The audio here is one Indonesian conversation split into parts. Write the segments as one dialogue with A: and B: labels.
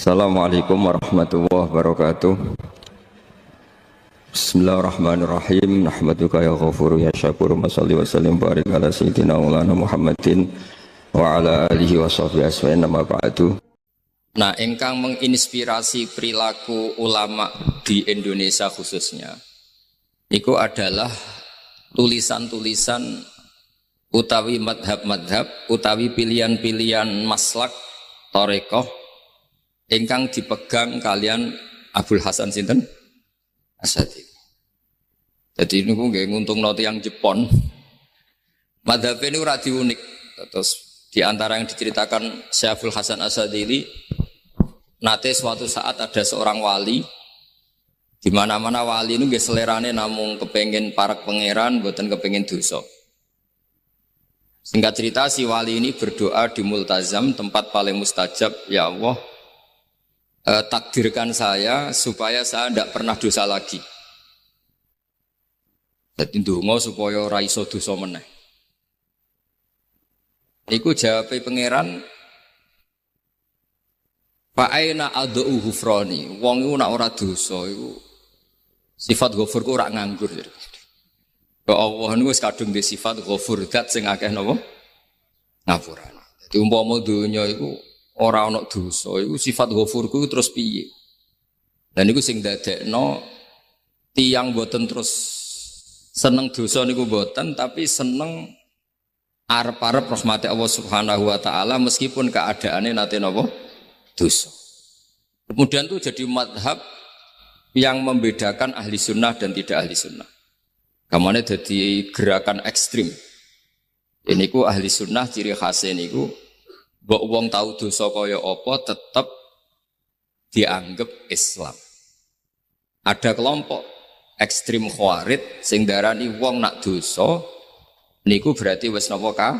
A: Assalamualaikum warahmatullahi wabarakatuh. Bismillahirrahmanirrahim. Nahmaduka ya ghafuru ya syakuru. Masalli wa sallim barik ala sayyidina maulana Muhammadin wa ala alihi wa sahbihi asma'in nama ba'du. Nah, engkang menginspirasi perilaku ulama di Indonesia khususnya itu adalah tulisan-tulisan utawi madhab-madhab utawi pilihan-pilihan maslak tarekoh ingkang dipegang kalian Abdul Hasan sinten Asadili. Jadi ini nggih nguntungno tiyang Jepon. Madhab ini ora diunik. Terus di antara yang diceritakan Syekh Abdul Hasan Asadili, nate suatu saat ada seorang wali, di mana-mana wali itu nggih selerane namung kepengen parak pangeran, mboten kepengen dosa. Singkat cerita si wali ini berdoa di multazam, tempat paling mustajab, ya Allah, takdirkan saya supaya saya tidak pernah dosa lagi. Jadi ndonga supaya ora iso dosa meneh. Iku jawabe pangeran, fa aina ad'u ghufrani. Wong iku nek ora dosa iku sifat ghafur ku ora nganggur. Kok Allah niku wis kadung di sifat ghafur, zat sing akeh napa? Ngapurane. Dadi umpama donya iku ora ana dosa, iku sifat ghafurku terus piye? Dan niku sing dadekno tiyang boten terus seneng dosa niku boten, tapi seneng arep-arep rahmati Allah Subhanahu wa taala meskipun keadaane nate napa? Dosa. Kemudian itu jadi madhab yang membedakan ahli sunnah dan tidak ahli sunnah. Kamane jadi gerakan ekstrim. Ini ku ahli sunnah ciri khasnya niku mbok wong tahu dosa kaya apa tetap dianggap Islam. Ada kelompok ekstrim khawarij sing darani wong nak dosa niku berarti wis napa ka?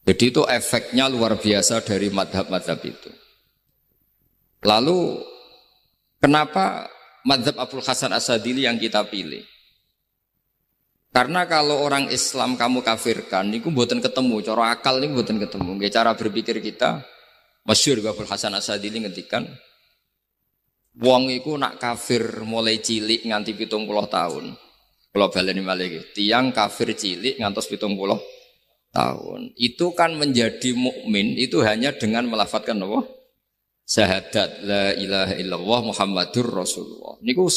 A: Jadi itu efeknya luar biasa dari madhab-madhab itu. Lalu kenapa madhab Abdul Hasan Asadili yang kita pilih? Karena kalau orang Islam kamu kafirkan, niku mboten ketemu, cara akal niku mboten ketemu. Nggih cara berpikir kita, masyhur Abdul Hasan Asadili ngendikan, wong iku nak kafir mulai cilik nganti 70 tahun. Kalau baleni malih tiyang kafir cilik ngantos 70 tahun. Itu kan menjadi mukmin itu hanya dengan melafadzkan apa? Syahadat la ilaha illallah Muhammadur Rasulullah. Niku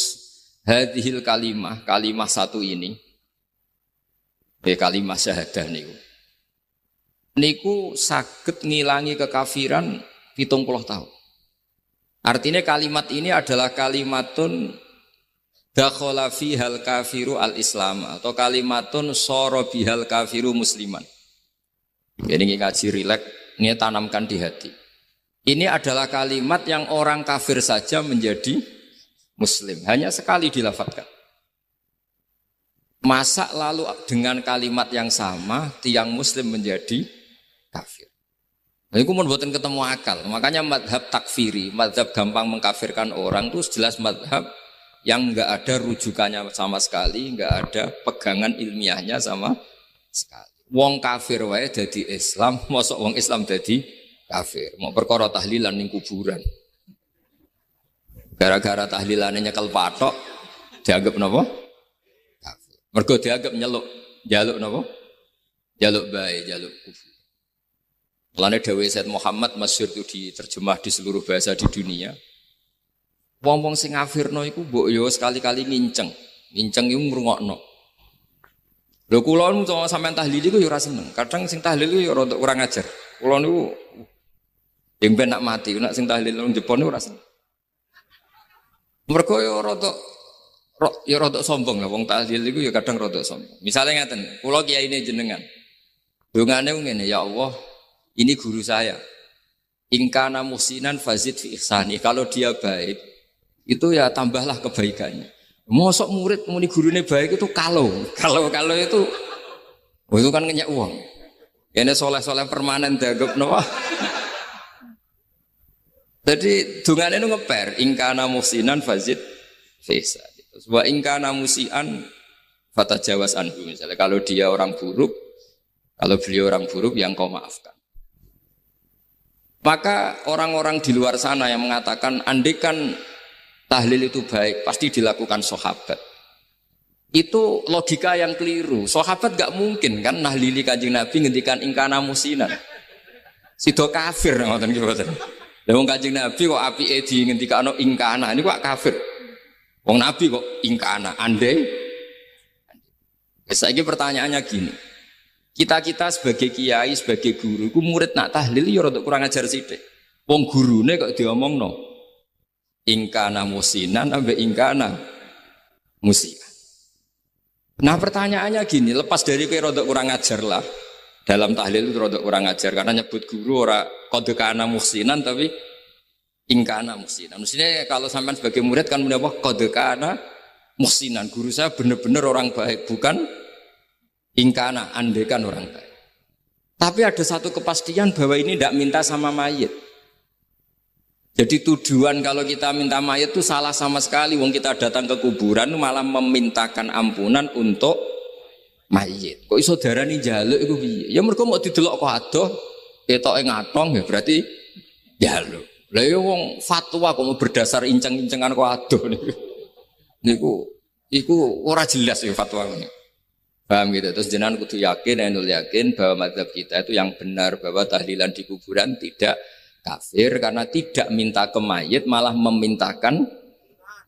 A: hadhil kalimah satu ini. Kalimah syahadah niku. Niku saged ngilangi kekafiran 70 tahun. Artinya kalimat ini adalah kalimatun dakhala fihal kafiru al-islam atau kalimatun sara bihal kafiru musliman. Ini ngaji rileks, ini tanamkan di hati. Ini adalah kalimat yang orang kafir saja menjadi muslim. Hanya sekali dilafadzkan. Masa lalu dengan kalimat yang sama tiang muslim menjadi kafir. Nah, itu mboten ketemu akal. Makanya madhab takfiri, madhab gampang mengkafirkan orang itu jelas madhab yang enggak ada rujukannya sama sekali, enggak ada pegangan ilmiahnya sama sekali. Wong kafir wae dadi Islam, mosok wong Islam dadi kafir. Mau perkara tahlilan ning kuburan. Gara-gara tahlilane nyekel patok dianggap napa? Kafir. Mergo dianggap njaluk napa? Jaluk bae, jaluk kufur. Mulane dawuh Said Muhammad masyhur itu diterjemah di seluruh bahasa di dunia. Wong-wong sing ngafirno iku mbok yo sekali-kali nginceng. Nginceng iku ngrungokno. Lho kula nu sampean tahlil iku yo ora seneng. Kadang sing tahlil iku yo rada kurang ajar. Kula niku ben nak mati, nak sing tahlil nang Jepun niku ora seneng. Mergo yo rada sombong lah wong tahlil iku yo kadang rada sombong. Misale ngaten, kula kiyaine jenengan. Dongane ngene, ya Allah, ini guru saya. Ingkana musinan fazid fi ihsani. Kalau dia baik, itu ya tambahlah kebaikannya. Mosok murid muni gurune baik itu kalau itu itu kan ngenyek uang. Ini soleh-soleh permanen dianggap napa? Jadi dungane itu ngeper ingkana musinan fazid fisa. Wa ingkana musian fatajawas anhu. Misalnya kalau dia orang buruk, kalau beliau orang buruk yang kau maafkan. Maka orang-orang di luar sana yang mengatakan andekan tahlil itu baik, pasti dilakukan sahabat. Itu logika yang keliru. Sahabat gak mungkin kan nahlili Kanjeng Nabi ngendikan ingkana musinan. Sido kafir ngoten iki mboten. Lah wong Kanjeng Nabi kok apike di ngendikano ingkana, ini kok kafir. Wong Nabi kok ingkana, andai. Saiki pertanyaannya gini. Kita sebagai kiai, sebagai guru, ku murid nak tahlil ya rada kurang ajar sithik. Wong gurune kok diomongno ingkana musinan ambek ingkana musinan. Nah pertanyaannya gini, lepas dari kowe rada kurang ajar lah. Dalam tahlil itu rada kurang ajar karena nyebut guru ora qad kana musinan tapi ingkana musinan. Mestinya kalau sampean sebagai murid kan muni apa qad kana musinan. Guru saya benar-benar orang baik, bukan ingkana, andekan orang baik. Tapi ada satu kepastian bahwa ini tidak minta sama mayit. Jadi tujuan kalau kita minta mayit itu salah sama sekali. Wong kita datang ke kuburan malah memintakan ampunan untuk mayit. Kok iso darani njaluk iku piye? Ya mergo mau didelok kok adoh, ketoke ngatong ya berarti njaluk. Lah ya wong fatwa kok mau berdasar inceng-incengan kok adoh niku. Iku ora jelas ya fatwa ini. Paham gitu. Terus jenengan kudu yakin, enul yakin bahwa mazhab kita itu yang benar, bahwa tahlilan di kuburan tidak kafir karena tidak minta ke mayit, malah memintakan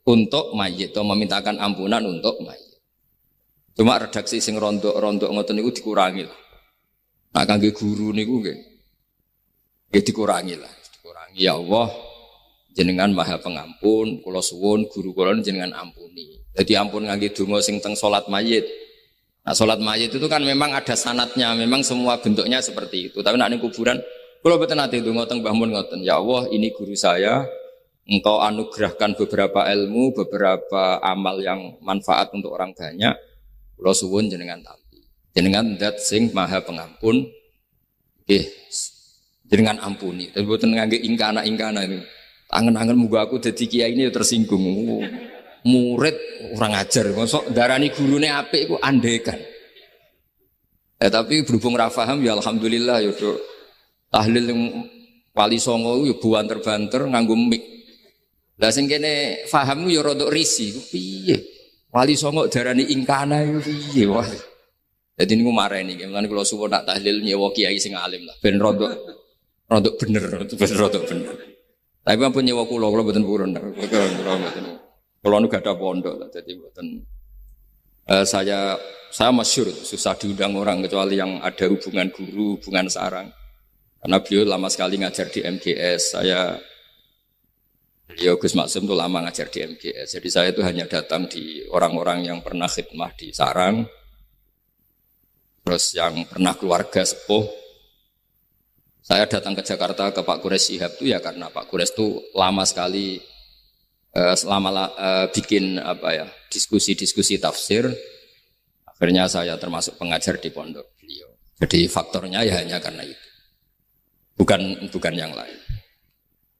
A: untuk mayit atau memintakan ampunan untuk mayit. Cuma redaksi sing rondok-rondok ngoten niku dikurangi lah. Nah kangge guru niku nggih dikurangi lah, dikurangi. Ya Allah, jenengan Maha Pengampun, kula suwun guru kula jenengan ampuni. Jadi ampun ngangge donga sing teng salat mayit. Nah sholat mayit itu kan memang ada sanatnya, memang semua bentuknya seperti itu. Tapi nak ning kuburan, kalau betul nanti itu ngotong Mbah Mun ngoten, ya Allah ini guru saya, engkau anugerahkan beberapa ilmu, beberapa amal yang manfaat untuk orang banyak. Kula suwun jenengan tampi, jenengan dat sing Maha Pengampun, jenengan ampuni. Tapi betul ngangge ingkana ini, angen-angen muga aku dadi kiai ini tersinggung. Murid orang ajar, masuk darani gurune apik iku andekan. Tapi berhubung ra paham ya alhamdulillah ya tahlil yang Wali Songo ya buanter-banter nganggo mik. Lah sing kene paham ya rada risi ku piye? Wali Songo darani ingkana iku piye wae. Dadi niku mareni nggih, mulane kula suwun nak tahlil nyewa kiai sing alim lah ben rada bener, ben rada bener. Tapi ampun nyewa kula mboten purun. Kalau nu gak ada pondok, jadi buatan saya masyhur susah diundang orang kecuali yang ada hubungan guru, hubungan sarang. Karena beliau lama sekali ngajar di MGS. Beliau Gus Maksum itu lama ngajar di MGS. Jadi saya itu hanya datang di orang-orang yang pernah khidmah di sarang, terus yang pernah keluarga sepuh. Saya datang ke Jakarta ke Pak Quraisy Shihab itu ya karena Pak Quraisy itu lama sekali selama bikin diskusi tafsir, akhirnya saya termasuk pengajar di pondok beliau. Jadi faktornya ya hanya karena itu, bukan yang lain.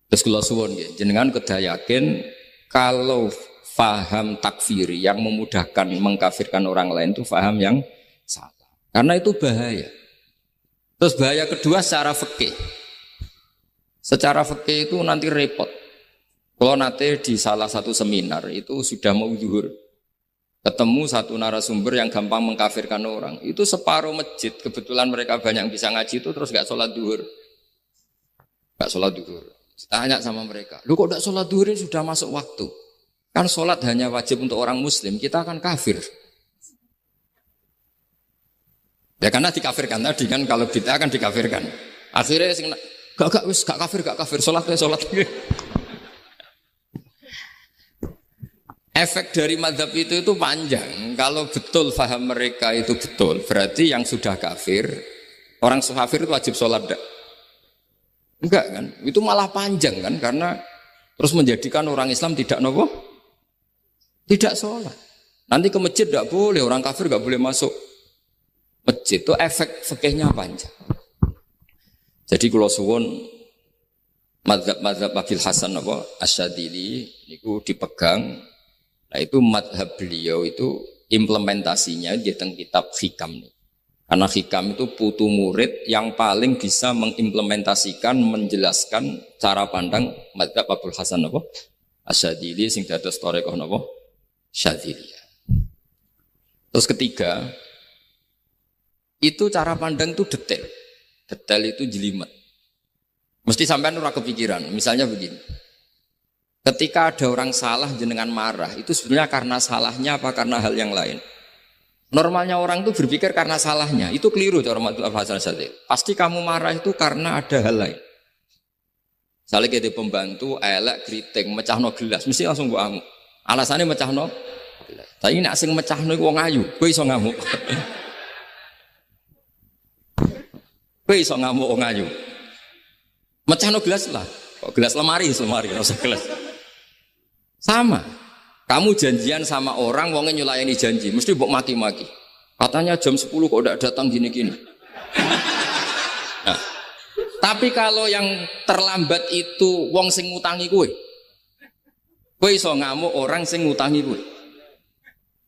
A: Terus kula suwun nggih, jenengan kedah yakin kalau faham takfiri yang memudahkan mengkafirkan orang lain itu faham yang salah, karena itu bahaya. Terus bahaya kedua secara fikih. Secara fikih itu nanti repot. Kalau nanti di salah satu seminar itu sudah mau zuhur, ketemu satu narasumber yang gampang mengkafirkan orang. Itu separuh masjid, kebetulan mereka banyak yang bisa ngaji itu terus gak sholat zuhur. Gak sholat zuhur. Tanya sama mereka, lu kok gak sholat zuhur ini sudah masuk waktu? Kan sholat hanya wajib untuk orang muslim, kita akan kafir. Ya karena dikafirkan tadi kan, kalau bid'ah akan dikafirkan. Akhirnya gak kafir, sholat. Efek dari mazhab itu panjang. Kalau betul faham mereka itu betul, berarti yang sudah kafir, orang kafir itu wajib sholat enggak? Enggak kan? Itu malah panjang kan? Karena terus menjadikan orang Islam tidak nopo, tidak sholat. Nanti ke masjid tidak boleh, orang kafir tidak boleh masuk masjid. Itu efek fikihnya panjang. Jadi kalau suwun mazhab Abil Hasan apa Asyadili niku dipegang. Nah itu madhab beliau itu implementasinya di teng kitab hikam nih. Karena hikam itu putu murid yang paling bisa mengimplementasikan, menjelaskan cara pandang madzhab Abul Hasan apa? Asyadzili sing dados thariqah napa? Syadziliyah. Terus ketiga, itu cara pandang itu detail. Detail itu jelimet. Mesti sampean ora kepikiran. Misalnya begini. Ketika ada orang salah jenengan marah, itu sebenarnya karena salahnya apa karena hal yang lain? Normalnya orang itu berpikir karena salahnya. Itu keliru cara Abul Hasan Asyadzili. Pasti kamu marah itu karena ada hal lain. Misalnya kita pembantu, elek, keriting, mecahno gelas, mesti langsung mbok amuk. Alasannya mecahno gelas. Tapi nek sing mecahno iku wong ayu, kowe iso ngamuk. Kowe iso ngamuk wong ayu. Mecahno gelas lah. Kok gelas lemari, ora usah gelas. Sama. Kamu janjian sama orang, wongnya nyulayani janji, mesti mbok maki-maki. Katanya jam 10 kok udah datang gini-gini. Nah, tapi kalau yang terlambat itu wong sing ngutangi kowe iso ngamuk orang sing ngutangi kowe.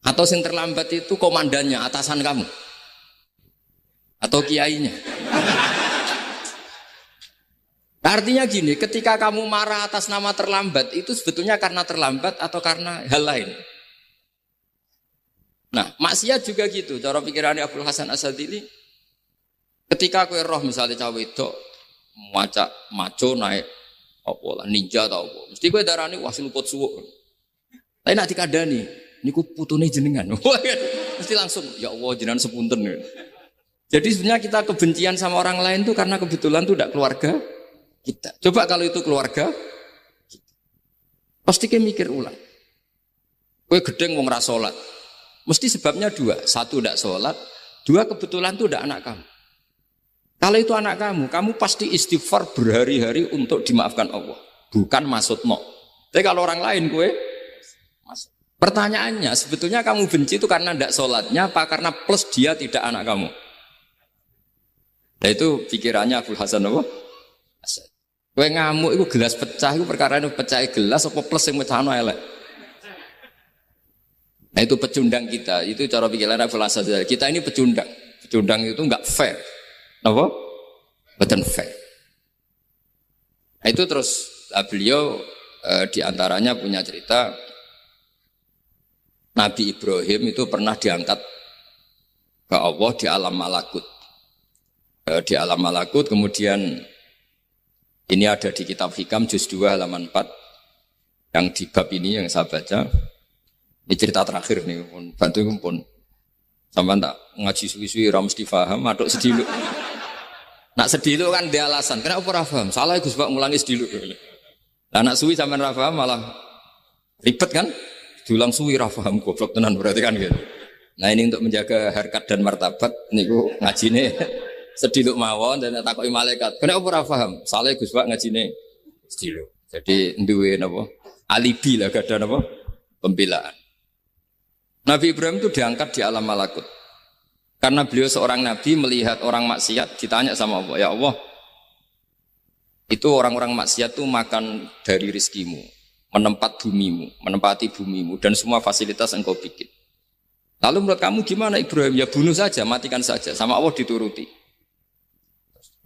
A: Atau sing terlambat itu komandannya, atasan kamu. Atau kiainya. Artinya gini, ketika kamu marah atas nama terlambat, itu sebetulnya karena terlambat atau karena hal lain. Nah, maksiat juga gitu. Cara pikirannya Abul Hasan Asyadzili, ketika kowe roh misalnya cawe itu macak maco naik apa lah ninja atau apa, mesti kowe darani wah luput suwuk. Tapi nak dikandani, niku putune jenengan. Mesti langsung ya Allah jenengan sepunten. Jadi sebenarnya kita kebencian sama orang lain itu karena kebetulan itu tidak keluarga kita. Coba kalau itu keluarga kita. Pasti kita mikir ulang. Kowe gedeng wong ra salat. Mesti sebabnya dua. Satu tidak sholat, dua kebetulan itu tidak anak kamu. Kalau itu anak kamu, kamu pasti istighfar berhari-hari untuk dimaafkan Allah. Bukan maksud no. Tapi kalau orang lain gue, pertanyaannya sebetulnya kamu benci itu karena tidak sholatnya, apa karena plus dia tidak anak kamu? Nah itu pikirannya Abul Hasan apa? Gue ngamuk itu gelas pecah, itu perkara itu pecah gelas apa plus yang pecah no elek. Nah itu pecundang kita, itu cara pikiran Abul Hasan. Kita ini pecundang. Pecundang itu enggak fair. Apa? Betul fair. Nah itu terus beliau diantaranya punya cerita Nabi Ibrahim itu pernah diangkat ke Allah di alam malakut. Di alam malakut kemudian ini ada di kitab Hikam juz 2 halaman 4 yang di bab ini yang saya baca. Ini cerita terakhir nih, bantu pun sampai tak ngaji suwi-suwi ram mesti paham, aduk sediluk. Nak sediluk kan dia alasan, kenapa ora paham? Salah Gus Pak ngulangi sediluk. Lah nak suwi sampean ora paham malah ribet kan? Diulang suwi ora paham goblok tenan berarti kan gitu. Nah ini untuk menjaga harkat dan martabat niku ngajine sediluk mawon dan takoki malaikat. Kenapa ora paham? Salah Gus Pak ngajine sediluk. Jadi duwe napa? Alibi lah gak ada napa? Pembelaan. Nabi Ibrahim itu diangkat di alam malakut. Karena beliau seorang nabi melihat orang maksiat ditanya sama Allah, ya Allah, itu orang-orang maksiat itu makan dari rizkimu, menempati bumimu dan semua fasilitas engkau bikin. Lalu menurut kamu gimana Ibrahim? Ya bunuh saja, matikan saja. Sama Allah dituruti.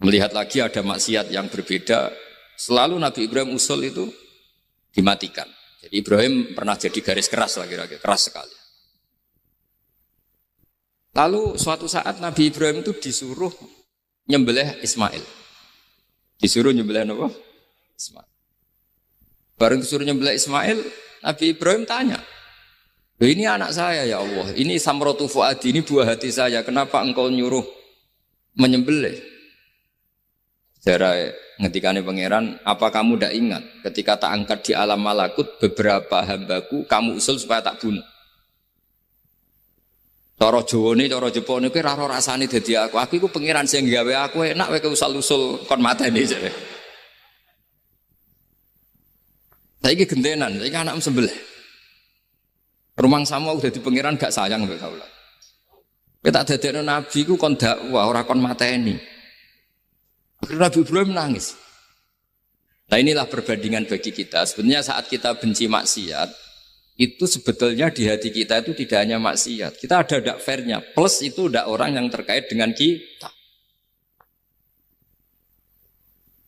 A: Melihat lagi ada maksiat yang berbeda, selalu Nabi Ibrahim usul itu dimatikan. Jadi Ibrahim pernah jadi garis keras lah kira-kira, keras sekali. Lalu suatu saat Nabi Ibrahim itu disuruh nyembelih Ismail. Disuruh nyembelih apa? Ismail. Baru disuruh nyembelih Ismail, Nabi Ibrahim tanya, ini anak saya ya Allah, ini samrotu fuadi, ini buah hati saya, kenapa engkau nyuruh menyembelih? Sejarah ngetikane pangeran, apa kamu tidak ingat ketika tak angkat di alam malakut beberapa hambaku kamu usul supaya tak bunuh? Cara Jawa ini, cara Jepang ini, raro rasanya jadi aku itu pangeran sing gawe aku enak, aku usul-usul kon mateni jadi. Saya ini gentenan, saya ini anak sembelih. Rumang sama udah di pangeran gak sayang mbek kawula. Kita dadekno nabi ku kon dakwah ora kon mateni. Akhirnya Nabi Ibrahim nangis. Nah inilah perbandingan bagi kita. Sebenarnya saat kita benci maksiat, itu sebetulnya di hati kita itu tidak hanya maksiat. Kita ada dak fairnya. Plus itu dak orang yang terkait dengan kita.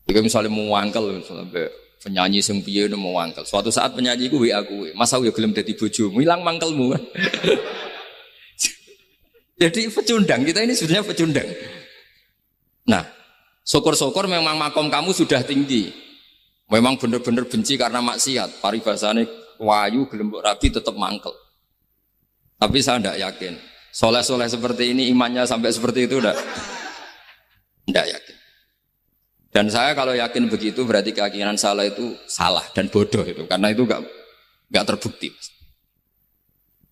A: Jika misalnya mau wangkel, misalnya penyanyi sing piye mau wangkel. Suatu saat penyanyi ku WA aku, "Mas aku ya gelem dadi bojomu, ilang mangkelmu." Jadi pecundang, kita ini sebenarnya pecundang. Nah, syukur-syukur memang makom kamu sudah tinggi. Memang benar-benar benci karena maksiat. Paribasane wayu gelem mbok rabi tetap mangkel. Tapi saya tidak yakin. Soleh-soleh seperti ini imannya sampai seperti itu tidak yakin. Dan saya kalau yakin begitu berarti keyakinan salah itu salah dan bodoh itu, karena itu nggak terbukti.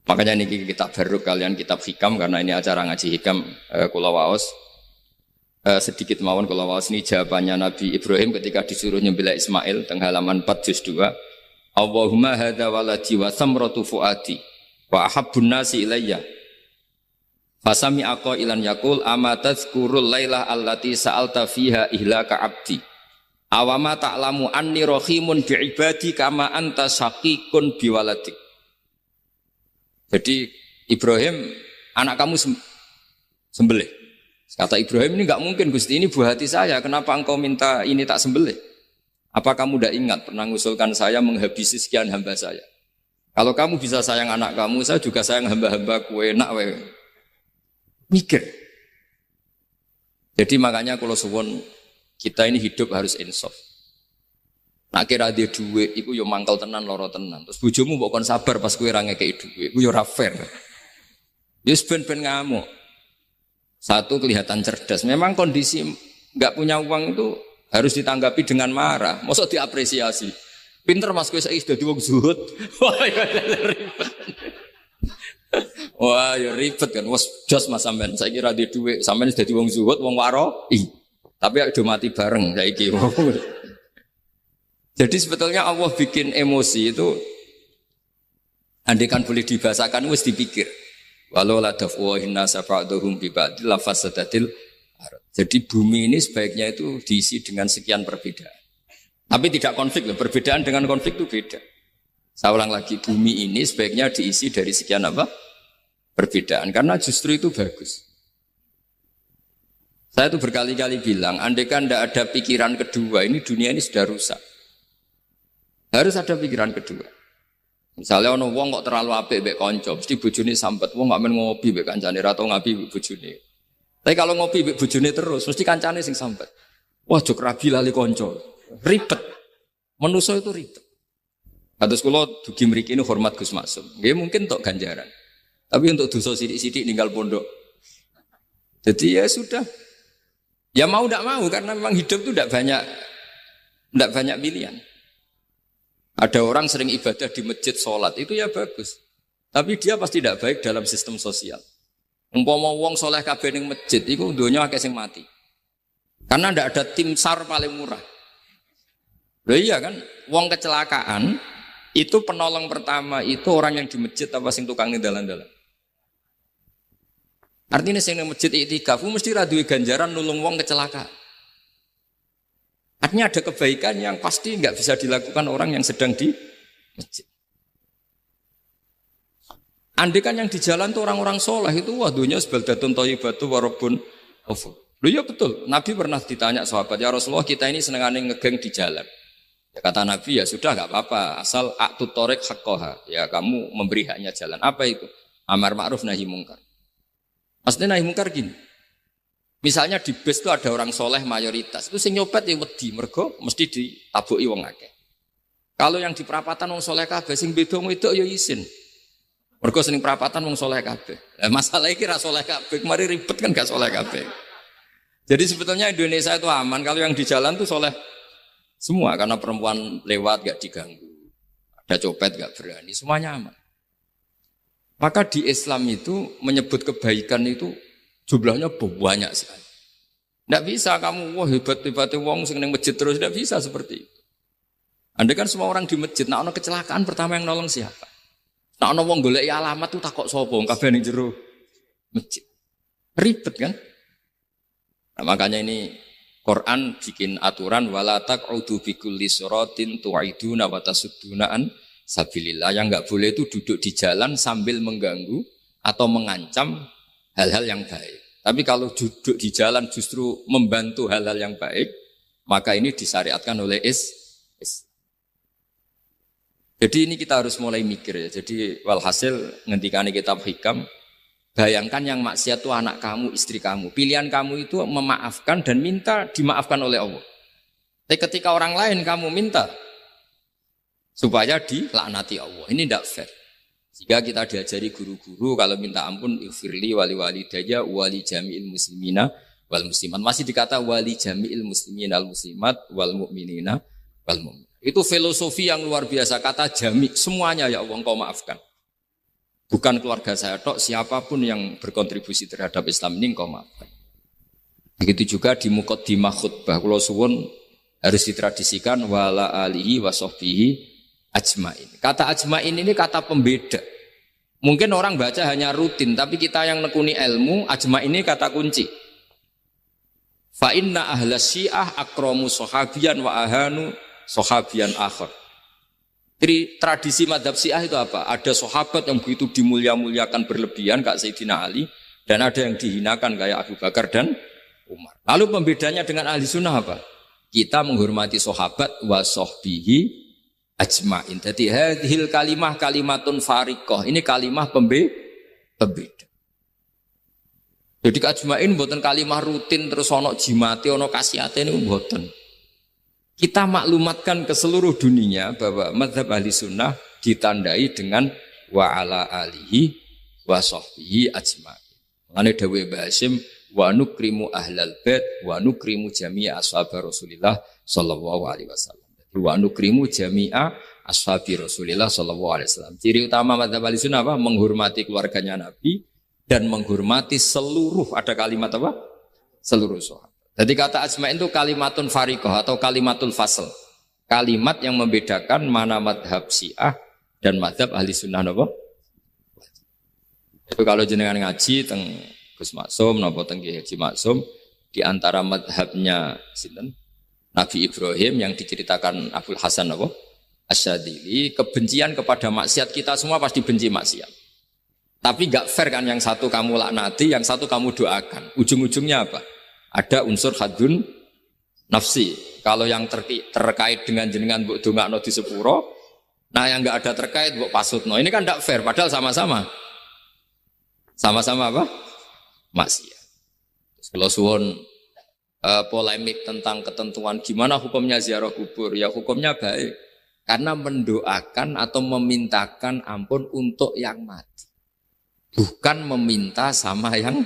A: Makanya ini kitab baru kalian kitab hikam, karena ini acara ngaji hikam kula waos sedikit mawon kula waos ini jawabannya Nabi Ibrahim ketika disuruh nyembelih Ismail teng halaman 4 juz 2. Allahumma hadza waladi wa samratu fuadi wa ahabbun nasi ilayya. Fasami aku ilan yakul amatadzkurul lailah allati sa'alta fiha ihlaka abdi. Awama ta'lamu anni rahimun bi'ibadi kama anta syaqikun biwaladik. Jadi Ibrahim, anak kamu sembelih. Kata Ibrahim, ini enggak mungkin Gusti, ini buah hati saya. Kenapa engkau minta ini tak sembelih? Apa kamu tidak ingat pernah mengusulkan saya menghabisi sekian hamba saya? Kalau kamu bisa sayang anak kamu, saya juga sayang hamba-hamba kue enak wewe. Mikir. Jadi makanya kalau suwon kita ini hidup harus insaf. Nak kira dia duit, iku yo mangkal tenan loro tenan. Terus bojomu mbok kon sabar pas kowe ra ngekeki duit, iku yo ora fair. Wis ben-ben ngamuk. Satu kelihatan cerdas. Memang kondisi enggak punya uang itu harus ditanggapi dengan marah. Mosok diapresiasi. Pinter Mas kowe saiki dadi wong zuhud. Wah, ya ribet. Wah, ya ribet kan. Wes jos Mas sampean. Saiki ra duwe dhuwit, sampean dadi wong zuhud, wong waro. Tapi do mati bareng saiki. Jadi sebetulnya Allah bikin emosi itu andaikan boleh dibahasakan wis dipikir. Walau la dafwahin nasa ba'dhum bi ba'd la fasadatil ardh. Jadi bumi ini sebaiknya itu diisi dengan sekian perbedaan. Tapi tidak konflik loh, perbedaan dengan konflik itu beda. Saya ulang lagi, bumi ini sebaiknya diisi dari sekian apa? Perbedaan, karena justru itu bagus. Saya itu berkali-kali bilang, andaikan tidak ada pikiran kedua, ini dunia ini sudah rusak. Harus ada pikiran kedua. Misalnya ono wong kok terlalu apik mbek kanca, mesti bojone sambat, wong gak men ngopi mbek kancane ra tau ngapi mbek bojone. Tapi kalau ngopi mbek bojone terus, mesti kancane sing sambat. Wah, jok rabi lali kanca. Ribet. Manusa itu ribet. Kados kula dugi mriki ini hormat Gus Maksum. Nggih mungkin tok ganjaran. Tapi untuk dosa sidik-sidik ninggal pondok. Jadi ya sudah. Ya mau tidak mau karena memang hidup itu tidak banyak pilihan. Ada orang sering ibadah di masjid sholat itu ya bagus. Tapi dia pasti tidak baik dalam sistem sosial. Umpama wong soleh kabeh ning masjid iku donya akeh sing mati. Karena tidak ada tim SAR paling murah. Loh iya kan, wong kecelakaan itu penolong pertama itu orang yang di masjid apa sing tukang ning dalan-dalan. Artinya sing ning masjid iktikaf mesti ra duwe ganjaran nulung wong kecelakaan. Artinya ada kebaikan yang pasti nggak bisa dilakukan orang yang sedang di masjid. Andai kan yang di jalan tuh orang-orang soleh itu wah dunia sebaldatun thayyibatu warabun ghafur. Loh ya betul, Nabi pernah ditanya sahabat, ya Rasulullah kita ini senengane ngegeng di jalan. Ya, kata Nabi ya sudah nggak apa-apa, asal a'tu thoriq haqqaha. Ya kamu memberi haknya jalan. Apa itu? Amar ma'ruf nahi mungkar. Maksudnya nahi mungkar gini. Misalnya di bis itu ada orang soleh mayoritas, itu sing nyopet ya wedi, mergo mesti ditabuki wong akeh. Kalau yang di perapatan wong soleh kabeh, sing beda wedok ya isin. Mergo sing perapatan wong soleh kabeh. Lah masalah iki ra soleh kabeh, kemari ribet kan gak soleh kabeh. Jadi sebetulnya Indonesia itu aman kalau yang di jalan tuh soleh semua karena perempuan lewat gak diganggu, ada copet gak berani, semuanya aman. Maka di Islam itu menyebut kebaikan itu jumlahnya banyak sekali. Tidak bisa kamu wah hebat-hebatnya wong sing ning masjid terus, tidak bisa seperti itu. Andai kan semua orang di masjid, nak ono kecelakaan pertama yang nolong siapa? Nak ono wong goleki alamat tuh takok sapa? Kabeh ning jero masjid. Ribet kan? Nah, makanya ini Quran bikin aturan wala taq'udu bikulli siratin tu'iduna wa tasudduna an sabilillah. Yang enggak boleh itu duduk di jalan sambil mengganggu atau mengancam hal-hal yang baik. Tapi kalau duduk di jalan justru membantu hal-hal yang baik, maka ini disyariatkan oleh Islam. Jadi ini kita harus mulai mikir ya. Jadi walhasil ngendikane kitab Hikam, bayangkan yang maksiat itu anak kamu, istri kamu. Pilihan kamu itu memaafkan dan minta dimaafkan oleh Allah. Tapi ketika orang lain kamu minta supaya dilaknati Allah. Ini tidak fair. Jika kita diajari guru-guru kalau minta ampun ighfirli wali walidayya wali jami'il muslimina wal muslimat. Masih dikata wali jami'il muslimina wal muslimat wal mu'minina wal mu'min. Itu filosofi yang luar biasa. Kata jami' semuanya ya Allah engkau maafkan. Bukan keluarga saya tok, siapapun yang berkontribusi terhadap Islam ini engkau maafkan. Begitu juga di muqaddimah khutbah kula suwun harus ditradisikan wala alihi wa sahbihi ajmain. Kata ajmain ini kata pembeda. Mungkin orang baca hanya rutin, tapi kita yang nekuni ilmu, ajmain ini kata kunci. Fa inna ahlas syiah akramu sahabiyan wa ahanu sahabiyan akhar. Jadi tradisi madhab syiah itu apa? Ada sahabat yang begitu dimulia-muliakan berlebihan kayak Sayyidina Ali, dan ada yang dihinakan kayak Abu Bakar dan Umar. Lalu pembedanya dengan ahli sunnah apa? Kita menghormati sahabat wa sahbihi ajmain. Jadi hadhil kalimah kalimatun fariqah. Ini kalimah pembeda. Jadi ajmain buatan kalimah rutin terus ono jimate ono kasiate ini buatan. Kita maklumatkan ke seluruh dunia bahwa mazhab ahli sunnah ditandai dengan wa ala alihi wa sahbihi ajmain. Mengenai dawuh Basim wa nukrimu ahlal bait wa nukrimu jami'a ashabi Rasulillah sallallahu alaihi wasallam. Wa nukrimu jami'a ashabi Rasulillah sallallahu alaihi wasallam. Ciri utama mazhab Ahlussunnah apa? Menghormati keluarganya Nabi dan menghormati seluruh, ada kalimat apa? Seluruh sahabat. Jadi kata ajma'in itu kalimatun fariqah atau kalimatul fasl. Kalimat yang membedakan mana mazhab Syiah dan mazhab Ahlussunnah apa? Itu kalau jenengan ngaji teng Gus Maksum napa teng Haji Maksum di antara mazhabnya sinten? Nabi Ibrahim yang diceritakan Abdul Hasan apa? Asyadili, kebencian kepada maksiat kita semua pasti benci maksiat. Tapi gak fair kan yang satu kamu laknati, yang satu kamu doakan. Ujung-ujungnya apa? Ada unsur hadun nafsi. Kalau yang terkait dengan jenengan mbok dongakno di sepuro, nah yang gak ada terkait mbok pasutno. Ini kan gak fair padahal sama-sama apa? Maksiat. Kalau suwon polemik tentang ketentuan gimana hukumnya ziarah kubur, ya hukumnya baik karena mendoakan atau memintakan ampun untuk yang mati, bukan meminta sama yang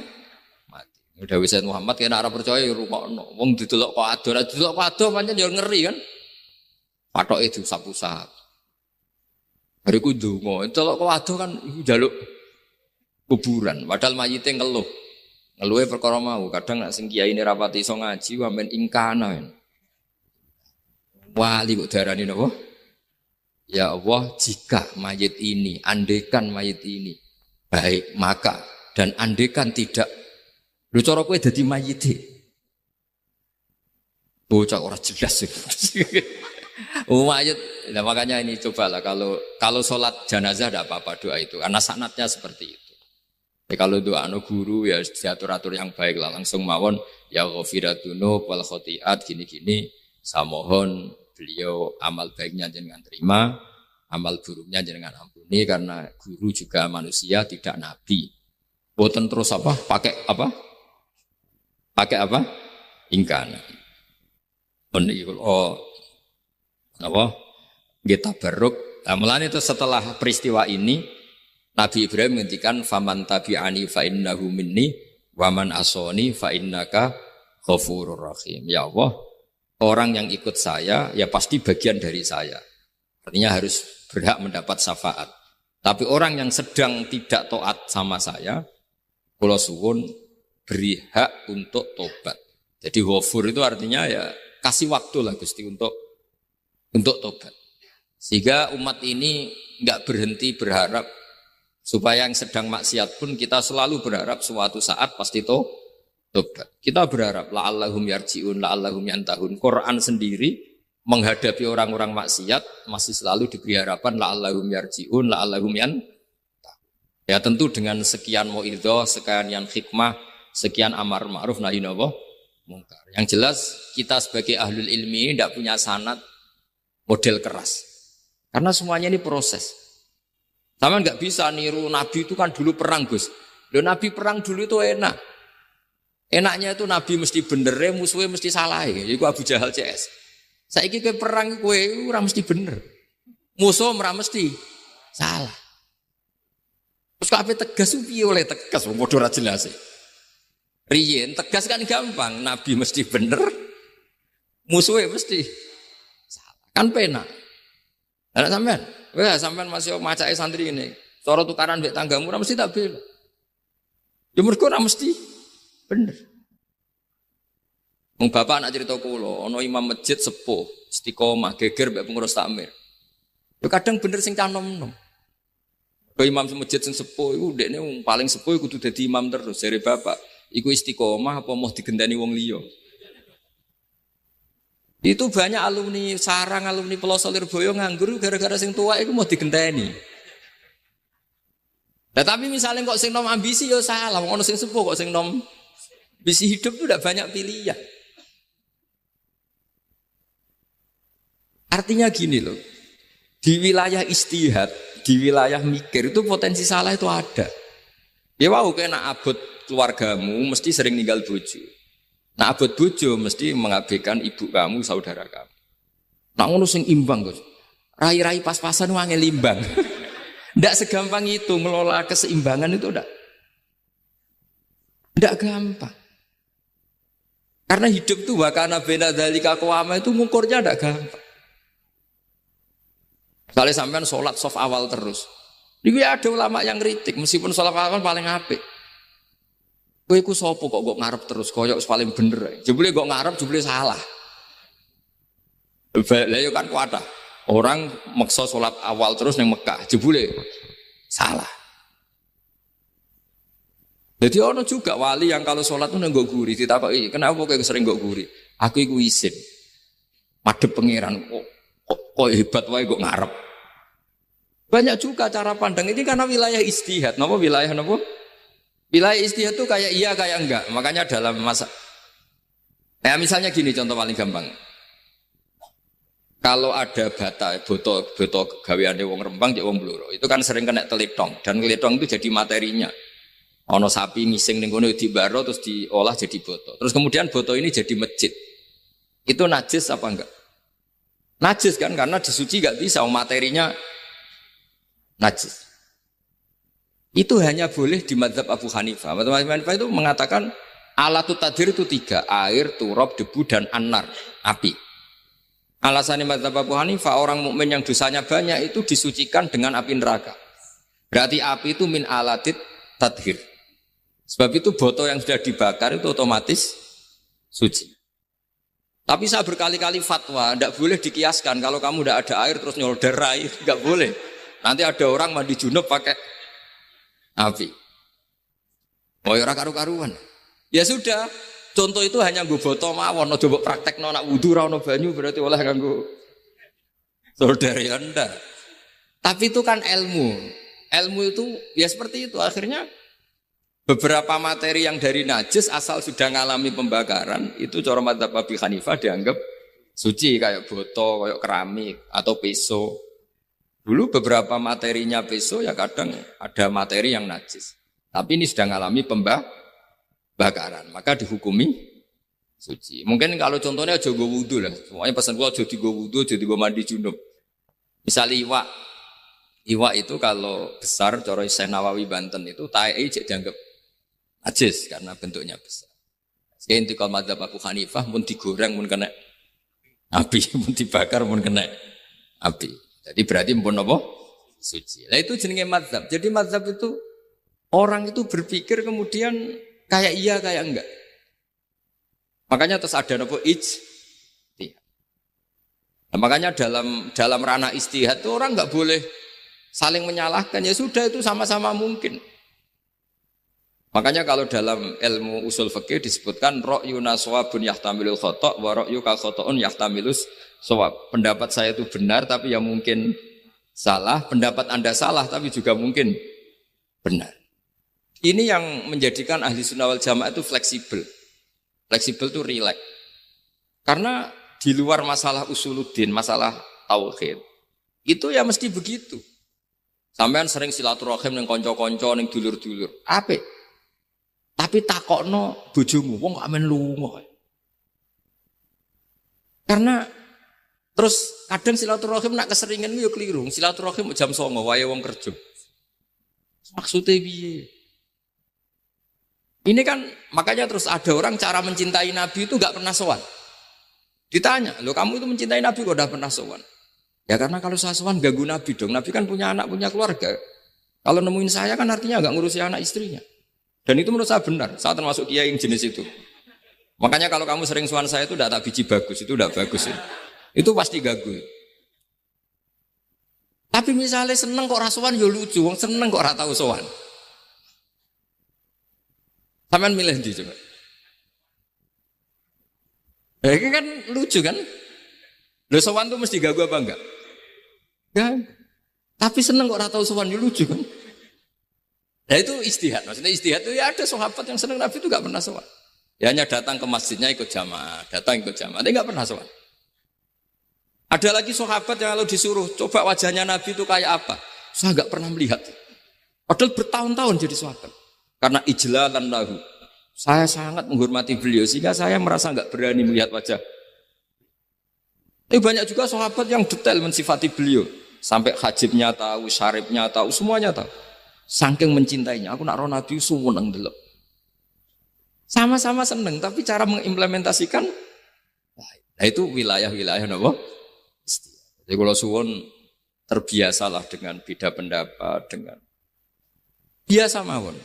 A: mati. Udah Sayyid Muhammad kena arah percaya rungokno wong didelok kok ado pancen ya ngeri kan, patoke diusap-usap bariku ndonga delok kok ado kan njaluk kuburan padahal mayite ngeluhe perkara mau. Kadang nek sing kiai ini rapati iso ngaji wamen ingkana. Wali kok darani napa? Ya Allah, jika mayit ini, andekan mayit ini baik, maka dan andekan tidak. Lho cara kowe dadi mayite. Bocah ora jelas. Mayit. Nah, makanya ini cobalah kalau salat jenazah tidak apa-apa doa itu karena sanatnya seperti itu. Kalau doa guru ya diatur-atur yang baik lah, langsung mawon ya ghafiratunu wal khotiat gini-gini. Saya mohon beliau amal baiknya jangan terima, amal buruknya jangan ampuni karena guru juga manusia tidak nabi. Boten terus apa? Pakai apa? Ingkana. Apa? Kita baruk. Nah, mulane itu setelah peristiwa ini Nabi Ibrahim menghentikan faman tabi'ani fa innahu minni wa man asoni fa innaka ghafurur rahim. Ya Allah, orang yang ikut saya ya pasti bagian dari saya. Artinya harus berhak mendapat syafaat. Tapi orang yang sedang tidak taat sama saya, kula suwun beri hak untuk tobat. Jadi ghafur itu artinya ya kasih waktu lah Gusti untuk tobat. Sehingga umat ini enggak berhenti berharap supaya yang sedang maksiat pun kita selalu berharap suatu saat pasti tobat. Kita berharap la'allahum yarji'un, la'allahum yantahun. Quran sendiri menghadapi orang-orang maksiat masih selalu diberi harapan la'allahum yarji'un, la'allahum yan. Ya tentu dengan sekian mauidhah, sekian hikmah, sekian amar ma'ruf nahi mungkar. Yang jelas kita sebagai ahlul ilmi tidak punya sanad model keras. Karena semuanya ini proses. Sama nggak bisa niru Nabi itu kan dulu perang Gus. Loh Nabi perang dulu itu enak. Enaknya itu Nabi mesti bener, musuhnya mesti salah. Itu Abu Jahal CS. Saiki ke perang kowe ora mesti bener. Musuh ora mesti salah. Terus kabeh tegas piye oleh tegas wong padha ora jelas. Riyen tegas kan gampang, Nabi mesti bener, musuhnya mesti salah. Kan penak. Lah sampean, sampean masih macake santri ini. Cara tukaran mbek tanggamu ora mesti tak bela. Ya mergo ora mesti bener. Wong bapak anak cerita kula, ana imam masjid sepuh, istiqomah geger mbek pengurus takmir. Ya kadang bener sing canom-nom. Ke imam masjid sing sepuh iku ndekne paling sepuh kudu dadi imam terus jare bapak. Iku istiqomah apa mau digendani wong liya. Itu banyak alumni sarang, alumni Pelosok Lirboyo nganggur gara-gara sing tua itu mau digenteni. Nah, tapi misalnya kok sing nom ambisi ya salah, ono sing sepuh kok sing nom ambisi hidup itu udah banyak pilihan. Artinya gini loh, di wilayah istihad, di wilayah mikir itu potensi salah itu ada. Ya wow, kena abot keluargamu mesti sering ninggal bojo. Nah abot bojo mesti mengabaikan ibu kamu, saudara kamu. Nah ngono sing imbang Gus. Rai-rai pas-pasan wangi limbang. Ndak segampang itu ngelola keseimbangan itu ndak gampang. Karena hidup tuh wakana bena dzalika qawama itu ngukurnya ndak gampang. Kalau sampean sholat soft awal terus. Ini ada ulama yang kritik meskipun sholat awal paling apik. Kowe iku sapa kok ngarep terus koyok paling bener. Jebule kok ngarep jebule salah. Lah yo kan kuat. Orang maksa sholat awal terus ning Mekah, jebule salah. Jadi ono juga wali yang kalau sholat tuh nengok guri, ditakoki, kenapa kowe sering nggok guri? Aku iku isin. Madhep pangeran kok hebat wae kok ngarep. Banyak juga cara pandang ini karena wilayah istihad. Napa wilayah napa? Wilayah istihad itu kayak iya kayak enggak. Makanya dalam masa misalnya gini contoh paling gampang. Kalau ada boto gaweane wong Rembang cek wong Blora, itu kan sering kena telitong dan telitong itu jadi materinya. Ono sapi ngising ning kono dibaro terus diolah jadi boto. Terus kemudian boto ini jadi masjid. Itu najis apa enggak? Najis kan karena disuci enggak bisa materinya najis. Itu hanya boleh di mazhab Abu Hanifah. Mazhab Abu Hanifah itu mengatakan alatut tadhir itu 3, air, turab, debu dan annar, api. Alasannya mazhab Abu Hanifah orang mukmin yang dosanya banyak itu disucikan dengan api neraka. Berarti api itu min alatit tadhir. Sebab itu botol yang sudah dibakar itu otomatis suci. Tapi saya berkali-kali fatwa, tidak boleh dikiaskan kalau kamu tidak ada air terus nyolder air, nggak boleh. Nanti ada orang mandi junub pakai api. Oh ya karu-karuan. Ya sudah, contoh itu hanya gue botol mawon, coba praktek nak wudu ra ono banyu berarti oleh kanggo solder ya ndak. Tapi itu kan ilmu. Ilmu itu ya seperti itu akhirnya. Beberapa materi yang dari najis asal sudah mengalami pembakaran itu cara mazhab Abu Hanifah dianggap suci kayak botol, kayak keramik atau peso. Dulu beberapa materinya peso ya kadang ada materi yang najis. Tapi ini sudah mengalami pembakaran, maka dihukumi suci. Mungkin kalau contohnya aja go wudu lah. Semuanya pesan gua aja go wudu, jadi go mandi junub. Misalnya iwak itu kalau besar cara Syekh Nawawi Banten itu tae dianggap najis karena bentuknya besar. Sekian inti kalau mazhab Abu Hanifah pun digoreng pun kena api, pun dibakar pun kena api. Jadi berarti pun apa? Suci. Nah itu jenenge mazhab. Jadi mazhab itu orang itu berpikir kemudian kayak iya kayak enggak. Makanya terus ada apa ijtihad. Nah, makanya dalam ranah istihad itu orang enggak boleh saling menyalahkan. Ya sudah itu sama-sama mungkin. Makanya kalau dalam ilmu usul fikih disebutkan ra'yuna shawabun yahtamilul khata' wa ra'yuka khata'un yahtamilus shawab. Pendapat saya itu benar tapi ya mungkin salah, pendapat Anda salah tapi juga mungkin benar. Ini yang menjadikan ahli sunnah wal jamaah itu fleksibel. Fleksibel itu rileks. Karena di luar masalah usuluddin, masalah tauhid, itu ya mesti begitu. Sampean sering silaturahim ning kanca-kanca ning dulur-dulur. Apik. Tapi takokno bojomu, wong kok amen lunga. Karena terus kadang silaturahim nak keseringan yo keliru. Silaturahim jam 09.00 wae wong kerja. Maksudnya piye? Ini kan makanya terus ada orang cara mencintai Nabi itu enggak pernah sowan. Ditanya, "Loh kamu itu mencintai Nabi kok udah pernah sowan?" Ya karena kalau saya sowan ganggu Nabi dong. Nabi kan punya anak, punya keluarga. Kalau nemuin saya kan artinya enggak ngurusi anak istrinya. Dan itu menurut saya benar, saya termasuk kiai yang jenis itu. Makanya kalau kamu sering sowan saya itu tidak tak biji bagus, itu tidak bagus. Itu pasti ganggu. Tapi misalnya seneng kok rasuan ya lucu, wong seneng kok ora tau sowan. Sampeyan milih ndi coba? Ini kan lucu kan? Lho sowan tuh mesti ganggu apa enggak? Ya. Tapi seneng kok ora tau sowan ya lucu kan? Nah itu istihad, maksudnya istihad itu ya ada sahabat yang senang Nabi itu gak pernah sowan. Ya hanya datang ke masjidnya ikut jamaah, tapi gak pernah sowan. Ada lagi sahabat yang kalau disuruh coba wajahnya Nabi itu kayak apa, saya gak pernah melihat. Padahal bertahun-tahun jadi sahabat. Karena ijlalan lahu, saya sangat menghormati beliau sehingga saya merasa gak berani melihat wajah. Tapi banyak juga sahabat yang detail mensifati beliau, sampai hajibnya tahu, syaribnya tahu, semuanya tahu. Saking mencintainya, aku nak roh Nabi seneng delok. Sama-sama seneng, tapi cara mengimplementasikan, nah itu wilayah-wilayah napa? Jadi kalau suwon terbiasalah dengan beda pendapat, dengan biasa mawon.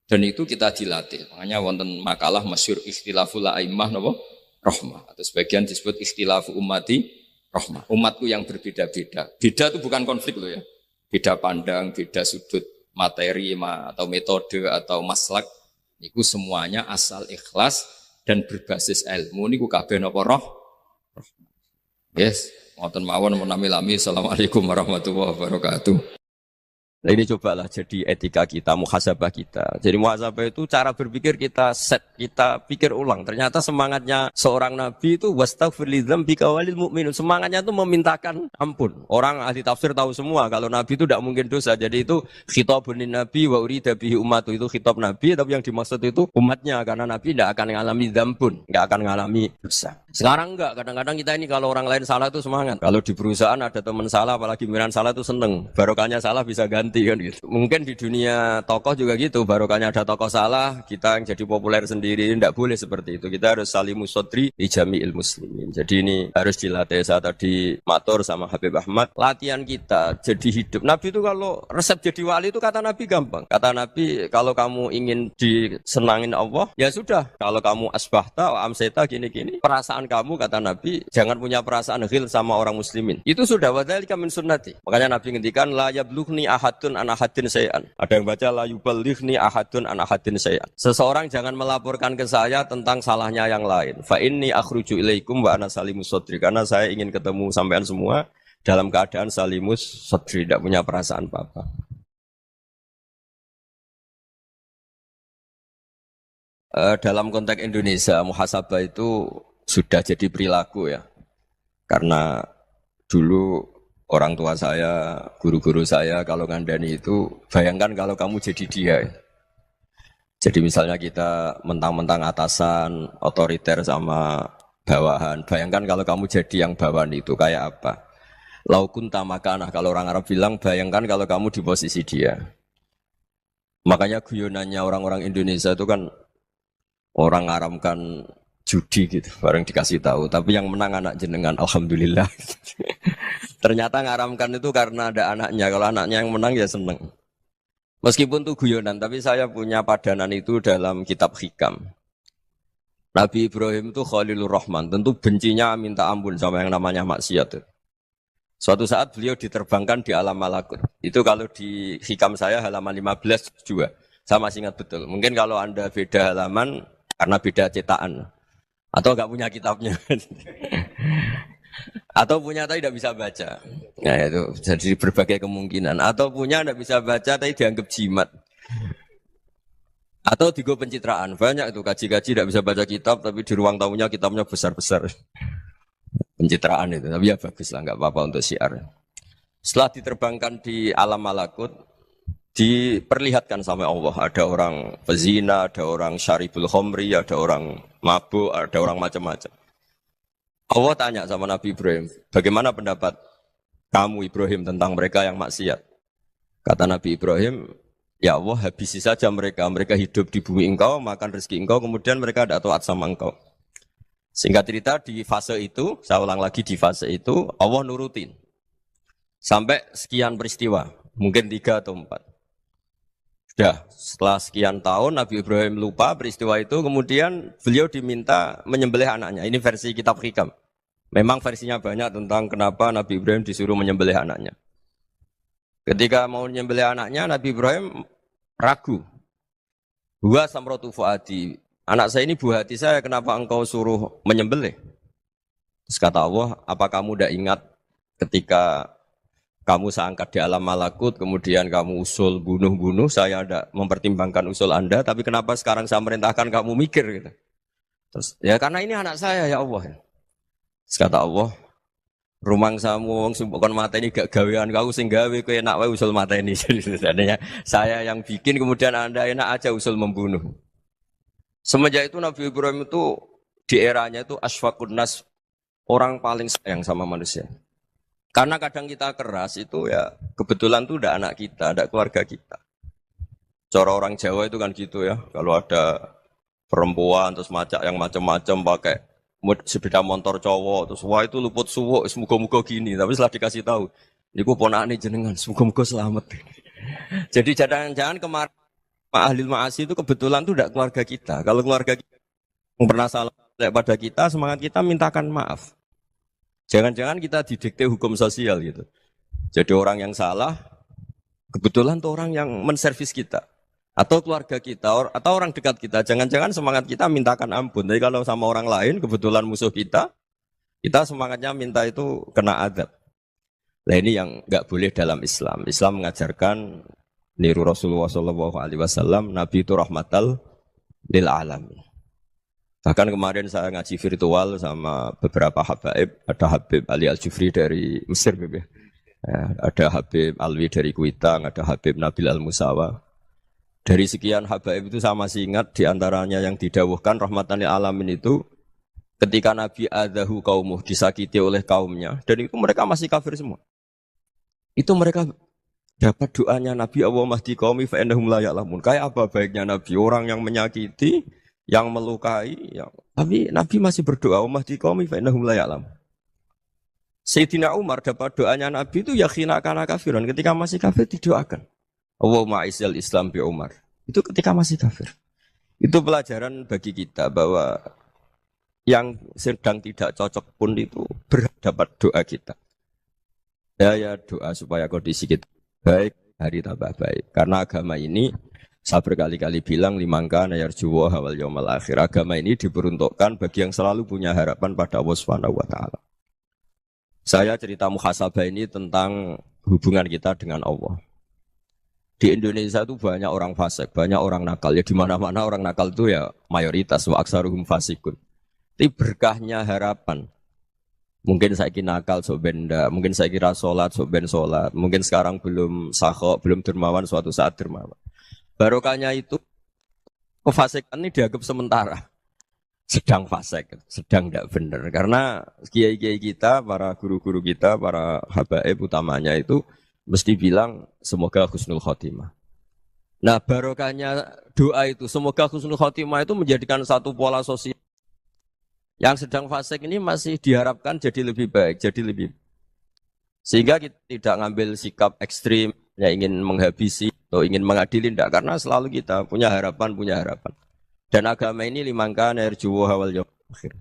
A: Dan itu kita dilatih. Makanya wonten makalah masyhur ikhtilaful a'immah napa? Rahmah. Atau sebagian disebut ikhtilafu ummati rahmah. Umatku yang berbeda-beda. Beda itu bukan konflik loh ya. Beda pandang, beda sudut materi atau metode atau maslak niku semuanya asal ikhlas dan berbasis ilmu niku kabeh napa roh. Yes, ngoten mawon menami-lami. Assalamualaikum warahmatullahi wabarakatuh. Nah ini cobalah jadi etika kita, muhasabah kita. Jadi muhasabah itu cara berpikir kita set, kita pikir ulang. Ternyata semangatnya seorang nabi itu wastaghfir lidzambika walil mu'minun. Semangatnya itu memintakan ampun. Orang ahli tafsir tahu semua kalau nabi itu tidak mungkin dosa. Jadi itu khitabun nabi wa urida bihi ummatu, itu khitab nabi, tapi yang dimaksud itu umatnya karena nabi tidak akan mengalami dzambun, tidak akan mengalami dosa. Sekarang enggak, kadang-kadang kita ini kalau orang lain salah itu semangat. Kalau di perusahaan ada teman salah, apalagi miran salah itu seneng. Barokahnya salah bisa ganti kan gitu. Mungkin di dunia tokoh juga gitu, barokahnya ada tokoh salah, kita yang jadi populer sendiri, tidak boleh seperti itu. Kita harus salimus sodri di jami'il muslimin. Jadi ini harus dilatih. Saya tadi matur sama Habib Ahmad, latihan kita jadi hidup. Nabi itu kalau resep jadi wali itu kata Nabi gampang. Kata Nabi kalau kamu ingin disenangin Allah, ya sudah. Kalau kamu asbahta wa amseta gini-gini, perasaan kamu kata Nabi jangan punya perasaan ghil sama orang muslimin. Itu sudah wadzalika min sunnati. Makanya Nabi ngendikan la yablughni ahadun an ahadin syai'an. Ada yang baca la yuballighni ahadun an ahadin syai'an. Seseorang jangan melaporkan ke saya tentang salahnya yang lain. Fa inni akhruju ilaikum wa ana salimus sadri. Karena saya ingin ketemu sampean semua dalam keadaan salimus sadri, tidak punya perasaan apa-apa. Dalam konteks Indonesia muhasabah itu sudah jadi perilaku ya, karena dulu orang tua saya, guru-guru saya kalau ngandani itu, bayangkan kalau kamu jadi dia. Jadi misalnya kita mentang-mentang atasan, otoriter sama bawahan, bayangkan kalau kamu jadi yang bawahan itu kayak apa? Laukun tamakana, kalau orang Arab bilang, bayangkan kalau kamu di posisi dia. Makanya guyonannya orang-orang Indonesia itu kan orang ngaramkan judi gitu, bareng dikasih tahu. Tapi yang menang anak jenengan, alhamdulillah. Ternyata ngaramkan itu karena ada anaknya. Kalau anaknya yang menang ya seneng. Meskipun itu guyonan, tapi saya punya padanan itu dalam kitab Hikam. Nabi Ibrahim itu Khalilur Rahman, tentu bencinya minta ampun sama yang namanya maksiat. Suatu saat beliau diterbangkan di alam malakut. Itu kalau di Hikam saya halaman 15 juga.
B: Saya masih ingat betul. Mungkin kalau Anda beda halaman karena beda cetakan atau nggak punya kitabnya. Atau punya tapi tidak bisa baca. Nah itu jadi berbagai kemungkinan. Atau punya tidak bisa baca tapi dianggap jimat. Atau digo pencitraan. Banyak itu kaji-kaji tidak bisa baca kitab tapi di ruang tamunya kitabnya besar-besar. Pencitraan itu. Tapi ya bagus lah, nggak apa-apa untuk syiar. Setelah diterbangkan di alam malakut, diperlihatkan sama Allah. Ada orang pezina, ada orang syaribul khomri, ada orang mabuk, ada orang macam-macam. Allah tanya sama Nabi Ibrahim, bagaimana pendapat kamu Ibrahim tentang mereka yang maksiat? Kata Nabi Ibrahim, ya Allah habisi saja mereka. Mereka hidup di bumi engkau, makan rezeki engkau, kemudian mereka tidak taat sama engkau. Singkat cerita di fase itu, saya ulang lagi di fase itu, Allah nurutin. Sampai sekian peristiwa, mungkin 3 atau 4. Sudah, setelah sekian tahun Nabi Ibrahim lupa peristiwa itu, kemudian beliau diminta menyembelih anaknya. Ini versi kitab Hikam. Memang versinya banyak tentang kenapa Nabi Ibrahim disuruh menyembelih anaknya. Ketika mau menyembelih anaknya, Nabi Ibrahim ragu. Huwa samratu fuadi. Anak saya ini buah hati saya, kenapa engkau suruh menyembelih? Terus kata Allah, apa kamu tidak ingat ketika kamu saya angkat di alam malakut, kemudian kamu usul bunuh-bunuh, saya tidak mempertimbangkan usul Anda, tapi kenapa sekarang saya merintahkan kamu mikir gitu. Terus, ya karena ini anak saya ya Allah. Terus kata Allah, rumang samu wong sumpukon mateni gak gawean kau sing gawe kowe enak wae usul mateni. Jadi sebenarnya saya yang bikin kemudian Anda enak aja usul membunuh. Semenjak itu Nabi Ibrahim itu di eranya itu asfaqun nas, orang paling sayang sama manusia. Karena kadang kita keras itu ya kebetulan tuh udah anak kita, ada keluarga kita. Cara orang Jawa itu kan gitu ya. Kalau ada perempuan terus macak yang macam-macam pakai sepeda motor cowok terus wah itu luput suwuk, semoga-moga gini. Tapi setelah dikasih tahu, niku ponakane jenengan, semoga-moga selamat. Jadi jangan-jangan kemarin Pak Ahlil Ma'asi itu kebetulan tuh tidak keluarga kita. Kalau keluarga kita yang pernah salah pada kita, semangat kita mintakan maaf. Jangan-jangan kita didikte hukum sosial gitu. Jadi orang yang salah, kebetulan tuh orang yang menservis kita. Atau keluarga kita, atau orang dekat kita. Jangan-jangan semangat kita mintakan ampun. Tapi kalau sama orang lain, kebetulan musuh kita semangatnya minta itu kena adab. Nah ini yang nggak boleh dalam Islam. Islam mengajarkan niru Rasulullah SAW, Nabi itu rahmatal lil alamin. Bahkan kemarin saya ngaji virtual sama beberapa habaib, ada Habib Ali Al-Jufri dari Mesir, ya, ada Habib Alwi dari Kuitang, ada Habib Nabil Al-Musawa. Dari sekian habaib itu saya masih ingat diantaranya yang didawuhkan rahmatan lil alamin itu ketika Nabi adahu kaumuh, disakiti oleh kaumnya, dan itu mereka masih kafir semua. Itu mereka dapat doanya Nabi Allah mahdi qaumi fa innahum la ya'lamun. Kayak apa baiknya Nabi, orang yang menyakiti, yang melukai, tapi Nabi masih berdoa mahdi qaumi fa innahum la ya'lamun. Sayyidina Umar dapat doanya Nabi itu yakhina kana kafiran, ketika masih kafir didoakan. Allahumma aizzal Islam bi Umar. Itu ketika masih kafir. Itu pelajaran bagi kita bahwa yang sedang tidak cocok pun itu berdapat doa kita. Ya doa supaya kondisi kita baik, hari tambah baik. Karena agama ini, saya berkali-kali bilang, limangka nayarjuwa hawal yawmal akhir. Agama ini diperuntukkan bagi yang selalu punya harapan pada Allah Subhanahu wa Ta'ala. Saya cerita muhasabah ini tentang hubungan kita dengan Allah. Di Indonesia itu banyak orang fasik, banyak orang nakal. Ya di mana-mana orang nakal itu ya mayoritas, wa aksaruhum fasikun. Tapi berkahnya harapan. Mungkin saya kira nakal sok benda, mungkin saya kira sholat sok ben sholat, mungkin sekarang belum sakho, belum dermawan, suatu saat dermawan. Barokahnya itu kefasikan ini dianggap sementara, sedang fasik, sedang tidak benar. Karena kiai-kiai kita, para guru-guru kita, para habaib utamanya itu mesti bilang semoga husnul khotimah. Nah barokahnya doa itu, semoga husnul khotimah itu menjadikan satu pola sosial. Yang sedang fasik ini masih diharapkan jadi lebih baik, jadi lebih. Sehingga kita tidak ngambil sikap ekstrim, ya ingin menghabisi atau ingin mengadili, tidak. Karena selalu kita punya harapan. Dan agama ini limangka nerjuwa hawal yawmal akhir.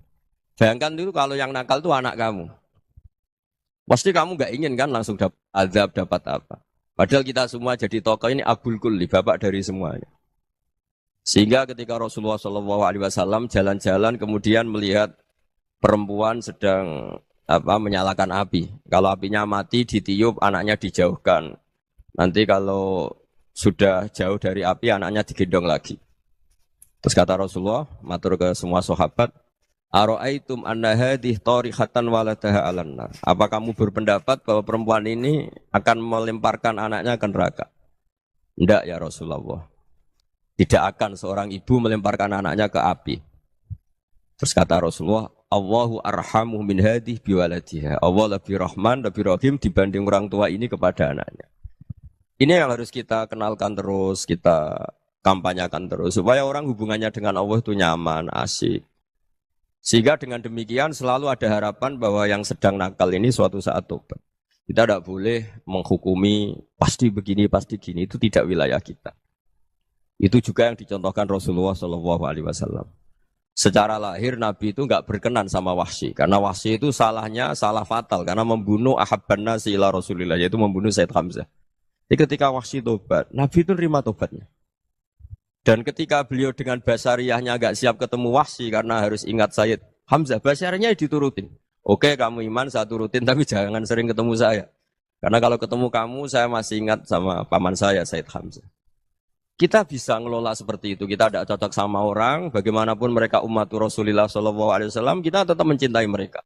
B: Bayangkan dulu kalau yang nakal itu anak kamu. Pasti kamu nggak ingin kan langsung dapat azab, dapat apa. Padahal kita semua jadi tokoh ini abul kulli, bapak dari semuanya. Sehingga ketika Rasulullah SAW jalan-jalan kemudian melihat perempuan sedang menyalakan api. Kalau apinya mati ditiup, anaknya dijauhkan. Nanti kalau sudah jauh dari api, anaknya digendong lagi. Terus kata Rasulullah, matur ke semua sahabat, Aro'aitum anna hadih tarihatan waladaha alannar. Apa kamu berpendapat bahwa perempuan ini akan melemparkan anaknya ke neraka? Tidak ya Rasulullah. Tidak akan seorang ibu melemparkan anaknya ke api. Terus kata Rasulullah, Allahu arhamu min hadih biwaladiha. Allah lebih rahman, lebih rahim dibanding orang tua ini kepada anaknya. Ini yang harus kita kenalkan terus, kita kampanyakan terus. Supaya orang hubungannya dengan Allah itu nyaman, asik. Sehingga dengan demikian selalu ada harapan bahwa yang sedang nakal ini suatu saat tobat. Kita tidak boleh menghukumi pasti begini, pasti gini. Itu tidak wilayah kita. Itu juga yang dicontohkan Rasulullah SAW. Secara lahir Nabi itu nggak berkenan sama Wahsy, karena Wahsy itu salahnya salah fatal karena membunuh ahabban nasi ila Rasulillah, yaitu membunuh Said Hamzah. Jadi ketika Wahsy tobat, Nabi itu terima tobatnya. Dan ketika beliau dengan basariyahnya nggak siap ketemu Wahsy karena harus ingat Said Hamzah, basariyahnya diturutin. Oke, kamu iman saya turutin, tapi jangan sering ketemu saya. Karena kalau ketemu kamu, saya masih ingat sama paman saya Said Hamzah. Kita bisa ngelola seperti itu. Kita tidak cocok sama orang, bagaimanapun mereka umat Rasulullah SAW, kita tetap mencintai mereka.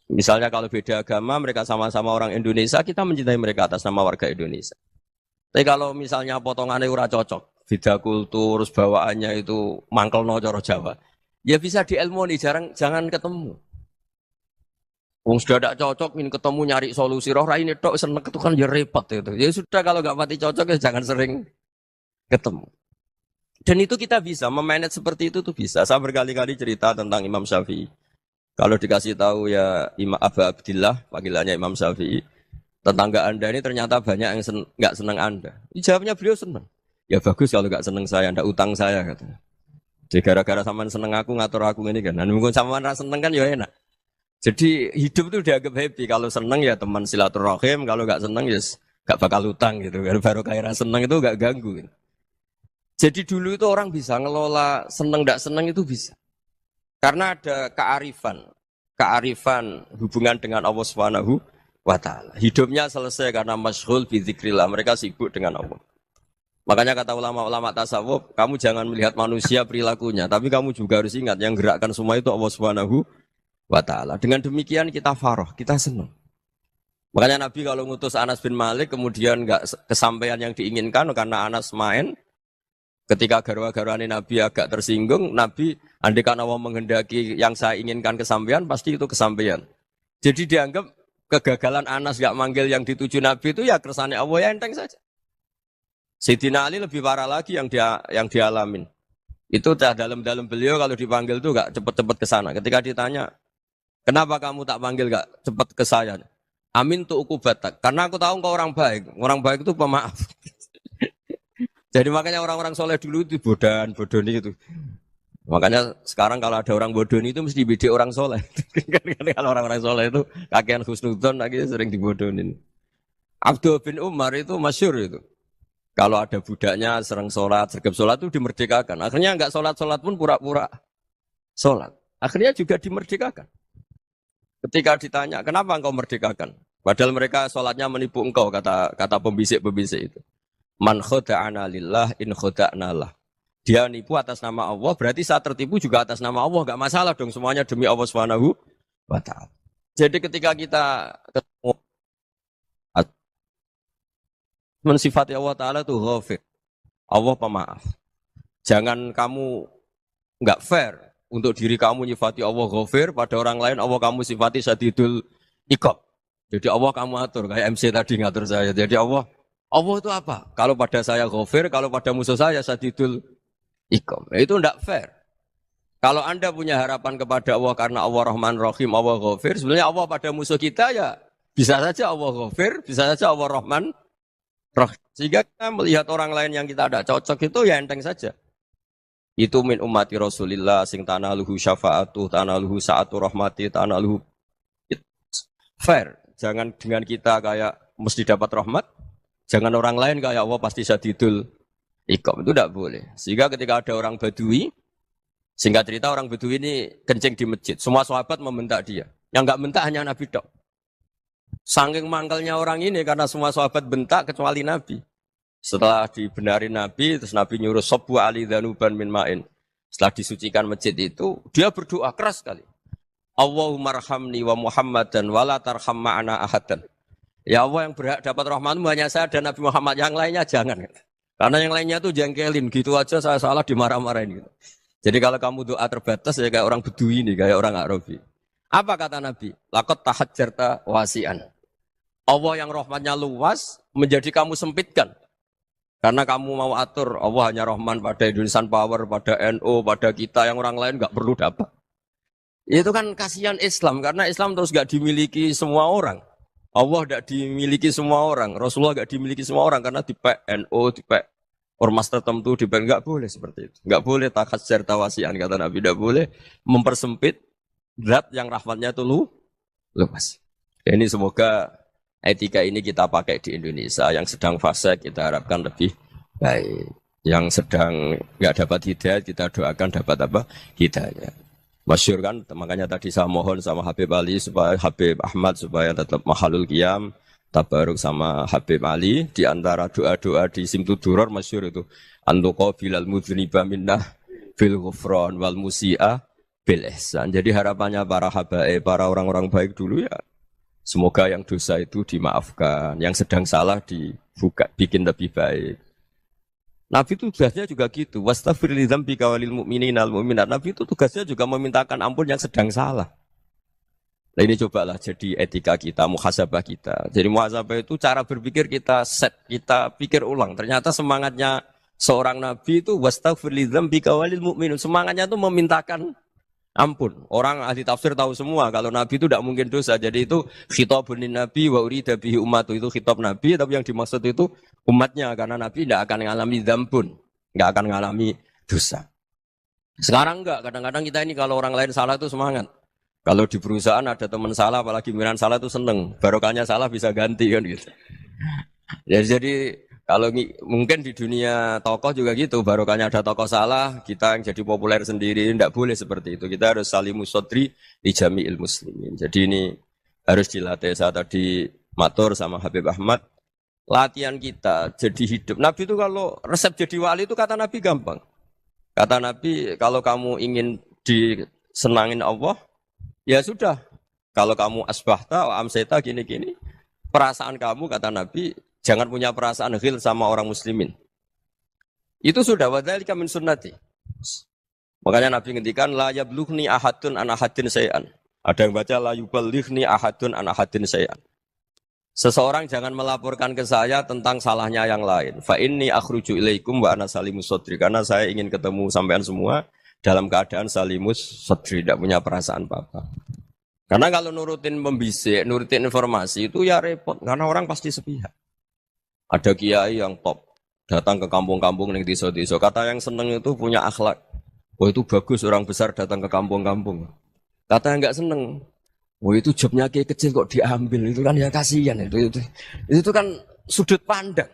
B: Misalnya kalau beda agama, mereka sama-sama orang Indonesia, kita mencintai mereka atas nama warga Indonesia. Tapi kalau misalnya potongannya ora cocok, beda kultur, bawaannya itu mangkelno cara Jawa, ya bisa diilmoni, jangan ketemu. Wong sudah tidak cocok, ini ketemu nyari solusi. Roh ini tok seneng itu kan ya repot itu. Ya sudah kalau nggak mati cocok ya jangan sering ketemu. Dan itu kita bisa memanage seperti itu tuh bisa. Saya berkali-kali cerita tentang Imam Syafi'i. Kalau dikasih tahu ya Imam Abu Abdillah, panggilannya Imam Syafi'i, tetangga Anda ini ternyata banyak yang nggak senang Anda. Jawabnya beliau senang. Ya bagus kalau nggak senang saya, Anda utang saya katanya. Jadi gara-gara sampean seneng aku ngatur aku ini kan. Dan mungkin sampean ra seneng kan ya enak. Jadi hidup itu dianggap happy. Kalau seneng ya teman silaturahim, kalau nggak seneng ya nggak bakal utang gitu. Baru kayak seneng itu nggak ganggu. Gitu. Jadi dulu itu orang bisa ngelola seneng nggak seneng itu bisa. Karena ada kearifan hubungan dengan Allah Subhanahu wa Ta'ala. Hidupnya selesai karena masyghul bi dzikrillah. Mereka sibuk dengan Allah. Makanya kata ulama-ulama tasawuf, kamu jangan melihat manusia perilakunya, tapi kamu juga harus ingat yang gerakkan semua itu Allah Subhanahu wa Ta'ala. Dengan demikian kita faroh, kita senang. Makanya Nabi kalau ngutus Anas bin Malik kemudian nggak kesampaian yang diinginkan karena Anas main. Ketika garwa-garwani Nabi agak tersinggung, Nabi andaikan Allah menghendaki yang saya inginkan kesampaian, pasti itu kesampaian. Jadi dianggap kegagalan Anas gak manggil yang dituju Nabi itu ya kersane Allah ya enteng saja. Sayyidina Ali lebih parah lagi yang dialamin. Itu dalam beliau kalau dipanggil itu gak cepet-cepet ke sana. Ketika ditanya, kenapa kamu tak panggil gak cepet ke saya? Amin tuh ukubatak. Karena aku tahu engkau orang baik. Orang baik itu pemaaf. Jadi makanya orang-orang soleh dulu itu bodoni itu. Makanya sekarang kalau ada orang bodoni itu mesti beda orang soleh. Kalau orang-orang soleh itu kakean husnudzon lagi sering dibodonin. Abdul bin Umar itu masyhur itu. Kalau ada budaknya sering sholat, sergap sholat itu dimerdekakan. Akhirnya enggak sholat pun pura-pura sholat. Akhirnya juga dimerdekakan. Ketika ditanya, kenapa engkau merdekakan? Padahal mereka sholatnya menipu engkau, kata pembisik-pembisik itu. Man khoda'ana lillah in khoda'na lah. Dia nipu atas nama Allah, berarti saat tertipu juga atas nama Allah. Enggak masalah dong, semuanya demi Allah Subhanahu wa Ta'ala. Jadi ketika kita ketemu mensifati Allah Ta'ala itu ghafir. Allah pemaaf. Jangan kamu enggak fair untuk diri kamu nyifati Allah ghafir, pada orang lain Allah kamu sifati syadidul iqab. Jadi Allah kamu atur, kayak MC tadi ngatur saya. Jadi Allah itu apa? Kalau pada saya ghafir, kalau pada musuh saya syadidul iqam. Itu tidak fair. Kalau Anda punya harapan kepada Allah karena Allah Rahman Rahim, Allah ghafir, sebenarnya Allah pada musuh kita ya bisa saja Allah ghafir, bisa saja Allah Rahman Rahim. Sehingga kita melihat orang lain yang kita tidak cocok itu ya enteng saja. Itu min ummati Rasulillah sing tanaluhu syafa'atuh, tanaluhu sa'atu rahmati, tanaluhu fair. Jangan dengan kita kayak mesti dapat rahmat. Jangan orang lain kayak Allah pasti syadidul Iqam itu tidak boleh. Sehingga ketika ada orang Badui, singkat cerita orang Badui ini kencing di masjid. Semua sahabat membentak dia. Yang enggak bentak hanya Nabi tok. Saking mangkalnya orang ini karena semua sahabat bentak kecuali Nabi. Setelah dibenarin Nabi, terus Nabi nyuruh Sobbu ali dhanuban min ma'in. Setelah disucikan masjid itu, dia berdoa keras sekali. Allahumma arhamni wa Muhammadan wa la tarham ma'ana ahadan. Ya Allah, yang berhak dapat rahmatmu hanya saya dan Nabi Muhammad, yang lainnya jangan. Karena yang lainnya tuh jengkelin, gitu aja saya salah dimarah-marahin gitu. Jadi kalau kamu doa terbatas ya kayak orang Bedui ini, kayak orang Arabi. Apa kata Nabi? Laqad tahajjarta wasi'an. Allah yang rahmatnya luas menjadi kamu sempitkan. Karena kamu mau atur Allah hanya Rahman pada Indonesian Power, pada NU, pada kita yang orang lain nggak perlu dapat. Itu kan kasihan Islam karena Islam terus nggak dimiliki semua orang. Allah tidak dimiliki semua orang, Rasulullah nggak dimiliki semua orang karena di NU, di ormas tertentu, di nggak boleh seperti itu. Nggak boleh takhasyar tawasian kata Nabi, tidak boleh mempersempit zat yang rahmatnya itu luas. Ini semoga etika ini kita pakai di Indonesia. Yang sedang fase kita harapkan lebih baik. Yang sedang nggak dapat hidayah kita doakan dapat apa? Hidayah. Masyhur kan, makanya tadi saya mohon sama Habib Ali supaya Habib Ahmad supaya tetap mahalul qiyam, tabaruk sama Habib Ali di antara doa-doa di Simtuduror masyhur itu antuqa bilal mudhniba minnah bil ghufran wal musi'a bil ihsan. Jadi harapannya para habaib, para orang-orang baik dulu ya semoga yang dosa itu dimaafkan, yang sedang salah dibuka, bikin lebih baik. Nabi itu tugasnya juga gitu. Wastaghfir li dzambika walil mu'minina wal mu'minat. Nabi itu tugasnya juga memintakan ampun yang sedang salah. Nah ini cobalah jadi etika kita, muhasabah kita. Jadi muhasabah itu cara berpikir kita set, kita pikir ulang. Ternyata semangatnya seorang nabi itu wastaghfir li dzambika walil mu'minun. Semangatnya itu memintakan ampun. Orang ahli tafsir tahu semua kalau Nabi itu tidak mungkin dosa. Jadi itu khitabun Nabi wa urida bihi ummatu, itu khitab Nabi, tapi yang dimaksud itu umatnya karena Nabi tidak akan mengalami dzambun, tidak akan mengalami dosa. Sekarang enggak, kadang-kadang kita ini kalau orang lain salah itu semangat. Kalau di perusahaan ada teman salah, apalagi miran salah itu seneng. Barokahnya salah bisa ganti kan gitu. Ya, jadi kalau mungkin di dunia tokoh juga gitu, barokahnya ada tokoh salah, kita yang jadi populer sendiri, tidak boleh seperti itu. Kita harus salimus sodri di jami'il muslimin. Jadi ini harus dilatih. Saya tadi matur sama Habib Ahmad, latihan kita jadi hidup. Nabi itu kalau resep jadi wali itu kata Nabi gampang. Kata Nabi, kalau kamu ingin disenangin Allah, ya sudah. Kalau kamu asbahta, amseta, gini-gini, perasaan kamu, kata Nabi, jangan punya perasaan ghil sama orang muslimin. Itu sudah wadzalika min sunnati. Makanya Nabi ngendikan la yablughni ahadun an ahadin syai'an. Ada yang baca la yuballighni ahadun an ahadin syai'an. Seseorang jangan melaporkan ke saya tentang salahnya yang lain. Fa inni akhruju ilaikum wa ana salimus sadri. Karena saya ingin ketemu sampean semua dalam keadaan salimus sadri, tidak punya perasaan apa-apa. Karena kalau nurutin membisik, nurutin informasi itu ya repot. Karena orang pasti sepihak. Ada kiai yang top, datang ke kampung-kampung yang desa-desa. Kata yang seneng itu punya akhlak. Oh itu bagus orang besar datang ke kampung-kampung. Kata yang nggak seneng, oh itu jobnya kiai kecil kok diambil. Itu kan ya kasihan. Itu kan sudut pandang.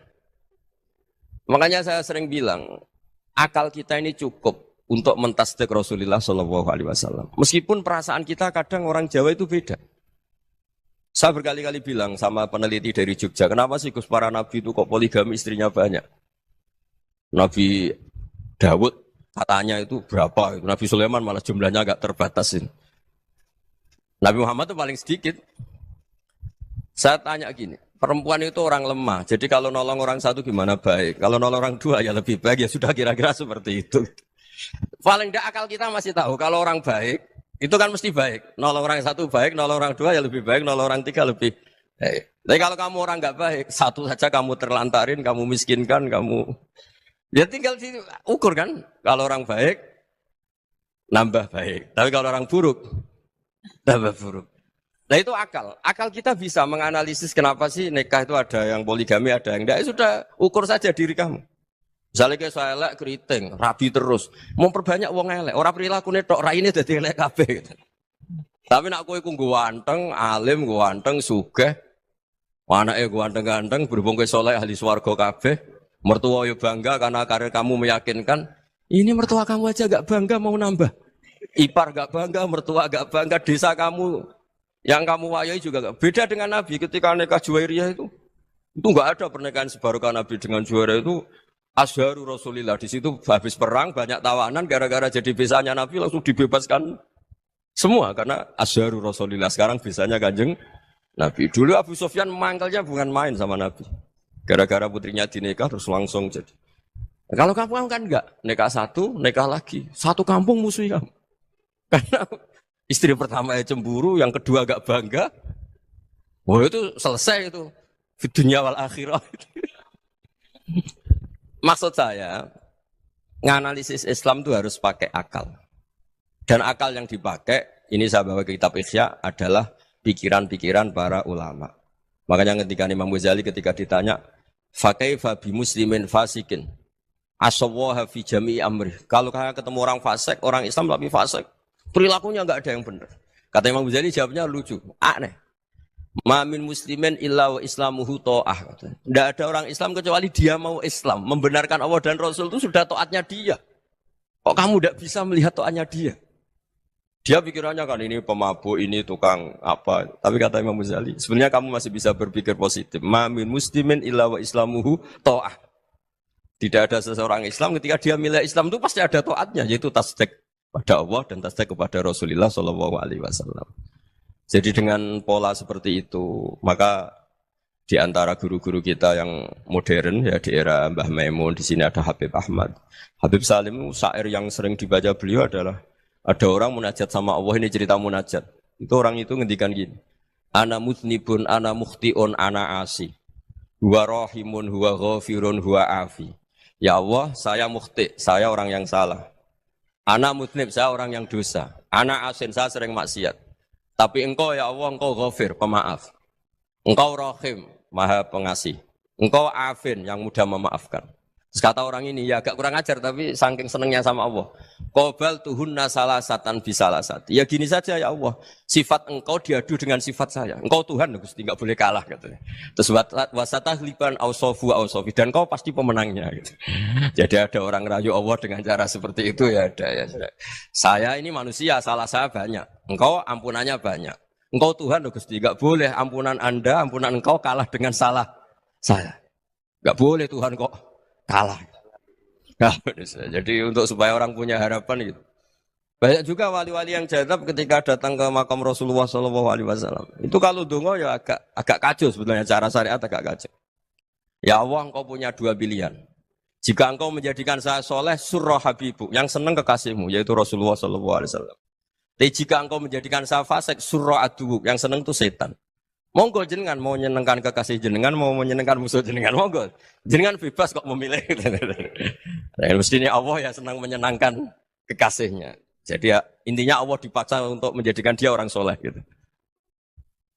B: Makanya saya sering bilang, akal kita ini cukup untuk mentasdik Rasulullah SAW. Meskipun perasaan kita kadang orang Jawa itu beda. Saya berkali-kali bilang sama peneliti dari Jogja, kenapa sih Gus para nabi itu kok poligami istrinya banyak? Nabi Dawud katanya itu berapa? Nabi Sulaiman malah jumlahnya agak terbatasin. Nabi Muhammad itu paling sedikit. Saya tanya gini, perempuan itu orang lemah, jadi kalau nolong orang satu gimana baik? Kalau nolong orang dua ya lebih baik, ya sudah kira-kira seperti itu. Paling tidak akal kita masih tahu kalau orang baik, itu kan mesti baik. Nolong orang satu baik, nolong orang dua ya lebih baik, nolong orang tiga lebih baik. Tapi kalau kamu orang nggak baik, satu saja kamu terlantarin, kamu miskinkan, kamu ya tinggal diukur kan. Kalau orang baik, nambah baik. Tapi kalau orang buruk, nambah buruk. Nah itu akal. Akal kita bisa menganalisis kenapa sih nikah itu ada yang poligami, ada yang enggak. Ya sudah, ukur saja diri kamu. Misalnya kayak saya elek keriting, rabi terus, mau perbanyak uang elek, orang perilaku tok raine dadi elek kabeh. Tapi nak kowe ku ganteng, alim, ganteng, sugih, anake ganteng-ganteng, berhubung kowe saleh ahli swarga kabeh, Mertua yo bangga karena karir kamu meyakinkan. Ini mertua kamu aja gak bangga mau nambah. Ipar gak bangga, mertua gak bangga, desa kamu yang kamu wayai juga gak. Beda dengan Nabi ketika nikah Juwairiyah itu nggak ada pernikahan sebarokah Nabi dengan Juwairiyah itu Azharu Rasulillah. Di situ habis perang banyak tawanan gara-gara jadi besanya Nabi langsung dibebaskan semua karena Azharu Rasulillah. Sekarang besanya Kanjeng Nabi. Dulu Abu Sufyan mangkalnya bukan main sama Nabi. Gara-gara putrinya dinikah terus langsung jadi. Kalau kamu kan enggak, nikah satu, nikah lagi. Satu kampung musuh kamu. Karena istri pertama ya cemburu, yang kedua agak bangga. Wah itu selesai itu. Di dunia wal akhirah. Maksud saya, nganalisis Islam itu harus pakai akal. Dan akal yang dipakai, ini saya bawa ke kitab Ihya, adalah pikiran-pikiran para ulama. Makanya ketika Imam Ghazali ketika ditanya, fakaifa bi muslimin fasikin asawaha fi jami'i amri. Kalau kayak ketemu orang fasik, orang Islam tapi fasik, perilakunya enggak ada yang benar. Kata Imam Ghazali jawabnya lucu, aneh. Ma min muslimin illa wa islamuhu ta'ah. Tidak ada orang Islam kecuali dia mau Islam, membenarkan Allah dan Rasul itu sudah taatnya dia. Kok kamu tidak bisa melihat taatnya dia? Dia pikirannya kan ini pemabuk, ini tukang apa. Tapi kata Imam Ghazali, sebenarnya kamu masih bisa berpikir positif. Ma min muslimin illa wa islamuhu ta'ah. Tidak ada seseorang Islam ketika dia milih Islam itu pasti ada taatnya, yaitu tasdik pada Allah dan tasdik kepada Rasulullah SAW. Jadi dengan pola seperti itu, maka di antara guru-guru kita yang modern ya di era Mbah Maimun, di sini ada Habib Ahmad. Habib Salim, syair yang sering dibaca beliau adalah ada orang munajat sama Allah, ini cerita munajat. Itu orang itu ngendikan gini. Ana mutnibun, ana mukhtiun, ana asi. Huwa rahimun, huwa ghafirun, huwa afi. Ya Allah, saya mukhti, saya orang yang salah. Ana mutnib, saya orang yang dosa. Ana asin, saya sering maksiat. Tapi engkau ya Allah, engkau ghafir, pemaaf. Engkau rahim, maha pengasih. Engkau afin, yang mudah memaafkan. Terus kata orang ini, ya agak kurang ajar, tapi saking senengnya sama Allah. Qobal tuhunna salasatan bisalasat. Ya gini saja ya Allah, sifat engkau diadu dengan sifat saya. Engkau Tuhan, Gusti, enggak boleh kalah. Katanya. Terus wasatah liban ausofu ausofi. Dan engkau pasti pemenangnya. Gitu. Jadi ada orang rayu Allah dengan cara seperti itu ya ada. Ya. Saya ini manusia, salah saya banyak. Engkau ampunannya banyak. Engkau Tuhan, Gusti, enggak boleh ampunan Anda, ampunan engkau kalah dengan salah saya. Enggak boleh Tuhan kok kalah. Nah, jadi untuk supaya orang punya harapan gitu. Banyak juga wali-wali yang jadab ketika datang ke makam Rasulullah SAW. Itu kalau dongo ya agak kacau sebetulnya, cara syariat agak kacau. Ya Allah, engkau punya dua pilihan. Jika engkau menjadikan saya soleh, surah habibu, yang senang kekasihmu, yaitu Rasulullah SAW. Tapi jika engkau menjadikan saya fasik, surah adubu, yang senang itu setan. Monggo jenengan mau menyenangkan kekasih jenengan, mau menyenangkan musuh jenengan, monggo. Jenengan bebas kok memilih. Nah, mestinya Allah ya senang menyenangkan kekasihnya. Jadi ya, intinya Allah dipaksa untuk menjadikan dia orang soleh gitu.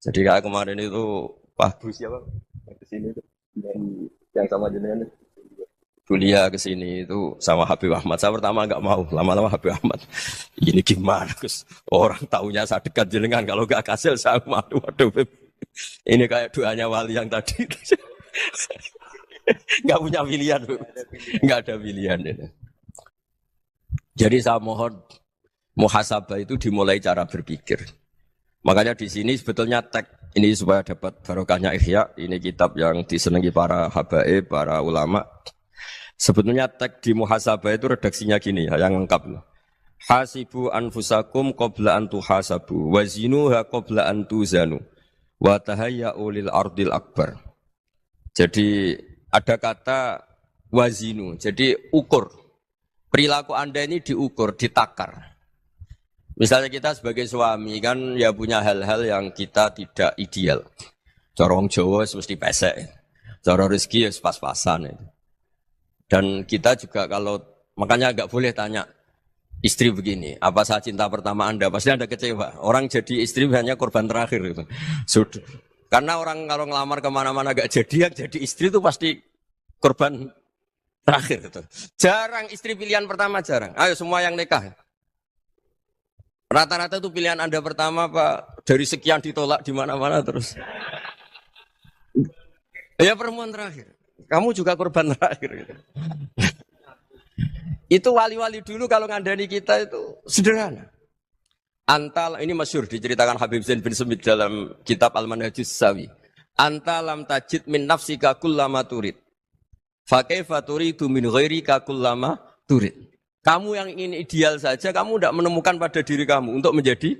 B: Jadi kayak kemarin itu Pak Bu siapa? Ke sini itu yang sama jenengan. Kuliah ke sini itu sama Habib Ahmad. Saya pertama enggak mau, lama-lama Habib Ahmad. Ini gimana, Gus? Orang taunya saya dekat jenengan, kalau enggak kasil saya malu. Waduh, ini kayak doanya wali yang tadi. Enggak punya pilihan, enggak ada pilihan. Jadi saya mohon muhasabah itu dimulai cara berpikir. Makanya di sini sebetulnya teks ini supaya dapat barokahnya Ihya. Ini kitab yang disenangi para habaib, para ulama. Sebetulnya teks di muhasabah itu redaksinya gini ya, yang lengkap. Hasibu anfusakum qabla an tuhasabu wazinuha qabla an tuzanu wa tahayya'u lil ardil akbar. Jadi ada kata wazinu, jadi ukur. Perilaku Anda ini diukur, ditakar. Misalnya kita sebagai suami kan ya punya hal-hal yang kita tidak ideal. Corong Jawa mesti pesek. Cara rezeki ya pas-pasan. Dan kita juga kalau makanya enggak boleh tanya istri begini, apa saya cinta pertama Anda? Pasti Anda kecewa. Orang jadi istri hanya korban terakhir gitu. Sudah. Karena orang kalau ngelamar kemana-mana gak jadi, yang jadi istri itu pasti korban terakhir gitu. Jarang istri pilihan pertama, jarang. Ayo semua yang nikah. Rata-rata itu pilihan Anda pertama Pak, dari sekian ditolak di mana-mana terus. Ya perempuan terakhir. kamu juga korban terakhir. Gitu. Itu wali-wali dulu kalau ngandani kita itu sederhana. Antal ini masyhur diceritakan Habib Zain bin Semit dalam kitab Al-Manhajus Sawi. Anta lam tajid min nafsika kullama turid. Fa kaifa turidu min ghairika kullama turid. Kamu yang ingin ideal saja kamu tidak menemukan pada diri kamu untuk menjadi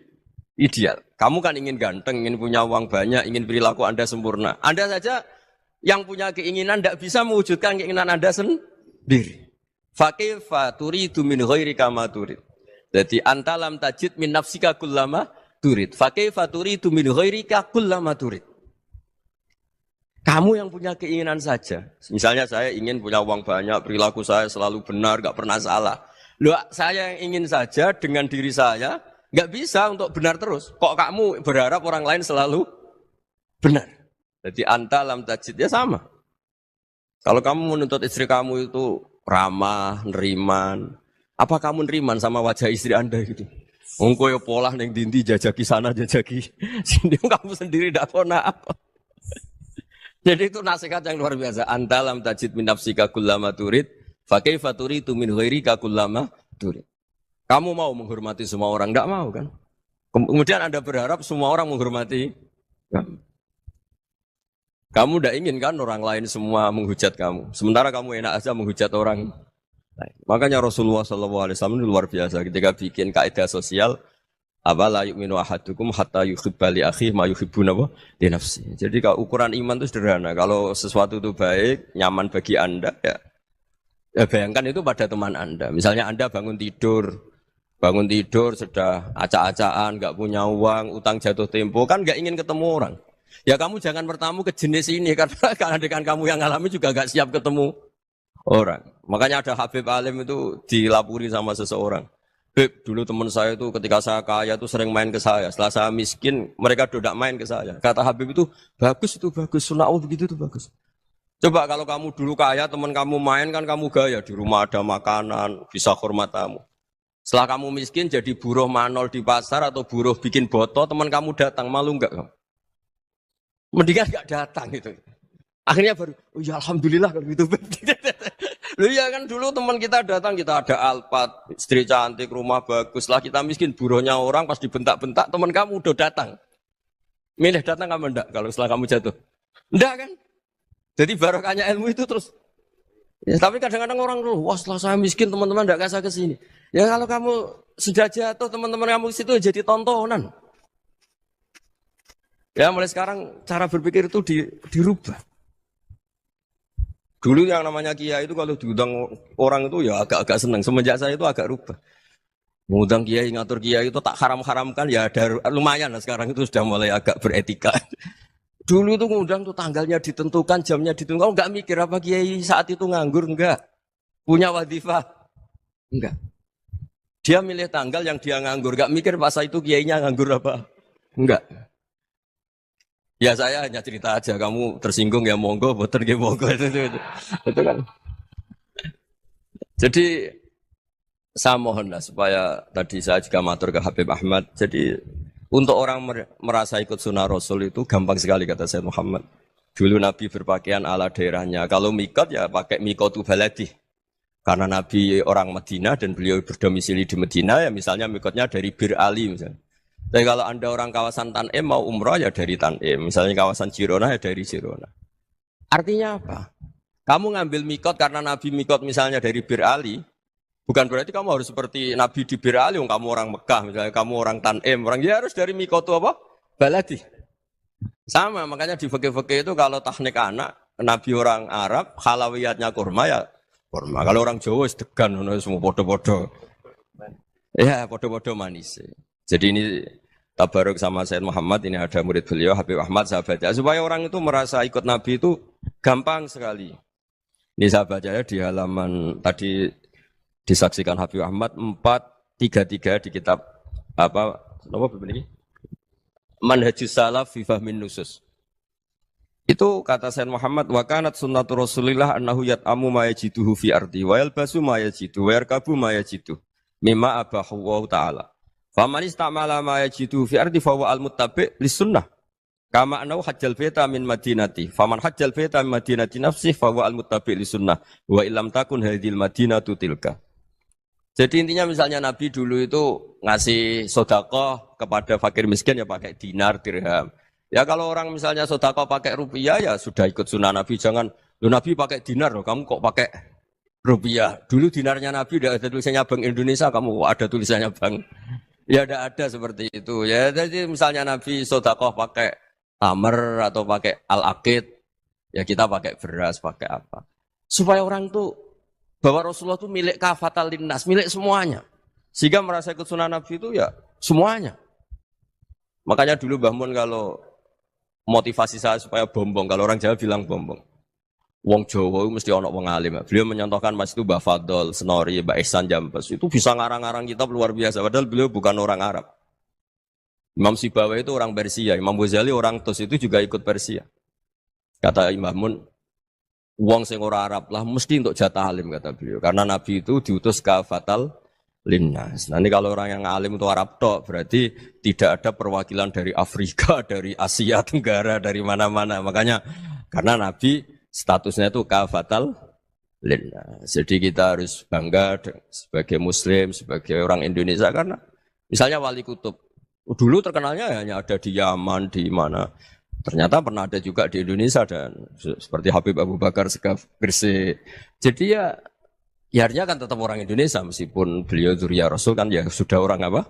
B: ideal. Kamu kan ingin ganteng, ingin punya uang banyak, ingin perilaku Anda sempurna. Anda saja yang punya keinginan tidak bisa mewujudkan keinginan Anda sendiri. Fa kaifa turidu min ghairika ma turid. Jadi anta lam tajid min nafsika kullama turid. Fa kaifa turidu min ghairika kullama turid. Kamu yang punya keinginan saja. Misalnya saya ingin punya uang banyak, perilaku saya selalu benar, enggak pernah salah. Loh, saya yang ingin saja dengan diri saya enggak bisa untuk benar terus. Kok kamu berharap orang lain selalu benar? Jadi anta lam tajid ya sama. Kalau kamu menuntut istri kamu itu ramah, neriman, apa kamu neriman sama wajah istri Anda gitu? Engko ya pola ning dindi jajaki sana jajaki sini kamu sendiri ndak kona apa. Jadi itu nasihat yang luar biasa. Anta lam tajid min nafsika kullama turid, fa kaifa turidu min ghairika kullama turid. Kamu mau menghormati semua orang, enggak mau kan? Kemudian Anda berharap semua orang menghormati kamu. Kamu enggak ingin kan orang lain semua menghujat kamu. Sementara kamu enak aja menghujat orang. Makanya Rasulullah SAW luar biasa ketika bikin kaidah sosial apa la yu'minu ahadukum hatta yuhibba li akhihi ma yuhibbu li nafsi. Jadi kalau ukuran iman itu sederhana. Kalau sesuatu itu baik, nyaman bagi Anda ya bayangkan itu pada teman Anda. Misalnya Anda bangun tidur sudah acak-acakan, enggak punya uang, utang jatuh tempo, kan enggak ingin ketemu orang. Ya kamu jangan bertamu ke jenis ini karena dengan kamu yang alami juga enggak siap ketemu orang. Makanya ada Habib Alim itu dilapuri sama seseorang. Habib, dulu teman saya itu ketika saya kaya itu sering main ke saya. Setelah saya miskin, mereka tidak main ke saya. Kata Habib itu bagus, sunnah begitu itu bagus. Coba kalau kamu dulu kaya, teman kamu main kan kamu gaya. Di rumah ada makanan, bisa hormat kamu. Setelah kamu miskin jadi buruh manol di pasar atau buruh bikin botol, teman kamu datang, malu enggak kamu? Mendingan enggak datang itu. Akhirnya baru, oh ya alhamdulillah kalau gitu. Loh ya kan dulu teman kita datang, kita ada Alphard, istri cantik, rumah bagus. Lah kita miskin, buruhnya orang pas dibentak-bentak, teman kamu udah datang. Milih datang kamu enggak kalau setelah kamu jatuh? Enggak kan? Jadi barokahnya ilmu itu terus. Ya, tapi kadang-kadang orang tuh, wah setelah saya miskin teman-teman enggak kasih ke sini. Ya kalau kamu sudah jatuh, teman-teman kamu situ jadi tontonan. Ya mulai sekarang cara berpikir itu dirubah. Dulu yang namanya kiai itu kalau diundang orang itu ya agak-agak senang. Semenjak saya itu agak rubah. Mengundang kiai, ngatur kiai itu tak haram-haramkan ya ada lumayan lah sekarang itu sudah mulai agak beretika. Dulu itu ngundang tuh tanggalnya ditentukan, jamnya ditentukan. Oh, enggak mikir apa kiai saat itu nganggur, enggak. Punya wadifah, enggak. Dia milih tanggal yang dia nganggur, enggak mikir pas itu kiainya nganggur apa, enggak. Ya saya hanya cerita aja, kamu tersinggung ya monggo, boten ya monggo itu kan. Jadi saya mohonlah supaya tadi saya juga matur ke Habib Ahmad. Jadi untuk orang merasa ikut sunnah Rasul itu gampang sekali kata Sayyid Muhammad. Dulu Nabi berpakaian ala daerahnya. Kalau mikot ya pakai mikotu baladi. Karena Nabi orang Madinah dan beliau berdomisili di Madinah ya misalnya mikotnya dari Bir Ali misalnya. Tapi kalau Anda orang kawasan Tanim mau umrah ya dari Tanim. Misalnya kawasan Jirona ya dari Jirona. Artinya apa? Kamu ngambil mikot karena Nabi mikot misalnya dari Bir Ali. Bukan berarti kamu harus seperti Nabi di Bir Ali. Kamu orang Mekah misalnya. Kamu orang Tanim. Orang dia harus dari mikot itu apa? Baladi. Sama makanya di fikih-fikih itu kalau tahnik anak. Nabi orang Arab. Halawiyatnya kurma ya kurma. Kalau orang Jawa sedegan. Semua bodoh-bodoh. Ya bodoh-bodoh manis. Jadi ini tabaruk sama Sayyid Muhammad, ini ada murid beliau, Habib Ahmad, sahabatnya. Supaya orang itu merasa ikut Nabi itu gampang sekali. Ini sahabatnya di halaman, tadi disaksikan Habib Ahmad, 433 di kitab, apa ini? Manhajus Salaf fi Fahmin Nusus. Itu kata Sayyid Muhammad, wa kanat sunnatu Rasulillah annahu yat'amu ma yajiduhu fi ardi, wa yalbasu ma yajidu, wa yarkabu ma yajidu, mimma abahu wa ta'ala. Faman istamala ma yajidu fi ardi fa huwa al-muttabi' lis-sunnah. Kama anau hajjal baita min madinati. Faman hajjal baita min madinati nafsih fahuwa al-muttabi' li sunnah. Wa illam takun hadhil madinatu tilka. Jadi intinya misalnya Nabi dulu itu ngasih sedekah kepada fakir miskin ya pakai dinar, dirham. Ya kalau orang misalnya sedekah pakai rupiah ya sudah ikut sunnah Nabi. Jangan, lu Nabi pakai dinar loh, kamu kok pakai rupiah. Dulu dinarnya Nabi udah ada tulisannya Bank Indonesia, kamu ada tulisannya Bank. Ya tidak ada seperti itu. Ya jadi misalnya Nabi sedekah pakai tamer atau pakai al-aqid, ya kita pakai beras, pakai apa. Supaya orang tuh bahwa Rasulullah itu milik kafatal linnas, milik semuanya. Sehingga merasa ikut sunnah Nabi itu ya semuanya. Makanya dulu Mbah Mun kalau motivasi saya supaya bombong, kalau orang Jawa bilang bombong. Wong Jawa itu mesti ono wong alim. Beliau menyontohkan Mas itu Mbah Fadl, Senori, Mbah Ihsan Jambes. Itu bisa ngarang-ngarang kitab luar biasa. Padahal beliau bukan orang Arab. Imam Sibawa itu orang Persia. Imam Ghazali orang Tus itu juga ikut Persia. Kata Imam Mun, wong sing ora Arab lah mesti untuk jatah alim kata beliau. Karena Nabi itu diutus kafatal linnas. Nanti kalau orang yang alim itu Arab tok, berarti tidak ada perwakilan dari Afrika, dari Asia Tenggara, dari mana-mana. Makanya karena Nabi statusnya itu kafatal linnas. Jadi kita harus bangga sebagai Muslim, sebagai orang Indonesia karena misalnya Wali Kutub dulu terkenalnya hanya ada di Yaman, di mana. Ternyata pernah ada juga di Indonesia dan seperti Habib Abu Bakar Segaf Gresik. Jadi ya artinya kan tetap orang Indonesia meskipun beliau dzurriyyah Rasul kan ya sudah orang apa?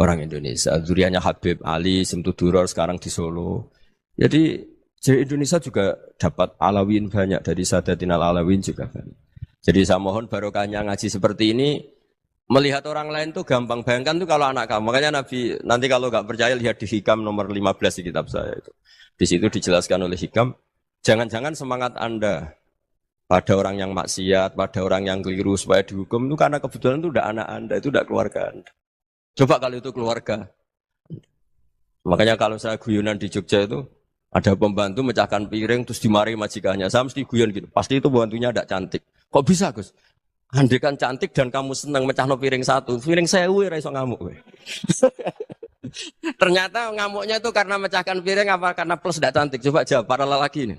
B: Orang Indonesia. Dzurriyyahnya Habib Ali Simtuduror sekarang di Solo. Jadi Indonesia juga dapat alawin banyak dari Sadatin al-Alawin juga banyak. Jadi saya mohon barokahnya ngaji seperti ini. Melihat orang lain tuh gampang, bayangkan tuh kalau anak kamu. Makanya Nabi, nanti kalau nggak percaya lihat di Hikam nomor 15 di kitab saya itu. Di situ dijelaskan oleh Hikam, jangan-jangan semangat Anda pada orang yang maksiat, pada orang yang keliru supaya dihukum itu karena kebetulan itu udah anak Anda, itu udah keluarga Anda. Coba kalau itu keluarga. Makanya kalau saya guyonan di Jogja itu, ada pembantu mecahkan piring terus dimarahi majikannya. Saya mesti guyon gitu, pasti itu pembantunya tidak cantik. Kok bisa Gus? Andai kan cantik dan kamu senang mecahno piring satu, piring 1000 ora iso ngamuk kowe. Ternyata ngamuknya itu karena mecahkan piring apa karena plus tidak cantik? Coba jawab para lelaki ini.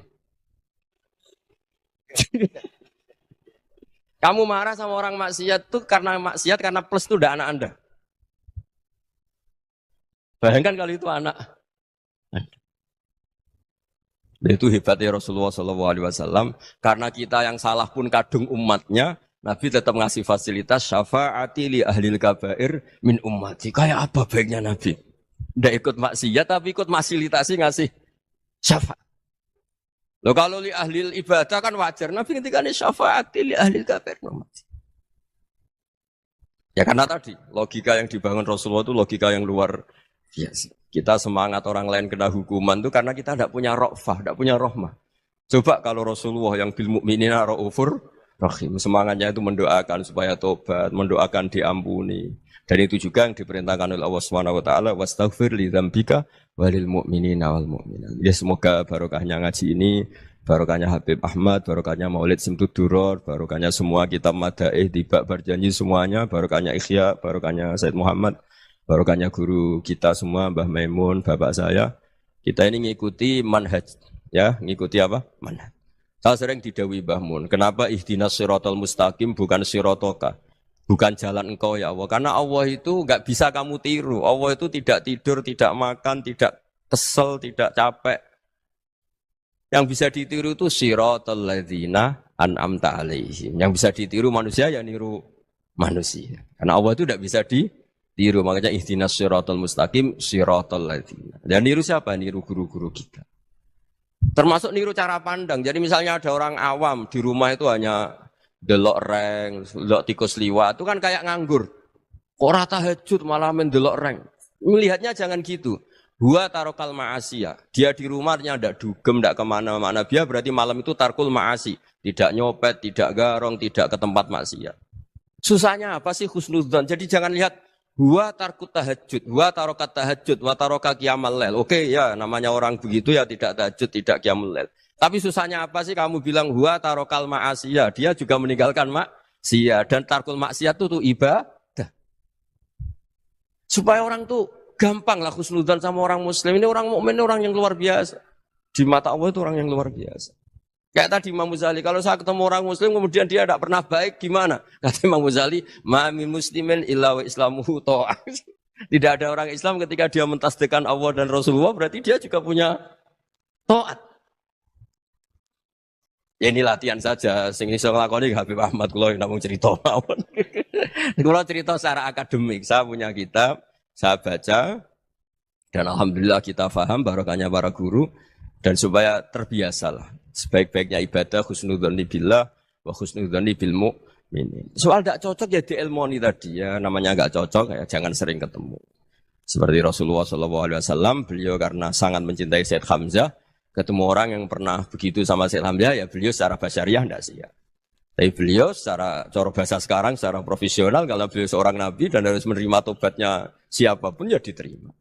B: Kamu marah sama orang maksiat tuh karena maksiat karena plus itu udah anak Anda. Bayangkan kalau itu anak. Itu hebatnya Rasulullah SAW karena kita yang salah pun kadung umatnya. Nabi tetap ngasih fasilitas syafaati li ahlil kabair min ummati. Kayak apa baiknya Nabi? Tidak ikut maksiat tapi ikut fasilitasi ngasih syafaat. Loh kalau li ahlil ibadah kan wajar. Nabi ketika ini syafaati li ahlil kabair min ummati. Ya karena tadi logika yang dibangun Rasulullah itu logika yang luar biasa. Kita semangat orang lain kena hukuman itu karena kita tidak punya ra'fah, tidak punya rahmah. Coba kalau Rasulullah yang bil mu'minina ra'ufur rahim, semangatnya itu mendoakan supaya tobat, mendoakan diampuni. Dan itu juga yang diperintahkan oleh Allah Subhanahu wa taala, wastaghfir li dzambika walil mu'minina wal mu'minat. Ya semoga barokahnya ngaji ini, barokahnya Habib Ahmad, barokahnya Maulid Simtuduror, barokahnya semua kitab Madaih, Tibak Berjanji semuanya, barokahnya Ikhya, barokahnya Said Muhammad, barokahnya guru kita semua, Mbah Maimun, bapak saya. Kita ini ngikuti manhaj, ya, ngikuti apa? Manhaj. Saya sering didhawuhi Mbah Mun, kenapa ihdinas siratal mustaqim bukan siratoka? Bukan jalan engkau ya Allah. Karena Allah itu enggak bisa kamu tiru. Allah itu tidak tidur, tidak makan, tidak kesel, tidak capek. Yang bisa ditiru itu siratal ladzina an'amta alaihim. Yang bisa ditiru manusia ya niru manusia. Karena Allah itu tidak bisa ditiru. Makanya ihdinas siratal mustaqim siratal ladzina. Dan niru siapa? Niru guru-guru kita. Termasuk niru cara pandang. Jadi misalnya ada orang awam di rumah itu hanya delok reng, delok tikus liwat, itu kan kayak nganggur. Kok ora tahajud malah mendelok reng. Melihatnya jangan gitu. Huwa tarokal ma'asiyah. Dia di rumahnya tidak dugem, tidak kemana-mana. Dia berarti malam itu tarkul ma'asi. Tidak nyopet, tidak garong, tidak ke tempat maksiat. Susahnya apa sih husnudzon? Jadi jangan lihat huwa tarkut tahajud, huwa tarokat tahajud, wa taroka qiyamal lail. Oke ya, namanya orang begitu ya tidak tahajud, tidak qiyamul lail. Tapi susahnya apa sih kamu bilang huwa tarokal ma'asiyah? Dia juga meninggalkan maksiat dan tarkul maksiat itu ibadah. Supaya orang tuh gampang lah husnudzan sama orang muslim. Ini orang mukmin, orang yang luar biasa. Di mata Allah itu orang yang luar biasa. Kayak tadi Imam Ghazali, kalau saya ketemu orang muslim kemudian dia tidak pernah baik, gimana? Kata Imam Ghazali, ma min muslimin illa wa islamuhu ta'ah. Tidak ada orang Islam ketika dia mentasdihkan Allah dan Rasulullah, berarti dia juga punya taat. Ya ini latihan saja, sing iso nglakoni Habib Ahmad kula namung cerita mawon. Kula cerita secara akademik, saya punya kitab, saya baca dan alhamdulillah kita paham barokahnya para guru dan supaya terbiasalah. Sebaik-baiknya ibadah husnudzon billah wa husnudzon bil mu'minin. Soal tidak cocok ya diilmoni tadi ya, namanya enggak cocok ya jangan sering ketemu. Seperti Rasulullah SAW, beliau karena sangat mencintai Sayyid Hamzah, ketemu orang yang pernah begitu sama Sayyid Hamzah, ya beliau secara basyariah tidak siap. Tapi beliau secara cara bahasa sekarang, secara profesional, kalau beliau seorang nabi dan harus menerima tobatnya siapapun, ya diterima.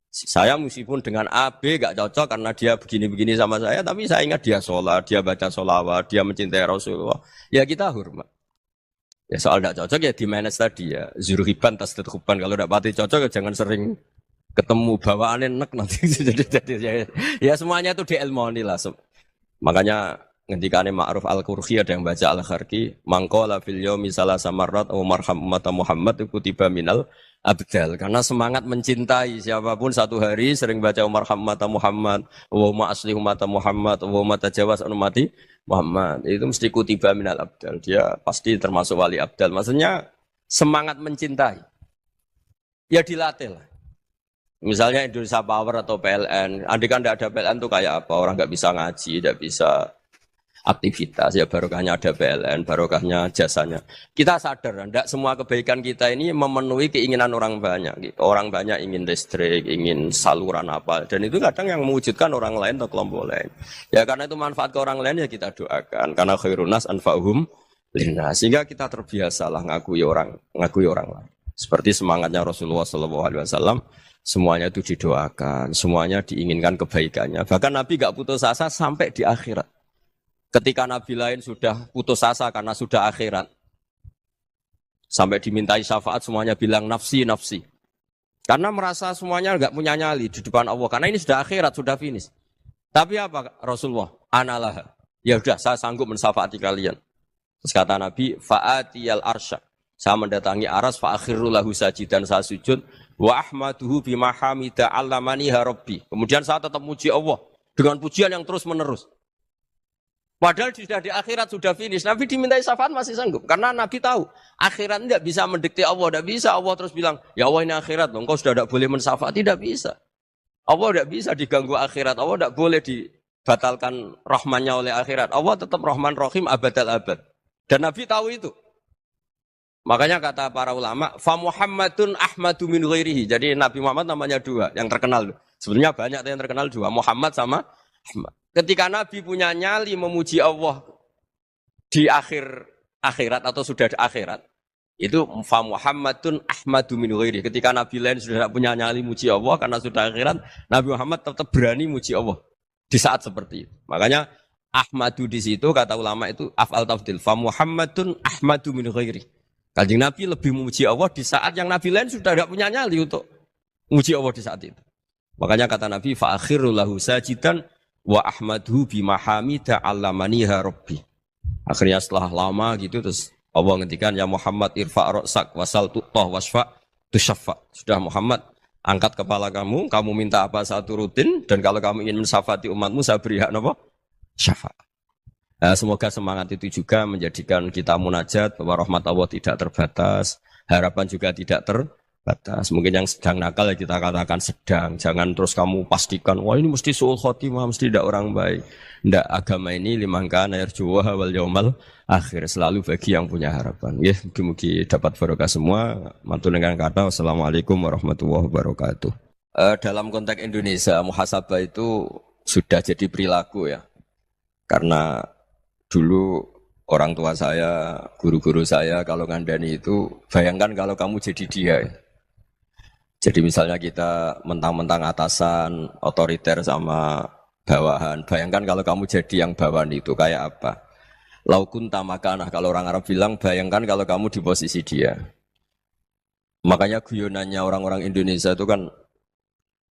B: Saya meskipun dengan A, B gak cocok karena dia begini-begini sama saya, tapi saya ingat dia sholat, dia baca sholawat, dia mencintai Rasulullah. Ya kita hormat. Ya soal gak cocok ya di manage tadi ya. Zuruhiban tasdid huban. Kalau gak pati cocok ya jangan sering ketemu bawaannya enak nanti. Ya semuanya itu diilmoni lah. Makanya ngendikane Ma'ruf Al-Qurhi ada yang baca Al-Kharki, mangqala fil yaumi salasa marrat wa marham ummata Muhammad kutiba minal abdal. Karena semangat mencintai siapapun satu hari sering baca Umar Hammata Muhammad, wa asli ummata Muhammad, wa matajawaz an ummati Muhammad. Itu mesti kutiba minal abdal. Dia pasti termasuk wali abdal. Maksudnya semangat mencintai. Ya dilatih lah. Misalnya Indonesia Power atau PLN. Andai kan tidak ada PLN itu kayak apa? Orang nggak bisa ngaji, tidak bisa aktivitas, ya barokahnya ada PLN, barokahnya jasanya. Kita sadar, tidak semua kebaikan kita ini memenuhi keinginan orang banyak. Orang banyak ingin listrik, ingin saluran apa, dan itu kadang yang mewujudkan orang lain atau kelompok lain. Ya karena itu manfaat ke orang lain ya kita doakan. Karena khairun nas anfa'uhum linnas. Sehingga kita terbiasalah ngakui orang lain. Seperti semangatnya Rasulullah SAW, semuanya itu didoakan, semuanya diinginkan kebaikannya. Bahkan Nabi gak putus asa sampai di akhirat. Ketika Nabi lain sudah putus asa karena sudah akhirat. Sampai dimintai syafaat semuanya bilang nafsi, nafsi. Karena merasa semuanya enggak punya nyali di depan Allah. Karena ini sudah akhirat, sudah finish. Tapi apa Rasulullah? Analah. Ya sudah, saya sanggup mensyafaati kalian. Terus kata Nabi, fa'atiyal arsya. Saya mendatangi aras, fa'akhiru lahu sajidan, saya sujud. Wa ahmaduhu bimahamida allamaniha rabbi. Kemudian saya tetap muji Allah. Dengan pujian yang terus menerus. Padahal sudah di akhirat, sudah finish. Nabi dimintai syafaat masih sanggup. Karena Nabi tahu, akhirat tidak bisa mendikte Allah. Tidak bisa Allah terus bilang, ya Allah ini akhirat. Engkau sudah tidak boleh mensyafaat. Tidak bisa. Allah tidak bisa diganggu akhirat. Allah tidak boleh dibatalkan rahmannya oleh akhirat. Allah tetap rahman rahim abadal abad. Dan Nabi tahu itu. Makanya kata para ulama, fa Muhammadun ahmadu min ghairihi. Jadi Nabi Muhammad namanya dua, yang terkenal. Sebenarnya banyak yang terkenal dua, Muhammad sama Ahmad. Ketika Nabi punya nyali memuji Allah di akhirat atau sudah di akhirat, itu fa Muhammadun ahmadu min ghairihi. Ketika Nabi lain sudah tidak punya nyali muji Allah karena sudah akhirat, Nabi Muhammad tetap berani muji Allah di saat seperti itu. Makanya Ahmadu di situ kata ulama itu af'al tafdil, fa Muhammadun ahmadu min ghairihi. Kanjeng Nabi lebih memuji Allah di saat yang Nabi lain sudah tidak punya nyali untuk memuji Allah di saat itu. Makanya kata Nabi, fa akhiru lahu sajidan wa ahmadhu bimahamida allamaniha rabbi. Akhirnya setelah lama gitu terus Allah ngendikan ya Muhammad irfa' ra'sak wasal tu'tah wasfa' tusyaffa. Sudah Muhammad, angkat kepala kamu minta apa saya turutin, dan kalau kamu ingin mensyafaati umatmu saya beri hak apa? Syafaat. Semoga semangat itu juga menjadikan kita munajat bahwa rahmat Allah tidak terbatas, harapan juga tidak terbatas. Mungkin yang sedang nakal ya kita katakan sedang. Jangan terus kamu pastikan, wah ini mesti su'ul khotimah, mesti tidak orang baik. Tidak, agama ini liman kana yarjuha wal yaumal akhir, selalu bagi yang punya harapan. Ya, mugi-mugi dapat barokah semua. Mantul dengan kata wassalamualaikum warahmatullahi wabarakatuh. Dalam konteks Indonesia, muhasabah itu sudah jadi perilaku ya. Karena dulu orang tua saya, guru-guru saya kalau ngandani itu, bayangkan kalau kamu jadi dia. Jadi misalnya kita mentang-mentang atasan, otoriter sama bawahan. Bayangkan kalau kamu jadi yang bawahan itu kayak apa? Laukun tamakanah, kalau orang Arab bilang, bayangkan kalau kamu di posisi dia. Makanya guyonannya orang-orang Indonesia itu kan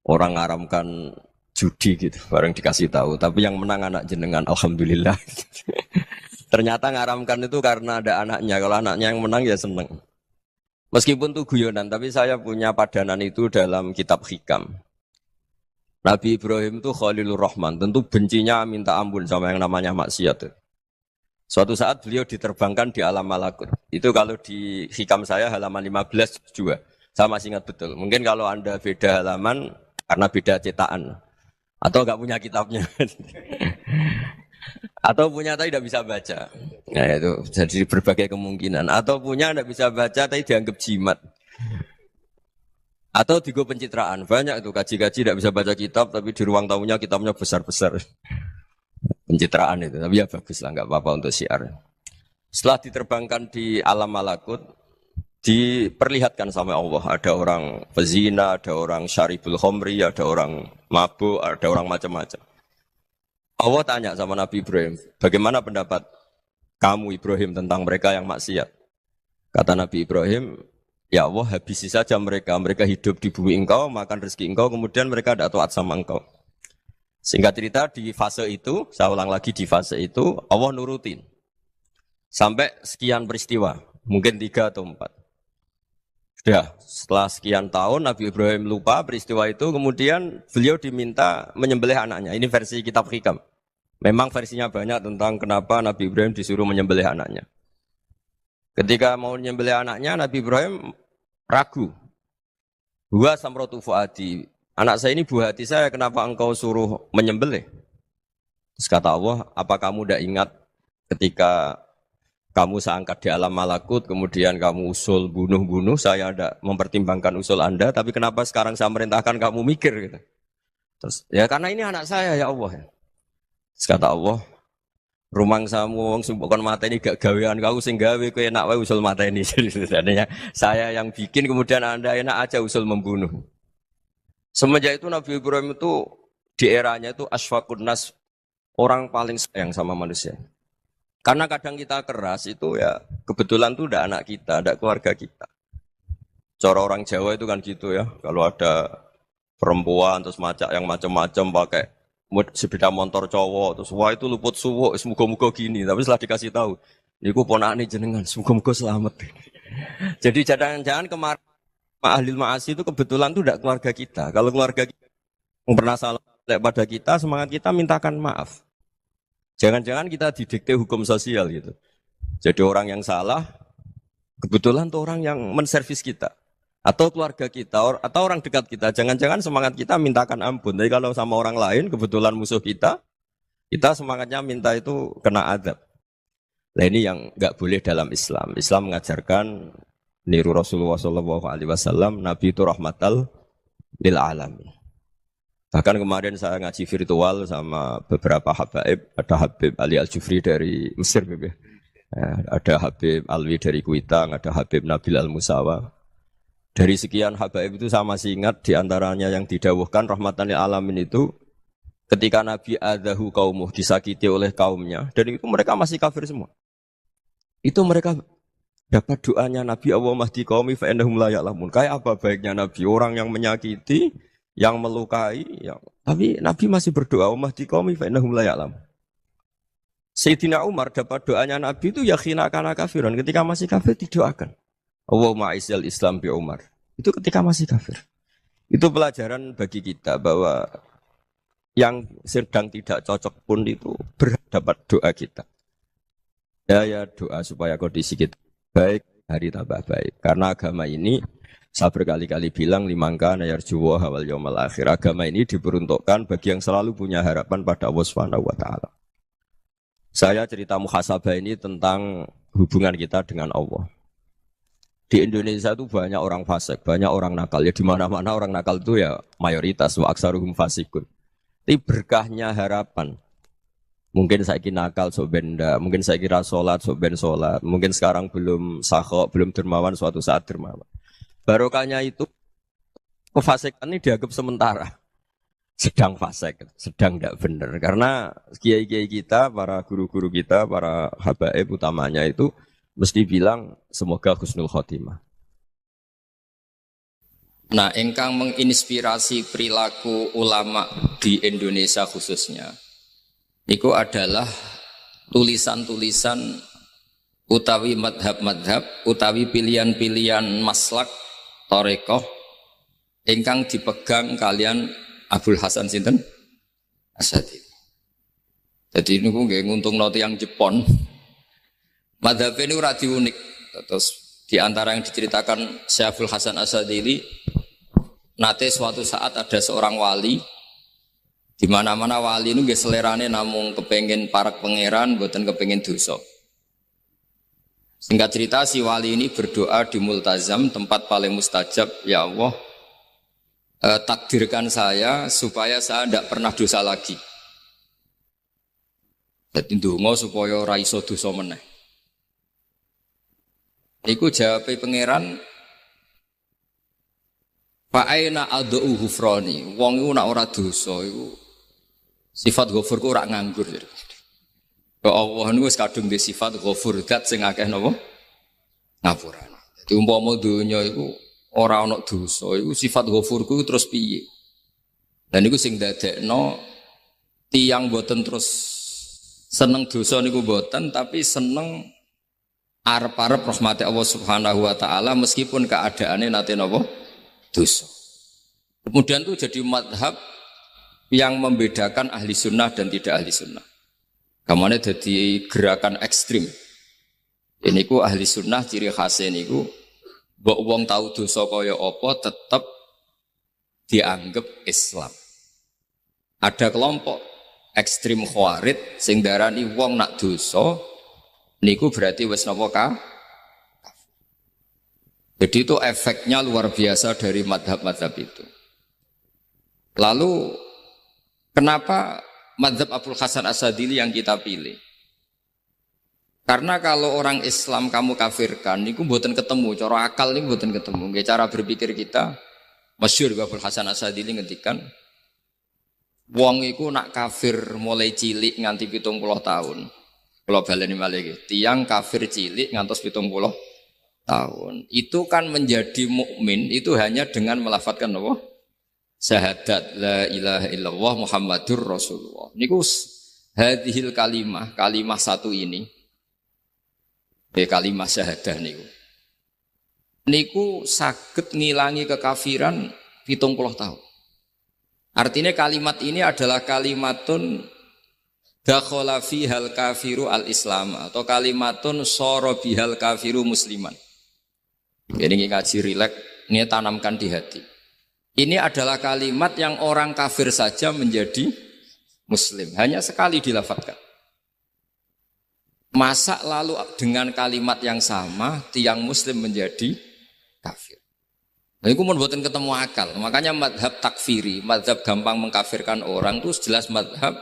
B: orang ngaramkan judi gitu, bareng dikasih tahu. Tapi yang menang anak jenengan, alhamdulillah. Ternyata ngaramkan itu karena ada anaknya. Kalau anaknya yang menang ya seneng. Meskipun itu guyonan, tapi saya punya padanan itu dalam kitab Hikam. Nabi Ibrahim itu Khalilur Rahman, tentu bencinya minta ampun sama yang namanya maksiat. Suatu saat beliau diterbangkan di alam malakut. Itu kalau di Hikam saya halaman 15 juga. Saya masih ingat betul. Mungkin kalau Anda beda halaman karena beda cetakan. Atau nggak punya kitabnya. Atau punya tapi tidak bisa baca. Nah itu jadi berbagai kemungkinan. Atau punya tidak bisa baca tapi dianggap jimat. Atau digo pencitraan. Banyak itu kaji-kaji tidak bisa baca kitab tapi di ruang tamunya kitabnya besar-besar. Pencitraan itu. Tapi ya bagus lah, nggak apa-apa untuk syiar. Setelah diterbangkan di alam malakut, diperlihatkan sama Allah. Ada orang pezina, ada orang syaribul khomri, ada orang mabuk, ada orang macam-macam. Allah tanya sama Nabi Ibrahim, bagaimana pendapat kamu Ibrahim tentang mereka yang maksiat? Kata Nabi Ibrahim, ya Allah habisi saja mereka. Mereka hidup di bumi engkau, makan rezeki engkau, kemudian mereka tidak taat sama engkau. Singkat cerita di fase itu, saya ulang lagi di fase itu, Allah nurutin. Sampai sekian peristiwa, mungkin 3 atau 4. Sudah, setelah sekian tahun Nabi Ibrahim lupa peristiwa itu, kemudian beliau diminta menyembelih anaknya. Ini versi kitab Hikam. Memang versinya banyak tentang kenapa Nabi Ibrahim disuruh menyembelih anaknya. Ketika mau menyembelih anaknya, Nabi Ibrahim ragu. Huwa samratu fuadi. Anak saya ini buah hati saya, kenapa engkau suruh menyembelih? Terus kata Allah, apa kamu tidak ingat ketika kamu saya angkat di alam malakut, kemudian kamu usul bunuh-bunuh, saya tidak mempertimbangkan usul Anda, tapi kenapa sekarang saya merintahkan kamu mikir? Gitu. Terus, ya karena ini anak saya ya Allah. Terus kata Allah, rumangsamu wong bukan mata ini gak gawean kau sing gawe kowe enak wae usul mata ini. Jadi saya yang bikin kemudian Anda enak aja usul membunuh. Semenjak itu Nabi Ibrahim itu di eranya itu asfaqun nas, orang paling sayang sama manusia. Karena kadang kita keras itu ya kebetulan tuh udah anak kita, ada keluarga kita. Cara orang Jawa itu kan gitu ya. Kalau ada perempuan terus macak yang macam-macam pakai sepeda motor cowok terus wah itu luput suwo, semoga-moga gini. Tapi setelah dikasih tahu, niku ponakane jenengan, semoga-moga selamat. Jadi jangan-jangan kemarin ahli ma'asi itu kebetulan tuh tidak keluarga kita. Kalau keluarga kita yang pernah salah pada kita, semangat kita mintakan maaf. Jangan-jangan kita didikte hukum sosial gitu. Jadi orang yang salah, kebetulan tuh orang yang menservis kita. Atau keluarga kita, atau orang dekat kita. Jangan-jangan semangat kita mintakan ampun. Tapi kalau sama orang lain, kebetulan musuh kita semangatnya minta itu kena adab. Nah ini yang nggak boleh dalam Islam. Islam mengajarkan niru Rasulullah SAW, Nabi itu rahmatal lil alamin. Bahkan kemarin saya ngaji virtual sama beberapa habaib, ada Habib Ali Al-Jufri dari Mesir, ada Habib Alwi dari Kuitang, ada Habib Nabil Al-Musawa. Dari sekian habaib itu saya masih ingat diantaranya yang didawuhkan rahmatan lil alamin itu ketika Nabi adahu kaumuh, disakiti oleh kaumnya, dan itu mereka masih kafir semua. Itu mereka dapat doanya Nabi Allah mahdi qaumi fa innahum la ya'lamun. Kayak apa baiknya Nabi, orang yang menyakiti, yang melukai, tapi Nabi masih berdoa mahdi qaumi fa innahum la ya'lamun. Sayyidina Umar dapat doanya Nabi itu yakhina kana kafiran, ketika masih kafir didoakan. Allahumma aizzal Islam bi Umar. Itu ketika masih kafir. Itu pelajaran bagi kita bahwa yang sedang tidak cocok pun itu berdapat doa kita. Ya doa supaya kondisi kita baik, hari tambah baik. Karena agama ini, saya berkali-kali bilang, limangka nayarjuwa hawal yawmal akhir. Agama ini diperuntukkan bagi yang selalu punya harapan pada Allah Subhanahu wa Ta'ala. Saya cerita muhasabah ini tentang hubungan kita dengan Allah. Di Indonesia itu banyak orang fasik, banyak orang nakal. Ya di mana-mana orang nakal itu ya mayoritas, wa aksaruhum fasikun. Tapi berkahnya harapan. Mungkin saya kira nakal sok benda, mungkin saya kira sholat sok ben sholat, mungkin sekarang belum sakhok, belum dermawan, suatu saat dermawan. Barokahnya itu kefasikan ini dianggap sementara, sedang fasik, sedang tidak benar. Karena kiai-kiai kita, para guru-guru kita, para habaib utamanya itu mesti bilang semoga husnul khotimah.
A: Nah, ingkang menginspirasi perilaku ulama di Indonesia khususnya, itu adalah tulisan-tulisan utawi madhab-madhab, utawi pilihan-pilihan maslak, torekoh, ingkang dipegang kalian Abdul Hasan sinten Asadili. Jadi ini nggih nguntungno tiyang Jepon. Madhab ini ora unik. Terus di antara yang diceritakan Syekh Abdul Hasan Asadili, nate suatu saat ada seorang wali, di mana-mana wali itu nggih selerane namung kepengen parak pangeran, mboten kepengen dosa. Singkat cerita si wali ini berdoa di multazam, tempat paling mustajab, ya Allah, takdirkan saya supaya saya tidak pernah dosa lagi. Jadi ndonga supaya ora iso dosa meneh. Iku jawabe pangeran, fa aina ad'u ghufrani. Wong iku nek ora dosa iku sifat ghafur ku ora nganggur. Ya Allah niku wis kadung di sifat ghafur, zat sing akeh napa? Ngapurane. Dadi umpama donya iku ora ana dosa, iku sifat ghafur ku terus piye? Dan niku sing dadekno tiyang boten terus seneng dosa niku boten, tapi seneng arep-arep rahmati Allah Subhanahu wa taala meskipun keadaannya nate napa? Dosa. Kemudian itu jadi madhab yang membedakan ahli sunnah dan tidak ahli sunnah. Kamane jadi gerakan ekstrim. Ini ku ahli sunnah ciri khasnya niku mbok wong tahu dosa kaya apa tetap dianggap Islam. Ada kelompok ekstrim khawarij sing darani wong nak dosa niku berarti wis napa ka? Jadi itu efeknya luar biasa dari madhab-madhab itu. Lalu kenapa madhab Abdul Hasan Asadili yang kita pilih? Karena kalau orang Islam kamu kafirkan, niku mboten ketemu, cara akal niku mboten ketemu. Nggih cara berpikir kita, masyhur Abdul Hasan Asadili ngendikan, wong iku nak kafir mulai cilik nganti 70 tahun. Kalau baleni malih tiyang kafir cilik ngantos 70 tahun. Itu kan menjadi mukmin itu hanya dengan melafadzkan apa? Syahadat la ilaha illallah Muhammadur Rasulullah. Niku hadhil kalimah satu ini. Kalimah syahadah niku. Niku saged ngilangi kekafiran 70 tahun. Artinya kalimat ini adalah kalimatun dakhala fihal kafiru al-islam atau kalimatun sara bihal kafiru musliman. Ini ngaji rileks, ini tanamkan di hati. Ini adalah kalimat yang orang kafir saja menjadi muslim. Hanya sekali dilafadzkan. Masa lalu dengan kalimat yang sama tiang muslim menjadi kafir. Nah, itu membuatkan ketemu akal. Makanya madhab takfiri, madhab gampang mengkafirkan orang itu jelas madhab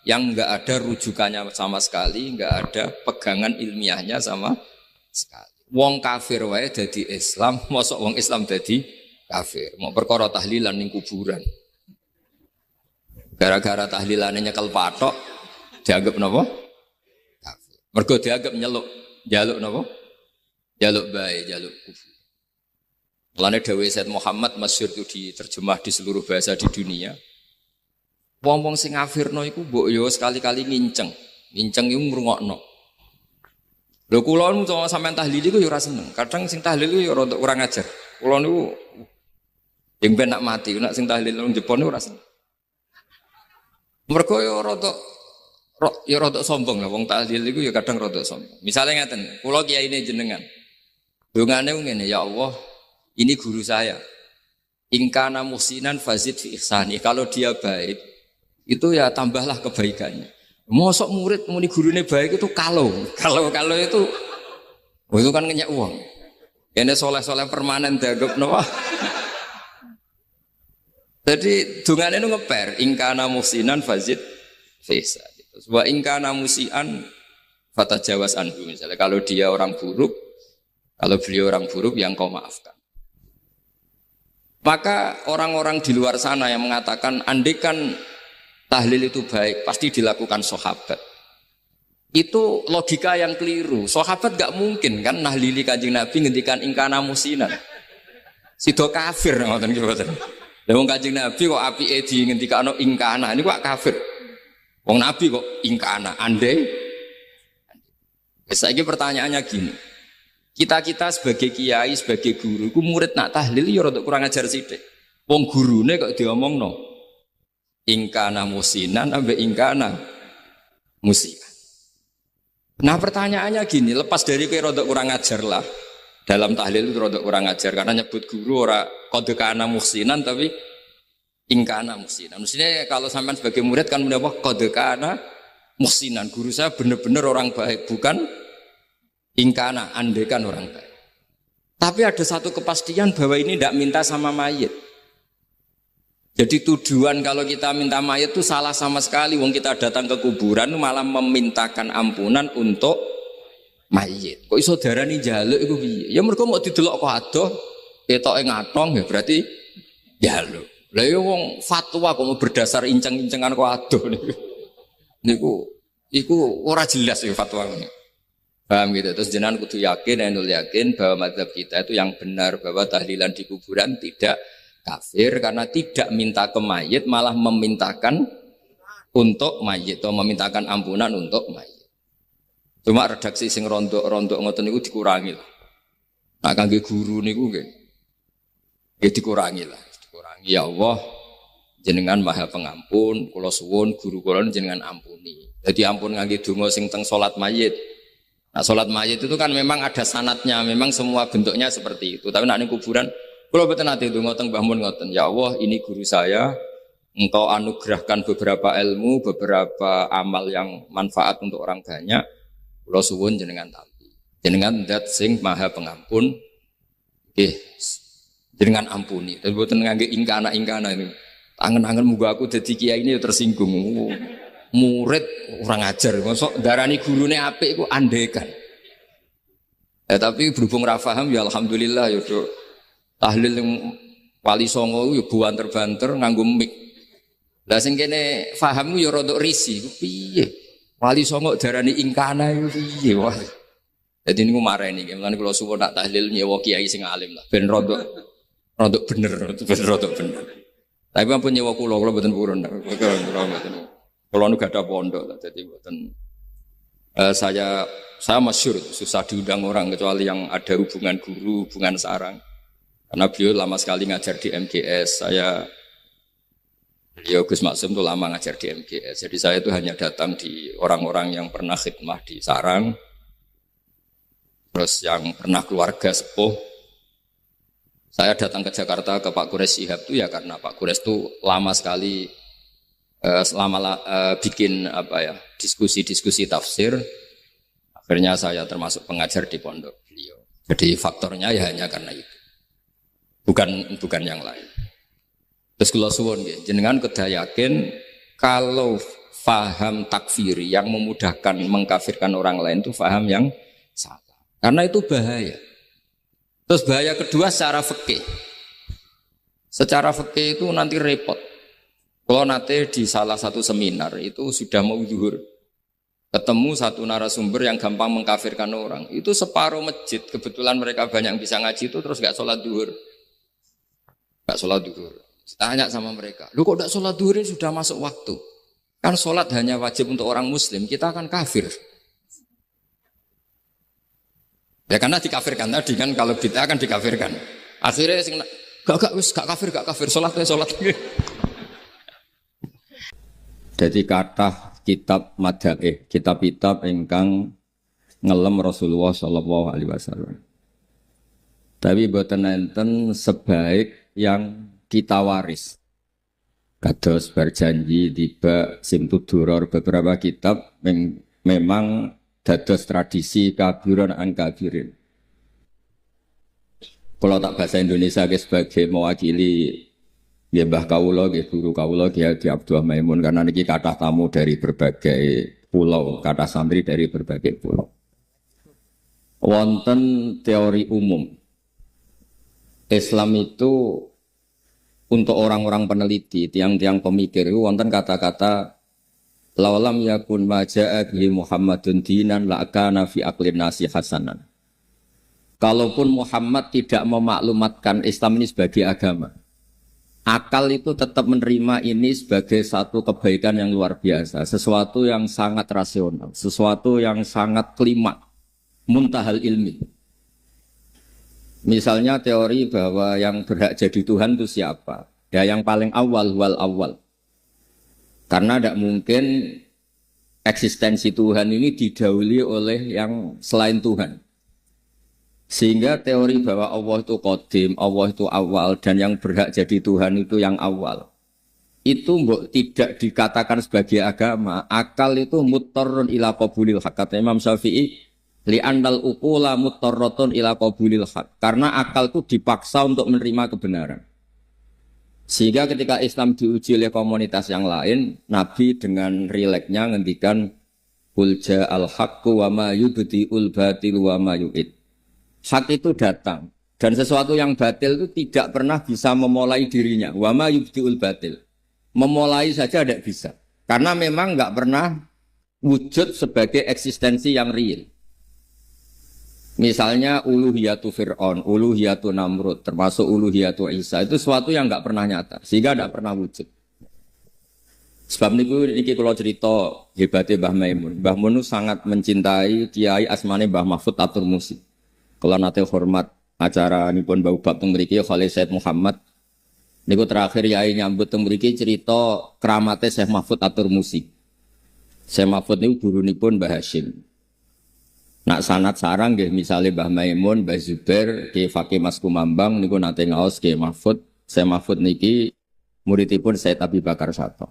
A: yang enggak ada rujukannya sama sekali, enggak ada pegangan ilmiahnya sama sekali. Wong kafir wae dadi Islam, mosok wong Islam dadi kafir. Mau perkara tahlilan ning kuburan. Gara-gara tahlilane nyekel patok dianggap napa? Kafir. Mergo dianggap jaluk napa? Jaluk bae, jaluk kufur. Mulane dawuh Said Muhammad masyhur itu diterjemah di seluruh bahasa di dunia. Wong-wong sing ngafirno iku mbok yo sekali-kali nginceng. Nginceng iku ngrungokno. Lho kula nu sampean tahlil iku yo ora seneng. Kadang sing tahlil iku yo rada kurang ajar. Kula niku yang ben nak mati, nak sing tahlil nang Jepun niku ora seneng. Mergo yo rada sombong lah wong tahlil iku yo kadang rada sombong. Misale ngaten, kula kiyaine jenengan. Dongane ngene, ya Allah, ini guru saya. Ingkana muhsinan fazid fi ihsani. Kalau dia baik, itu ya tambahlah kebaikannya. Mosok murid muni gurune baik itu kalau itu kan ngenyek uang. Ini soleh-soleh permanen dianggap napa? Jadi dungane itu ngeper. Ingkana muhsinan fazid fi ihsani. Wa ingkana musian fatajawas anhu. Misalnya kalau dia orang buruk, kalau beliau orang buruk yang kau maafkan. Maka orang-orang di luar sana yang mengatakan andekan tahlil itu baik, pasti dilakukan sahabat. Itu logika yang keliru. Sahabat gak mungkin kan nahlili Kanjeng Nabi ngendikan ingkana musinan. Sido kafir ngoten iki mboten. Lah wong Kanjeng Nabi kok apike dingendikano ingkana niku kok kafir. Wong Nabi kok ingkana andai. Saiki pertanyaannya gini. Kita sebagai kiai, sebagai guru, ku murid nak tahlil ya rada kurang ajar sithik. Wong gurune kok diomongno ingkana musinan ambek ingkana musian. Nah pertanyaannya gini, lepas dari kowe rada kurang ajar lah. Dalam tahlil itu rada kurang ajar karena nyebut guru ora kode kana musinan tapi ingkana musinan. Maksudnya kalau sampean sebagai murid kan menapa kode kana musinan. Guru saya benar-benar orang baik, bukan ingkana andekan orang baik. Tapi ada satu kepastian bahwa ini tidak minta sama mayit. Jadi tujuan kalau kita minta mayit itu salah sama sekali. Wong kita datang ke kuburan malah memintakan ampunan untuk mayit. Kok iso darani njaluk iku piye? Ya mergo mau didelok kok adoh, ketoke ngatong ya berarti njaluk. Lah ya wong fatwa kok mau berdasar inceng-incengan kok adoh niku. Iku ora jelas ya fatwa ini. Paham gitu. Terus jenengan kudu yakin, enul yakin bahwa mazhab kita itu yang benar bahwa tahlilan di kuburan tidak kafir karena tidak minta ke mayit malah memintakan untuk mayit atau memintakan ampunan untuk mayit. Cuma redaksi sing rondok ngoten niku dikurangi lah. Nah kangge guru niku nggih. Nggih dikurangi lah, dikurangi. Ya Allah, jenengan Maha Pengampun, kula suwun guru kula jenengan ampuni. Jadi ampun ngangge donga sing teng salat mayit. Nah salat mayit itu kan memang ada sanatnya, memang semua bentuknya seperti itu. Tapi nek ning kuburan kula mboten nate donga teng Mbah Mun ngoten. Ya Allah, ini guru saya. Engkau anugerahkan beberapa ilmu, beberapa amal yang manfaat untuk orang banyak. Kula suwun jenengan tampi. Jenengan zat sing Maha Pengampun. Nggih. Jenengan ampuni. Tapi mboten ngangge ingkana ini. Angen-angen muga aku dadi kiai ini tersinggung. Murid orang ajar. Mosok darani gurune apik iku andekan. Tapi berhubung ra paham ya alhamdulillah ya do. Tahlil yang Wali Songo ya buanter-banter nganggo mik. Lah sing kene paham ya rada risi. Piye? Wali Songo darani ingkana itu piye wae. Dadi niku mareni nggih, mulane kula suwun nak tahlil nyewa kiai sing alim lah ben rodok bener, ben rodok bener. Tapi ampun nyewa kula mboten purun. Kula nu gak ada pondok dadi mboten saya masyhur susah diundang orang kecuali yang ada hubungan guru, hubungan sarang. Karena beliau lama sekali ngajar di MGS, beliau Gus Maksum itu lama ngajar di MGS. Jadi saya itu hanya datang di orang-orang yang pernah khidmah di sarang, terus yang pernah keluarga sepuh. Saya datang ke Jakarta ke Pak Quraisy Shihab itu ya karena Pak Quraisy itu lama sekali bikin diskusi-diskusi tafsir. Akhirnya saya termasuk pengajar di pondok beliau. Jadi faktornya ya hanya karena itu. Bukan yang lain. Terus kula suwun nggih, jenengan kedah yakin kalau faham takfiri yang memudahkan mengkafirkan orang lain itu faham yang salah. Karena itu bahaya. Terus bahaya kedua secara fikih. Secara fikih itu nanti repot. Kalau nanti di salah satu seminar itu sudah mau zuhur, ketemu satu narasumber yang gampang mengkafirkan orang. Itu separuh masjid, kebetulan mereka banyak yang bisa ngaji itu terus gak sholat zuhur. Gak sholat zuhur. Tanya sama mereka, lu kok gak sholat zuhur ini sudah masuk waktu? Kan sholat hanya wajib untuk orang muslim, kita akan kafir. Ya karena dikafirkan tadi kan, kalau bid'ah akan dikafirkan. Akhirnya gak kafir, sholat. Jadi kata kitab madhae, kitab-kitab ingkang ngelem Rasulullah sallallahu alaihi wasallam. Tapi boten enten sebaik yang kita waris. Kados berjanji tiba simtuduror beberapa kitab memang dados tradisi kabiron an kabirin. Kalau tak bahasa Indonesia sebagai mewakili nggih Mbah Kawula nggih guru kawula Ki Haji Abdullah Maimun karena niki kathah tamu dari berbagai pulau, kathah santri dari berbagai pulau. Wonten teori umum. Islam itu untuk orang-orang peneliti, tiang-tiang pemikir itu wonten kata-kata lawalam yakun maja'a bihi Muhammadun dinan la kana fi aqlin nasi hasanan. Kalaupun Muhammad tidak memaklumatkan Islam ini sebagai agama, akal itu tetap menerima ini sebagai satu kebaikan yang luar biasa, sesuatu yang sangat rasional, sesuatu yang sangat klimak, muntahal ilmi. Misalnya teori bahwa yang berhak jadi Tuhan itu siapa? Ya yang paling awal, wal awal. Karena tidak mungkin eksistensi Tuhan ini didahului oleh yang selain Tuhan. Sehingga teori bahwa Allah itu qadim, Allah itu awal, dan yang berhak jadi Tuhan itu yang awal. Itu tidak dikatakan sebagai agama. Akal itu muttarrun ila qabulil haq. Kata Imam Syafi'i, li'annal uqula muttarratun ila qabulil haq. Karena akal itu dipaksa untuk menerima kebenaran. Sehingga ketika Islam diuji oleh komunitas yang lain, Nabi dengan rileksnya ngendikan qul ja'al haqqu wa ma yubdi'ul batilu wa ma yu'id. Hak itu datang dan sesuatu yang batil itu tidak pernah bisa memulai dirinya. Wa ma yubdi'ul batil. Memulai saja tidak bisa. Karena memang nggak pernah wujud sebagai eksistensi yang real. Misalnya uluhiyatu Fir'aun, uluhiyatu Namrud, termasuk uluhiyatu Isa, itu sesuatu yang nggak pernah nyata, sehingga tidak pernah wujud. Sebab ini kalau cerita hebatnya Mbah Maimun. Mbah Mun sangat mencintai Kiai asmane Mbah Mahfud Atur Musi. Kalau nanti hormat acara nipun bau bab teng mriki Khalil Said Muhammad niku terakhir yai nyambut teng mriki cerita keramate Syekh Mahfud Atur Musi. Syekh Mahfud niku gurunipun Mbah Hasyim. Nak sanad sarang nggih misale Mbah Maimun, Mbah Zubair, Ki Fakih Mas Kumambang niku nate ngaos Ki Mahfud. Syekh Mahfud niki muridipun Said Abi Bakar Sato.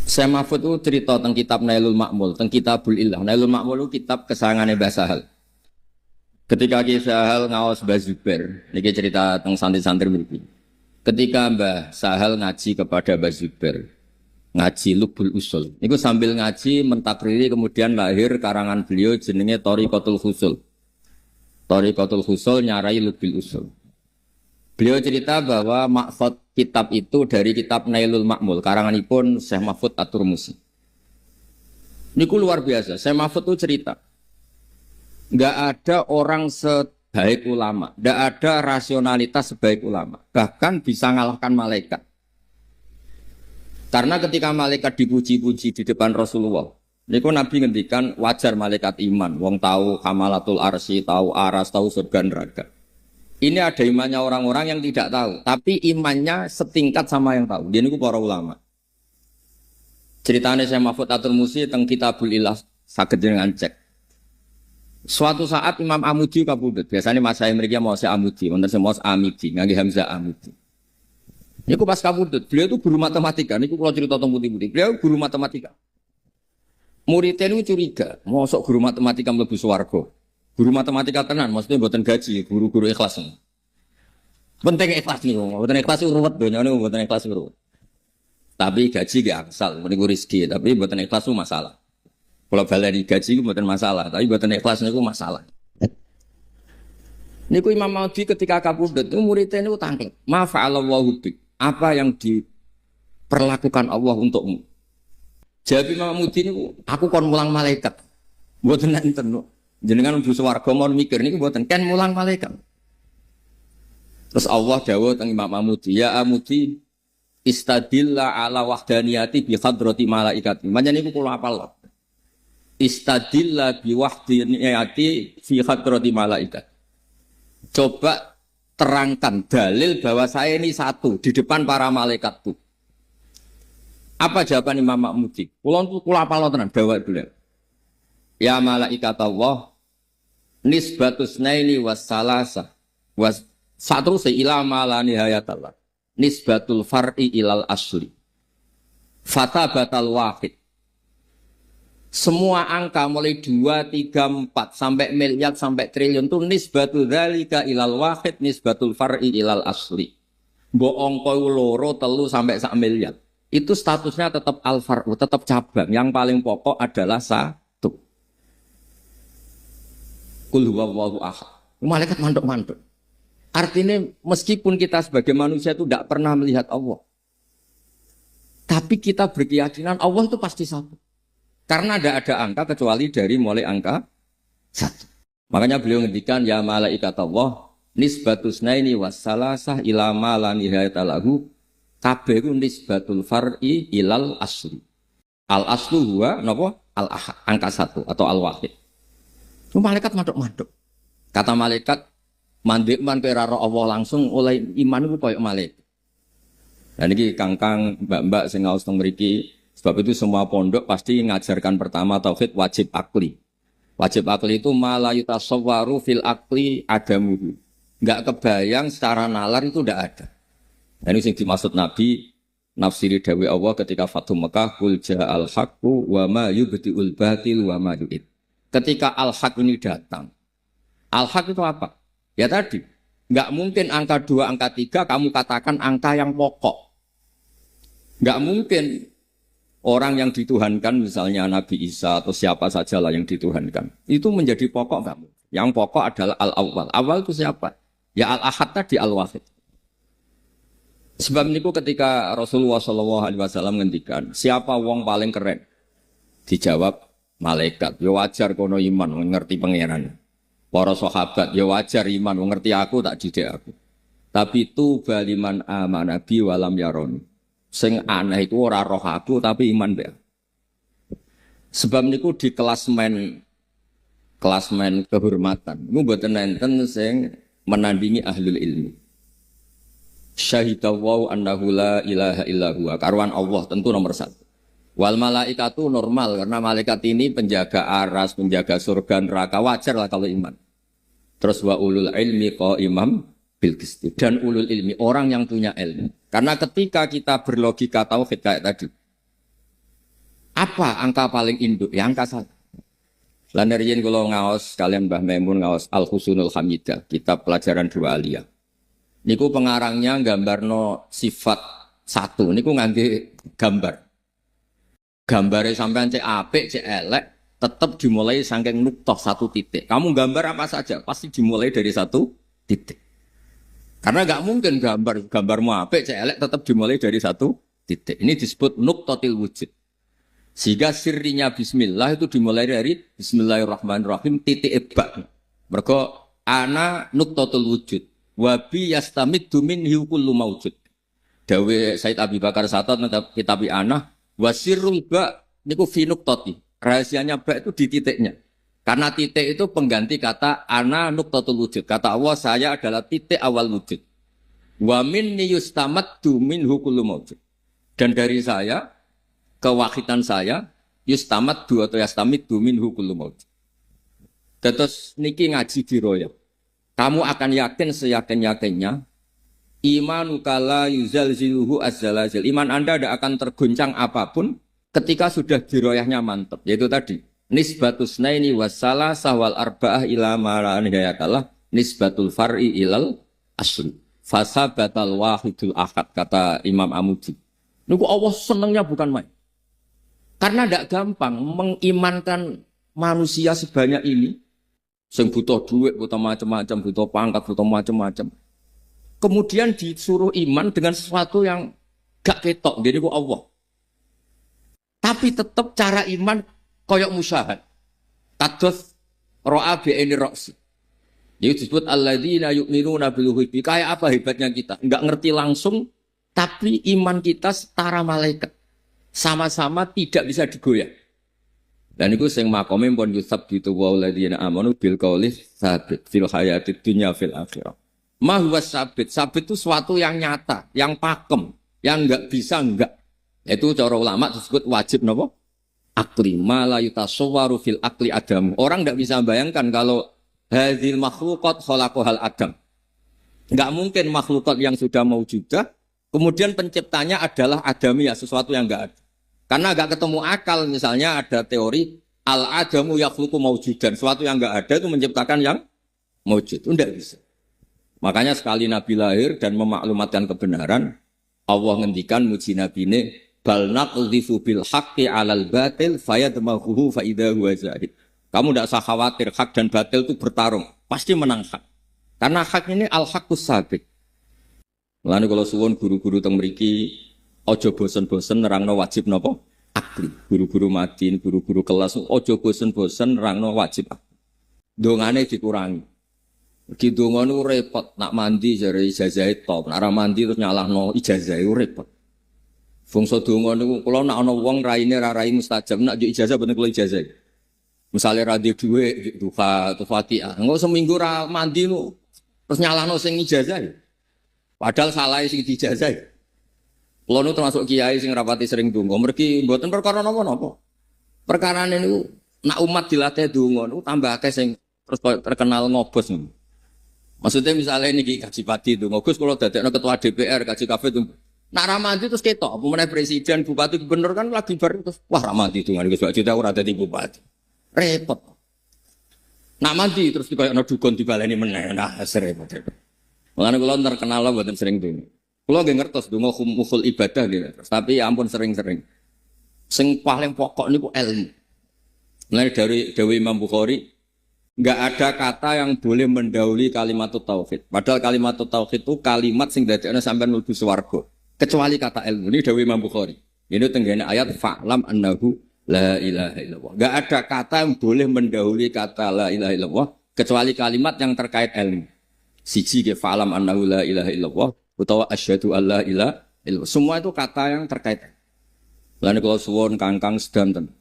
A: Syekh Mahfud itu cerita tentang kitab Nailul Ma'mul, tentang Kitabul Ilah. Nailul Ma'mul itu kitab kesayangannya Mbah Sahal. Ketika Ki Sahal ngaos Mbah Zubair, ini cerita tentang santri-santri mriki. Ketika Mbah Sahal ngaji kepada Mbah Zubair, ngaji Lubul Usul. Niku sambil ngaji mentakriri kemudian lahir karangan beliau jenenge Thariqatul Husul. Thariqatul Husul nyarai Lubul Usul. Beliau cerita bahwa maksud kitab itu dari kitab Nailul Ma'mul, karanganipun Syekh Mahfud Atur Musi. Niku luar biasa. Syekh Mahfud itu cerita, nggak ada orang sebaik ulama, nggak ada rasionalitas sebaik ulama, bahkan bisa ngalahkan malaikat. Karena ketika malaikat dipuji-puji di depan Rasulullah, niku Nabi ngendikan wajar malaikat iman, wong tahu kamalatul arsy, tahu aras, tahu surga neraka. Ini ada imannya orang-orang yang tidak tahu, tapi imannya setingkat sama yang tahu. Dia niku para ulama. Ceritanya Syekh Mahfud Atur Musi tentang Kitabul Ilah saged jenengan cek. Suatu saat Imam Amudi kabudut. Biasanya Mas saya mereka mau saya Amudi, wonten sing mau Amidi, ngangge Hamzah Amudi. Niku pas kabudut, beliau itu guru matematika. Niku kalau cerita tentang putih-putih, beliau guru matematika. Muridnya itu curiga, mosok guru matematika mlebu swarga. Guru matematika tenan, maksudnya buatan gaji, guru-guru ikhlas. Penting ikhlas nih, buatan ikhlas itu ruwet, dunia ini buatan ikhlas itu ruwet. Tapi gaji gak angsal, meniku rezeki, tapi buatan ikhlas itu masalah. Kalau baleni gaji itu buatan masalah, tapi buatan ikhlas itu masalah. Niku Imam Maudi ketika kabudut itu muridnya itu tangkil. Mafa'alallahu bik, apa yang diperlakukan Allah untukmu? Jawab Imam Maudi niku, aku kon mulang malaikat. Buatan enten. Jenengan mlebu swarga mon mikir niku mboten kan mulang malaikat. Terus Allah dawuh teng Imam Amudi, ya Amudi istadilla ala wahdaniyati bi hadrati malaikati. Manjen niku kula hafal. Istadilla bi wahdaniyati fi hadrati malaikat. Coba terangkan dalil bahwa saya ini satu di depan para malaikatku. Apa jawaban Imam Amudi? Kula hafal tenan dawuh beliau. Ya malaikat Allah nisbatus naini wassalasa was satu ila malani hayatallah nisbatul far'i ilal asli fatabatal wahid. Semua angka mulai 2, 3, 4 sampai miliar sampai triliun itu nisbatul dzalika ilal wahid nisbatul far'i ilal asli. Mbok angka loro 3 sampai 1 miliar. Itu statusnya tetap al-far'u, tetap cabang. Yang paling pokok adalah satu. Qul huwallahu ahad. Malaikat manduk-manduk. Artinya meskipun kita sebagai manusia itu tidak pernah melihat Allah, tapi kita berkeyakinan Allah itu pasti satu. Karena tidak ada angka kecuali dari mulai angka satu. Makanya beliau ngendikan ya malaikat Allah nisbatusnaini wassalasah ila ma la nihayata lahu kabeh ku nisbatul far'i ilal asli. Al aslu huwa napa? Al ahad, angka 1 atau al wahid. Itu malaikat maduk-maduk. Kata malaikat mandek man kowe ora Allah langsung oleh iman ku koyo malaikat. Dan ini kangkang mbak-mbak sing ngaos teng mriki sebab itu semua pondok pasti ngajarkan pertama tauhid wajib akli. Wajib akli itu ma la yutasawwaru fil akli adamuhu. Enggak kebayang secara nalar itu ndak ada. Dan ini yang dimaksud Nabi nafsiri dawe Allah ketika Fathu Mekah kul ja'al haqqu wa ma yubtiul batil wa ma yu'id. Ketika al-haq ini datang. Al-haq itu apa? Ya tadi, enggak mungkin angka 2, angka 3 kamu katakan angka yang pokok. Enggak mungkin orang yang dituhankan misalnya Nabi Isa atau siapa sajalah yang dituhankan. Itu menjadi pokok enggak mungkin. Yang pokok adalah al-awwal. Awal itu siapa? Ya al-ahad tadi al-wahid. Sebab niku ketika Rasulullah SAW ngendikan, siapa wong paling keren? Dijawab malaikat. Ya wajar kono iman mengerti pangeran. Para sahabat ya wajar iman mengerti aku tak didik aku. Tapi itu baliman amanabi walam yaroni. Sing aneh itu ora roh aku tapi iman be. Sebab niku di klasmen kehormatan. Niku mboten enten sing menandingi ahlul ilmi. Syahidallahu annahu la ilaha illa huwa. Karuan Allah tentu nomor 1. Wal malaikatu normal karena malaikat ini penjaga aras, penjaga surga neraka, wajar lah kalau iman. Terus wa ulul ilmi qaimam bil qisti. Dan ulul ilmi orang yang punya ilmu. Karena ketika kita berlogika tauhid kayak tadi. Apa angka paling induk? Ya angka 1. Lan riyen kula ngaos kalian Mbah Maimun ngaos Al-Husnul Hamidah, kitab pelajaran dua aliyah. Niku pengarangnya gambarno sifat 1. Niku ngangge gambar. Gambare sampean cek apik, cek elek, tetap dimulai saking nuktah 1 titik. Kamu gambar apa saja pasti dimulai dari 1 titik. Karena enggak mungkin gambarmu apik, cek elek tetap dimulai dari 1 titik. Ini disebut nuktatil wujud. Sehingga sirrinya bismillah itu dimulai dari bismillahirrahmanirrahim titik ibak. Mergo ana nuktatul wujud. Wabi yastamiddu minhu kullu maujud. Dawe Said Abi Bakar Satot kitab Anah wasirul ba niku fi nuqtati. Rahasianya ba itu di titiknya. Karena titik itu pengganti kata ana nuqtatul wujud. Kata Allah saya adalah titik awal wujud. Wa minni yustamaddu minhu kullu maujud. Dan dari saya kewahidan saya yustamaddu atau yastamiddu minhu kullu maujud. Terus niki ngaji di roya. Kamu akan yakin seyakin-yakinnya imanuka la yuzalziluhu azzalazil. Iman Anda tidak akan terguncang apapun ketika sudah diroyahnya mantap. Yaitu tadi nisbatusnaini wassalasah wal arba'ah ila ma la nihayatalah nisbatul far'i ilal asli. Fasabatal wahidul ahad kata Imam Amudi. Niku Allah senangnya bukan main. Karena tidak gampang mengimankan manusia sebanyak ini. Yang butuh duit, butuh macam-macam, butuh pangkat, butuh macam-macam. Kemudian disuruh iman dengan sesuatu yang gak ketok, jadi kok Allah. Tapi tetap cara iman koyok musyahad. Kados ro'a bi'aini ro'si. Jadi disebut alladzina yu'minuna bil ghaibi. Kayak apa hebatnya kita? Enggak ngerti langsung, tapi iman kita setara malaikat. Sama-sama tidak bisa digoyah. Dan itu sing makome pun yusab gitu wa alladzina amanu bil qauli sabit fil hayatid dunya fil akhirah. Ma huwa sabit. Sabit itu sesuatu yang nyata, yang pakem, yang enggak bisa enggak. Itu cara ulama disebut wajib napa? Akli ma la yutasawwaru fil akli adam. Orang enggak bisa bayangkan kalau hadzil makhluqat khalaqahal adam. Enggak mungkin makhlukat yang sudah maujudah kemudian penciptanya adalah adami ya, sesuatu yang enggak ada. Karena agak ketemu akal, misalnya ada teori al-adamu yakhluqu maujudan, sesuatu yang enggak ada itu menciptakan yang maujud, itu enggak bisa. Makanya sekali Nabi lahir dan memaklumatkan kebenaran, Allah ngendikan muji Nabi ini, bal naqdhifu bil haqqi 'alal batil fayadmaghuhu fa idza huwa zahid. Kamu tidak usah khawatir, hak dan batil itu bertarung, pasti menang hak. Karena hak ini al-haqqus sabit. Mulane kalau suwun guru-guru teng mriki ojo bosen-bosen nerangno wajib napa? Akli. Guru-guru madin, guru-guru kelas ojo bosen-bosen nerangno wajib akli. dongane dikurangi. Di donga niku repot, nak mandi jare ijazah top, nak ora mandi terus nyalahno ijazah iku repot. Fungsi donga niku kula nak ana wong raine ra rai mustajab, nak yo ijazah boten kula ijazah. Misale ra duwe dhuwit, duha atau Fatihah, engko seminggu ra mandi niku terus nyalahno sing ijazah. Padahal salah sing dijazah. Kula niku termasuk kiai sing rapati sering donga, mergi mboten perkara napa-napa. Perkarane niku nak umat dilatih donga niku tambah akeh sing terus terkenal ngobos niku. Maksudnya misalnya ini kaji padi itu, Gus kalau dadekno ketua DPR kaji kafe itu, nak ramadi terus ketok, pemenang presiden, bupati, gubernur kan lagi terus, wah ramadi itu nggak Gus Wajib aku rada di bupati, repot. Nak mandi terus dikoyak dukun dibaleni meneh, nah serempet. Makanya kalau terkenal lah buatan sering tuh, kalau gak ngertos dungo mukul ibadah gitu, tapi ya ampun sering-sering. Sing paling pokok niku ilmu. Mulai dari Dewi Imam Bukhari. Enggak ada kata yang boleh mendahului kalimat tauhid. Padahal kalimat tauhid itu kalimat sing dadekno sampean mlebu swarga. Kecuali kata ilmu. Ini Dewi Imam Bukhari. Ini tenggene ayat fa'lam annahu la ilaha illallah. Enggak ada kata yang boleh mendahului kata la ilaha illallah kecuali kalimat yang terkait ilmu. Siji ke fa'lam annahu la ilaha illallah utawa asyhadu alla ilaha illallah. Semua itu kata yang terkait. Lan kula suwun Kangkang sedanten.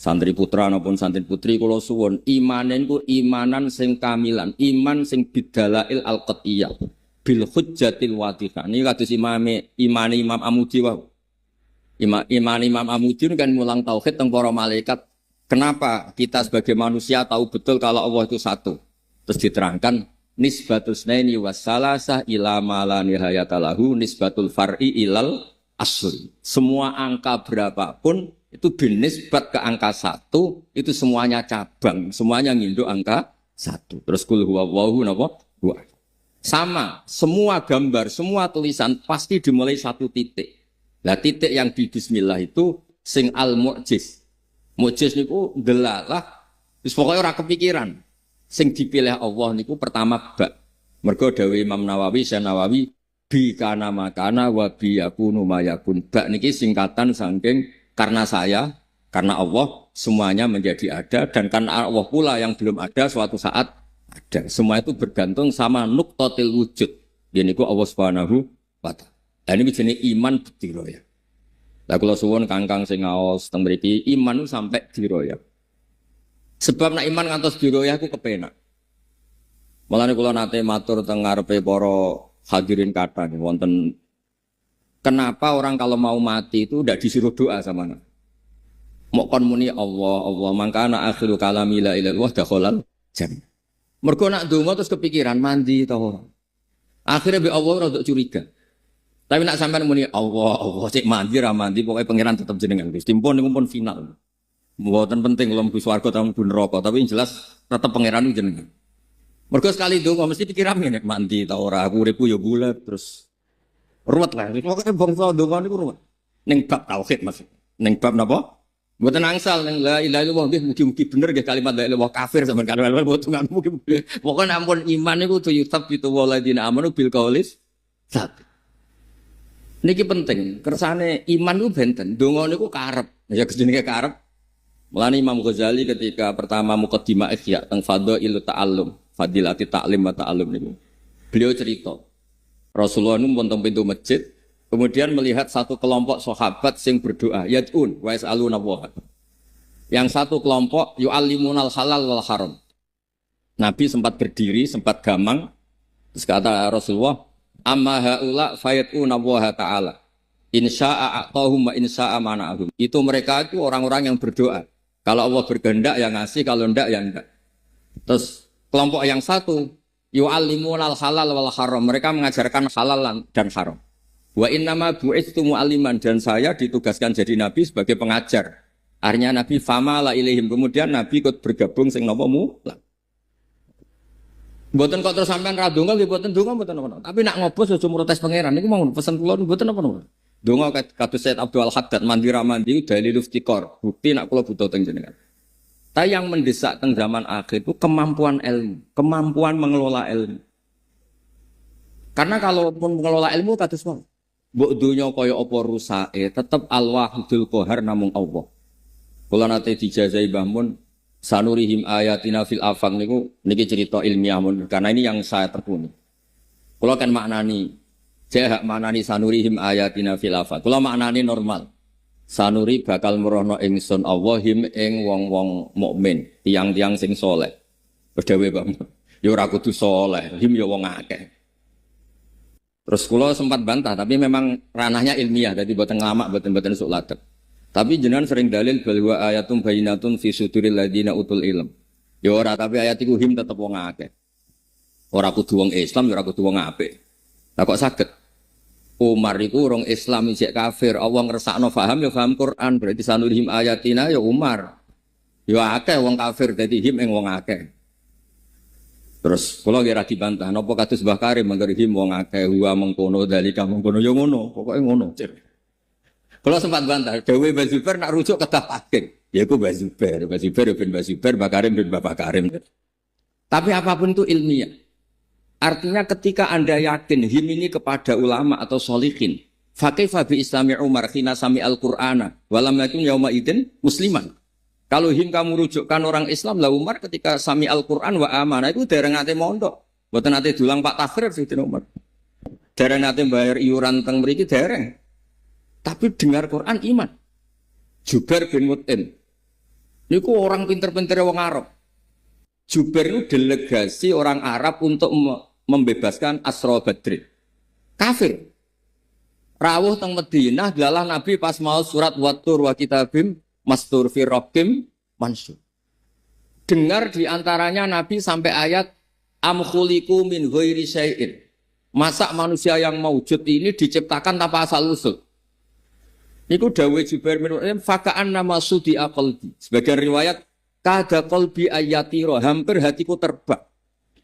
A: Santri putra maupun santri putri kula suwun imanen ku imanan sing kamilan, iman sing bidalail al-qat'iyah bil hujjatil wadihah. Niki kados imane Imam Amudi wae. Imam Amudi kan mulang tauhid teng para malaikat. Kenapa kita sebagai manusia tahu betul kalau Allah itu satu? Terus diterangkan nisbatus naini wassalasah ila ma la nihayata lahu nisbatul far'i ilal asli. Semua angka berapapun itu binisbat ke angka 1 itu semuanya cabang, semuanya nginduk angka 1. Terus kul huwallahu napa? Sama, semua gambar, semua tulisan pasti dimulai satu titik. Lah titik yang di bismillah itu sing al mu'jiz. Mu'jiz niku delalah wis pokoke ora kepikiran. Sing dipilih Allah niku pertama ba. Mergo dawuh Imam Nawawi, Syekh Nawawi bi kana makana wa bi yakunu mayakun. Ba niki singkatan saking karena saya, karena Allah semuanya menjadi ada dan karena Allah pula yang belum ada suatu saat ada. Semua itu bergantung sama nuqtatil wujud. Yaitu Allah Subhanahu wa ta'ala. Dan ini jenis iman bediroya. Lah kula suwun Kangkang sing ngaos teng mriki iman sampai diroya. Sebab nak iman ngantos diroya aku kepenak. Mulane kula nate matur teng ngarepe para hadirin kathah wonten. Kenapa orang kalau mau mati itu tidak disuruh doa sama anak? Mau kon muni Allah mangkana akhiru kalami la ilaha illallah dakhalal jannah. Mergo nak donga terus kepikiran mandi ta ora. Akhirnya be Allah rada curiga. Tapi nak sampean muni Allah cek mandi ra mandi pokoke pangeran tetep jenengan Gusti. Pun niku pun final. Mboten penting lho mlebu swarga ta mlebu neraka, tapi yang jelas tetep pangeran jenengan. Mergo sekali donga mesti pikiran ngene mandi ta ora aku uripku ya bulat terus ruwet lah, pokoknya bangsa donga niku ruwet. Ning bab tauhid Mas. Ning bab napa? Mboten angsal ning la ilaha illallah nggih mugi-mugi bener nggih kalimat la ilaha illallah kafir sampean kalimat mboten mugi-mugi. Pokoke ampun iman niku tuyutab itu waladina amanu bil qaulis sabit. Niki penting, kersane iman niku benten, donga niku karep. Ya jenenge karep. Mulane Imam Ghazali ketika pertama muqaddimah Ihya teng Fadhailut Ta'allum, Fadilati Ta'lim wa Ta'allum niku. Beliau cerita Rasulullah itu menuntun pintu masjid, kemudian melihat satu kelompok sahabat sing berdoa, yad'un wa yas'aluna Allah. Yang satu kelompok yu'allimunal halal wal haram. Nabi sempat berdiri, sempat gamang, terus kata Rasulullah, amma haula fayat'una Allah ta'ala. Insya'a a'tahum wa insya'a mana'ahum. Itu mereka itu orang-orang yang berdoa. Kalau Allah berkehendak ya ngasih, kalau enggak ya enggak. Terus kelompok yang satu yu'allimunal halal wal haram. Mereka mengajarkan halal dan haram. Wa innama bu'istu mu'alliman. Dan saya ditugaskan jadi nabi sebagai pengajar. Akhirnya nabi fama la ilaihim. Kemudian nabi ikut bergabung sing napa mulang. Mboten kok terus sampean ra donga nggih mboten donga mboten apa. Tapi nak ngobos aja protes pangeran niku mau pesen kula mboten apa-apa. Donga kados Said Abdul Haddad mandi ra mandi dalil iftikar. Bukti nak kula butuh teng jenengan. Tapi yang mendesak teng zaman akhir itu kemampuan ilmu, kemampuan mengelola ilmu. Karena kalau pun mengelola ilmu kados wae. Mbok donya kaya apa rusake, tetep al-wahidul qahar namung Allah. Kula nate dijazahi Mbah Mun, sanurihim ayatina fil afaq niku niki cerita ilmiah mun karena ini yang saya tekuni. Kula kan maknani saya hak maknani sanurihim ayatina fil afaq. Kula maknani normal. Sanuri bakal merono ingsun Allahim ing wong-wong mukmin, tiang-tiang sing saleh. Wis dhewe Bang. Ya ora kudu saleh, him ya wong akeh. Terus kula sempat bantah, tapi memang ranahnya ilmiah, jadi boten ngelamak, boten suladek. Tapi jenengan sering dalil bahwa ayatum bayinatun fi suduril ladina utul ilm. Ya ora, tapi ayat iku him tetep wong akeh. Ora kudu wong Islam, ya ora kudu wong apik. Lah kok saged? Umar iku orang Islam isih kafir, Allah ngresakno paham ya paham Quran, berarti sanurihim ayatina ya Umar. Ya akeh wong kafir dadi him ing wong akeh. Terus kula kira dibantah napa kados Mbah Karim manggari wong akeh wa mengkono dalika mengkono ya ngono pokoke ngono. Kula sempat bantah dawuh Mbah Zubair nak rujuk kedah pakir yaiku Mbah Zubair ya ben Mbah Zubair Mbah Karim ben Mbah Karim. Tapi apapun itu ilmiah. Artinya ketika Anda yakin him ini kepada ulama atau sholihin fakaifa bi islami Umar khina sami al-Qur'ana walam yakin yauma idin musliman. Kalau him kamu rujukkan orang Islam, lah Umar ketika sami Al-Quran wa amanah itu dereng ate mondok. Mboten ate dulang Pak Takrir Sayyidina Umar. Dereng ate bayar iuran teng mriki dereng. Tapi dengar Quran iman. Jubair bin Mut'im. Niku orang pinter-pintere wong Arab. Jubair itu delegasi orang Arab untuk membebaskan Asra Badrin. Kafir. Rawuh teng Madinah dalah Nabi pas mau surat Wattur wa kitabim Mastur fi Rabbim mansur. Dengar diantaranya Nabi sampai ayat am khuliqu min ghairi syai'in. Masa manusia yang maujud ini diciptakan tanpa asal usul. Niku dawuh Jubair bin Mut'im faka'an nama sudi aqalbi. Sebagian riwayat kada qalbi ayatiro hampir hatiku terbang.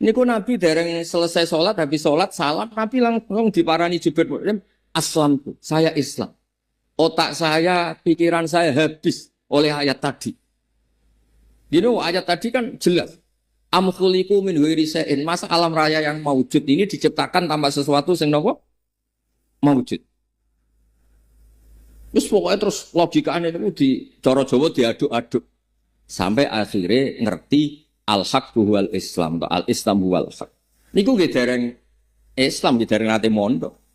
A: Niku Nabi dereng selesai sholat habis sholat salam Nabi langsung diparani Jubair bin Mut'im aslamtu saya Islam. Otak saya, pikiran saya habis oleh ayat tadi. Ayat tadi kan jelas. Am khuliqu min ghairi syai'in. Masa alam raya yang maujud ini diciptakan tanpa sesuatu sing napa? Maujud. Terus pokoknya terus logikane itu di cara Jawa diaduk-aduk. Sampai akhirnya ngerti al-haq wal Islam atau al-Islam wal haq. Niku nggih dereng Islam nggih dereng nate mondok.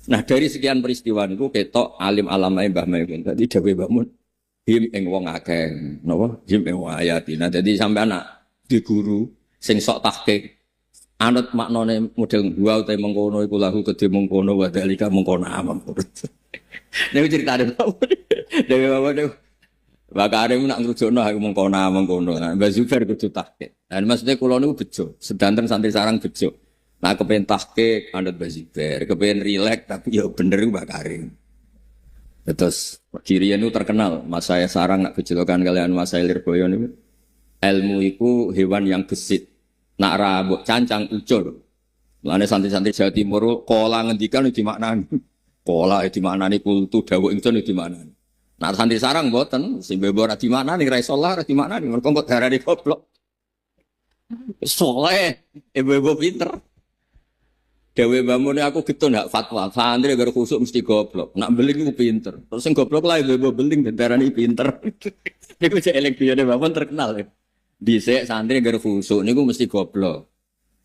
A: Nah dari sekian peristiwa itu ketok alim alamai Mbah Maimun. Tadi dawuh Mbah Mun him ing wong akeh, napa? Him ing wong ayatina. Jadi sampai anak di guru sing sok tahqiq anut maknane model gua utawa mengkono iku lahu kedhe mengkono wa dalika mengkono amam. Nek critane Mbah Mun. Dewe Mbah Mun. Mbah Karim nak ngrujukno aku mengkono. Mbah Zubair kudu tahqiq. Lah maksudnya kula niku bejo, sedanten santri sarang bejo. Nah kepengen tahqiq anut Bazibar, kepengen rileks tapi ya bener Mbak Karim. Terus Kirian itu terkenal, Mas saya sarang nak kecelakaan kalian Mas saya Lirboyo ini. Ilmu itu hewan yang gesit, nak rabuk cancang ucul. Mulane santri-santri Jawa Timur kola ngendikan di maknani. Kola di maknani kultu dawuh ingsun di maknani. Nak santri sarang mboten, sing bebo ora di maknani ra iso lah di maknani, mergo kok darane goblok. Soleh, ibu-ibu pinter. Dewe bangun aku gitu ndak fatwa. Santri agar khusuk mesti goblok. Nak beling itu pinter. Terus yang goblok lah ibu beling dan darah ini pinter. Niku cek elektrione bangun terkenal. Dhisik santri agar khusuk niku mesti goblok.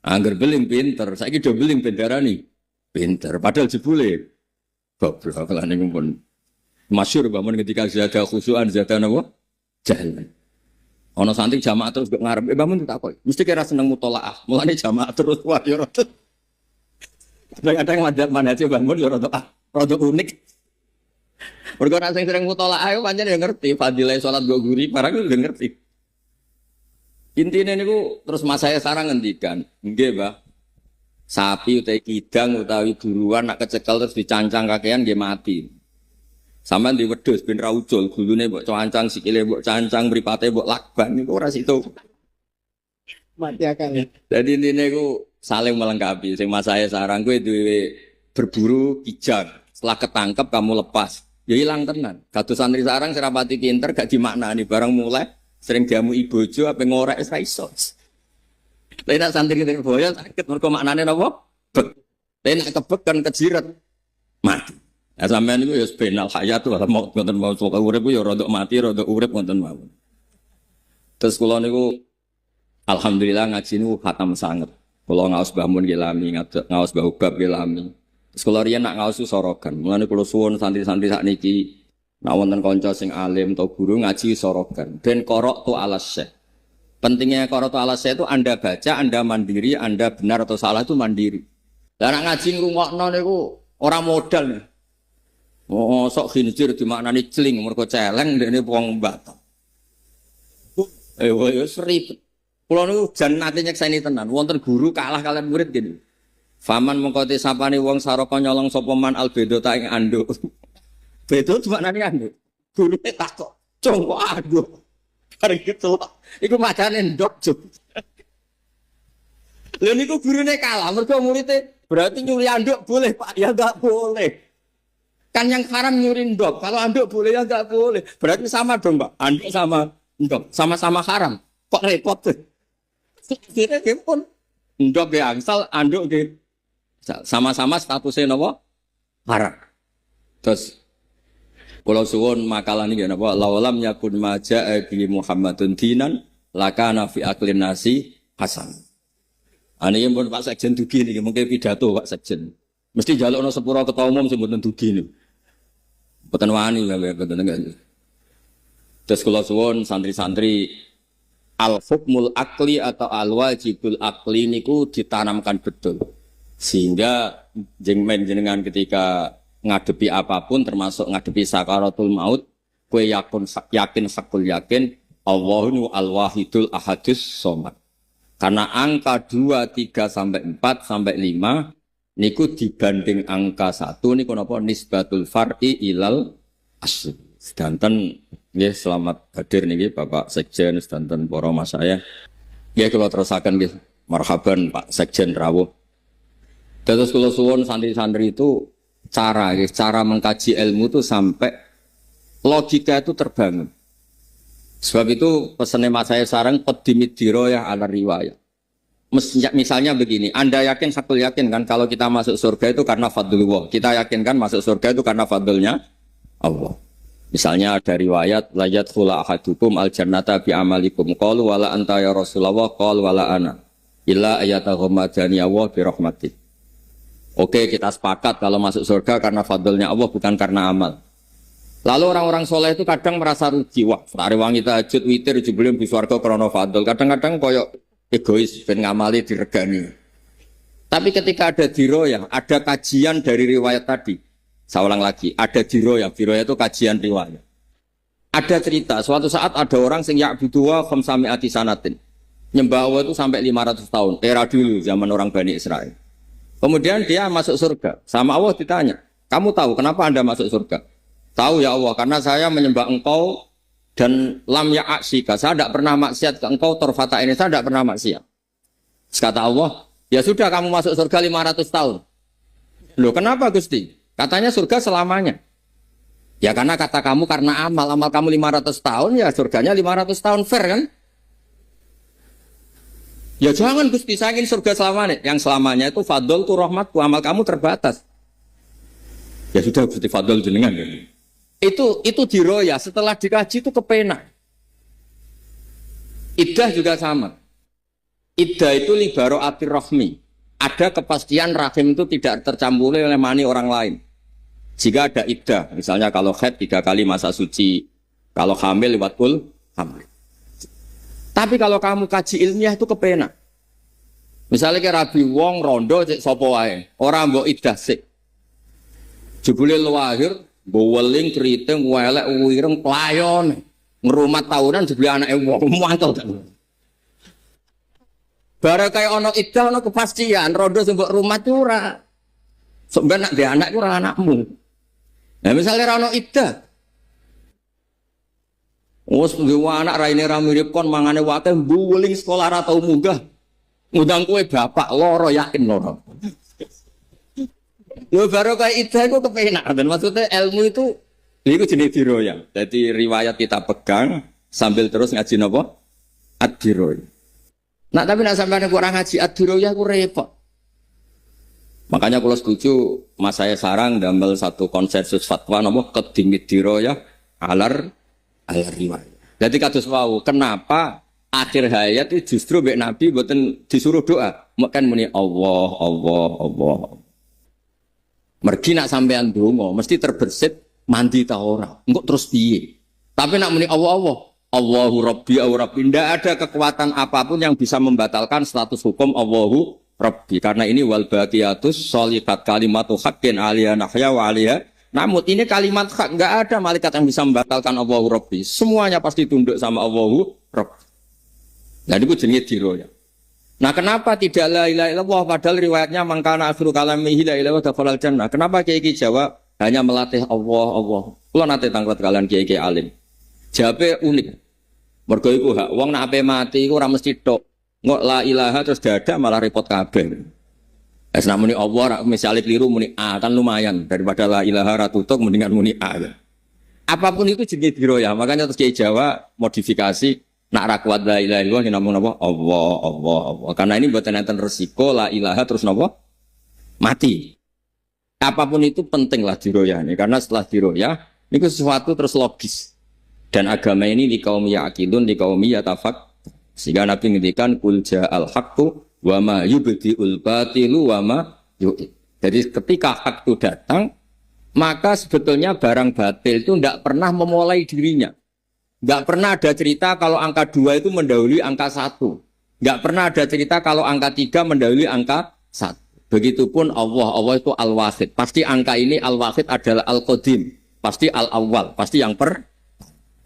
A: Angger beling pinter. Saiki do beling ben darah ini pinter. Padahal jebule goblok lah niku pun masyhur bangun ketika zada khusukan zada napa? Jalan. Ono santri jamaah terus ngarep bangun takok. Mesti kira seneng mutolaah. Mulane jamaah terus wah yo kadang-kadang mana sih bangun ya rada unik. Mergo nek sing sering mutolaah ayo pancen ya ngerti fadilah salat go guri barang udah ngerti. Intine niku terus mas saya sarang ngendikan, nggih, Mbah. Sapi utawi kidang utawi buruan nak kecekel terus dicancang kakean nggih mati. Sampeyan di wedhus ben ra ucul, gulune mbok cancang, sikile mbok cancang, mripate mbok lakban niku ora situ. Mati akal. Jadi intine niku saling melengkapi. Sing mas saya sarang gue duwe berburu kijang. Setelah ketangkep kamu lepas. Ya hilang tenan. Kados santri sarang serapati pinter gak dimaknani barang mulai sering diamu ibojo apa ngorek wis ra iso. Lah nek santri kene boyo sakit mergo maknane napa? Bek. Lah nek kebek kan kejiret. Mati. Lah sampean niku ya benal hayat wala maut ngoten mau sok urip ya rada mati rada urip ngoten mawon. Terus kula niku alhamdulillah ngaji niku khatam sanget. Kula ngaos Mbah Mun nggih lami, ngaos Mbah Ubab nggih lami. Terus kula riyen nak ngaos sorogan. Mulane kula suwun santri-santri sakniki nak wonten kanca sing alim atau guru ngaji sorogan. Ben korok tu alas syekh. Pentingnya korok tu alas syekh itu Anda baca, Anda mandiri, Anda benar atau salah itu mandiri. Lah nak ngaji ngrungokno niku ora modal nih. Oh, sok khinjir dimaknani celing mergo celeng ndekne wong Batak. Wis ribet. Kula niku jan nate nyekseni tenan. Wonten guru kalah kalian murid gini. Faman mengkoti sapane wong saraka nyolong sapa man albedo ta ing anduk. Bedo dimaknani anduk. Gurune takok, "Cung kok anduk?" Bareng gitu. Iku macane ndok, Juk. Lha niku gurune kalah mergo muridé berarti nyuri anduk boleh, Pak. Ya enggak boleh. Kan yang haram nyuri ndok. Kalau anduk boleh ya enggak boleh. Berarti sama dong, Pak. Anduk sama ndok sama-sama haram. Kok repot tuh? Kira pun ndok ge angsal, anduk ge sama-sama statusnya napa? Haram. Terus kula suwun makalah niki napa? Lawalam yakun maja'a bi Muhammadun dinan lakana fi aqlin nasi hasan. Aniki pun Pak Sekjen dugi niki mungkin pidato Pak Sekjen. Mesti njalukno sepura ketua umum sing mboten dugi niku. Mboten wani lha mboten enggak. Terus kula suwun santri-santri al-hukmul akli atau al-wajibul akli niku ditanamkan betul. Sehingga jenengan ketika ngadepi apapun termasuk ngadepi sakaratul maut, kowe yakin sakul yakin Allahu al-wahidul ahadus somad. Karena angka 2, 3 sampai 4 sampai 5 niku dibanding angka 1 niku napa nisbatul far'i ilal asli. Sedanten nggih selamat hadir niki Bapak Sekjen sedanten para mas saya. Nggih kula terusaken nggih. Marhaban Pak Sekjen rawuh. Terus kula suwun santri-santri itu cara mengkaji ilmu itu sampai logika itu terbangun. Sebab itu pesannya mas saya sarang qaddimid dirayah ala riwayah. Misalnya begini, Anda yakin sakul yakin kan kalau kita masuk surga itu karena fadlullah. Kita yakin kan masuk surga itu karena fadlnya Allah. Misalnya ada riwayat la yadkhula ahadukum al-jannata bi amalikum qalu wala anta ya Rasulullah qala wala ana illa ayataghammadani Allah bi rahmati. Oke, kita sepakat kalau masuk surga karena fadlnya Allah bukan karena amal. Lalu orang-orang soleh itu kadang merasa rugi. Wah, tari wangi tahajud witir jebule di swarga krana fadl. Kadang-kadang koyok egois ben ngamali diregani. Tapi ketika ada diroyah, ada kajian dari riwayat tadi. Saya ulang lagi, ada diroyah itu kajian riwayat. Ada cerita, suatu saat ada orang sing ya'buduwa khamsami'ati sanatin. Nyembah Allah itu sampai 500 tahun, era dulu zaman orang Bani Israel. Kemudian dia masuk surga, sama Allah ditanya, kamu tahu kenapa Anda masuk surga? Tahu ya Allah, karena saya menyembah engkau dan lam ya'aksika, saya tidak pernah maksiat ke engkau, torfata ini saya tidak pernah maksiat. Kata Allah, ya sudah kamu masuk surga 500 tahun. Loh kenapa Gusti? Katanya surga selamanya. Ya karena kata kamu karena amal kamu 500 tahun ya surganya 500 tahun fair kan? Ya jangan Gusti, saya ingin surga selamanya. Yang selamanya itu fadl tu rahmatku, amal kamu terbatas. Ya sudah Gusti fadl jenengan ya. Itu diroya setelah dikaji itu kepenak. Iddah juga sama. Iddah itu libaro atir rahmi. Ada kepastian rahim itu tidak tercampuri oleh mani orang lain. Jika ada iddah, misalnya kalau haid 3 kali masa suci, kalau hamil lewat hamil. Tapi kalau kamu kaji ilmiah itu kepenak. Misalnya kayak Rabi Wong rondo cek sopo wae, orang mbok iddah sik. Jebule lahir, boweling keriting welek wireng playon, ngerumat tahunan jebule anake wong mantel kan. Barang kayak ono iddah ono kepastian, rondo sing mbok rumah itu ora. Sok ben nak anak itu ora anakmu. Nah misalnya rano iddah, wes dua anak raine ra mirip kon mangane wate mbuling sekolah ra tau munggah, ngundang kue bapak loro yakin loro. Lo baru kayak iddah itu kepenak dan maksudnya ilmu itu jenis diroya. Jadi riwayat kita pegang sambil terus ngaji nopo ad-diroya. Nah tapi nak sampai kurang ngaji ad-diroya aku repot. Makanya kalau setuju, mas saya sarang damel satu konsensus fatwa nama kedimit diroyah alar riwayat. Jadi kados wau, kenapa akhir hayat itu justru mbek Nabi mboten disuruh doa. Kan muni Allah, Allah, Allah. Mergi nak sampean donga mesti terbersit mandi ta ora. Engko terus piye? Tapi nak muni Allah, Allah. Allahu Rabbi au Rabbi. Tidak ada kekuatan apapun yang bisa membatalkan status hukum Allahu Rabbi. Karena ini wal baqiyatus sholihat kalimatu haqqin aliyah nahya wa aliyah. Namun ini kalimat hak, enggak ada malaikat yang bisa membatalkan Allahu Rabbi. Semuanya pasti tunduk sama Allahu Rabbi. Nah itu jenenge diroya. Nah kenapa tidak la ilaha illallah padahal riwayatnya mangkana akhiru kalamihi la ilaha dakhalal jannah. Kenapa kiai jawab hanya melatih Allah Allah. Kula nate tanglet kalian kiai alim. Jawabe unik. Mergo iku hak wong nek ape mati iku ora mesti tok. Ngok la ilaha terus dadak malah repot kabeh. Wis nek muni Allah misale keliru muni A kan lumayan daripada la ilaha ra tutuk mendingan muni A. Apapun itu jenenge diroya. Makanya terus kiai Jawa modifikasi nak ra kuat la ilaha illallah namung napa Allah Allah Allah. Karena ini mboten enten resiko la ilaha terus napa mati. Apapun itu pentinglah diroya nih karena setelah diroya niku sesuatu terus logis. Dan agama ini di kaum ya'qilun, di kaum yatafak. Sehingga Nabi ngendikan kul ja'al haqqu wa ma yubdi'ul batilu wa ma yu'id. Jadi ketika hak itu datang, maka sebetulnya barang batil itu tidak pernah memulai dirinya. Tidak pernah ada cerita kalau angka 2 itu mendahului angka 1. Tidak pernah ada cerita kalau angka 3 mendahului angka 1. Begitupun Allah, Allah itu al-wahid. Pasti angka ini al-wahid adalah al-qadim. Pasti al-awwal, pasti yang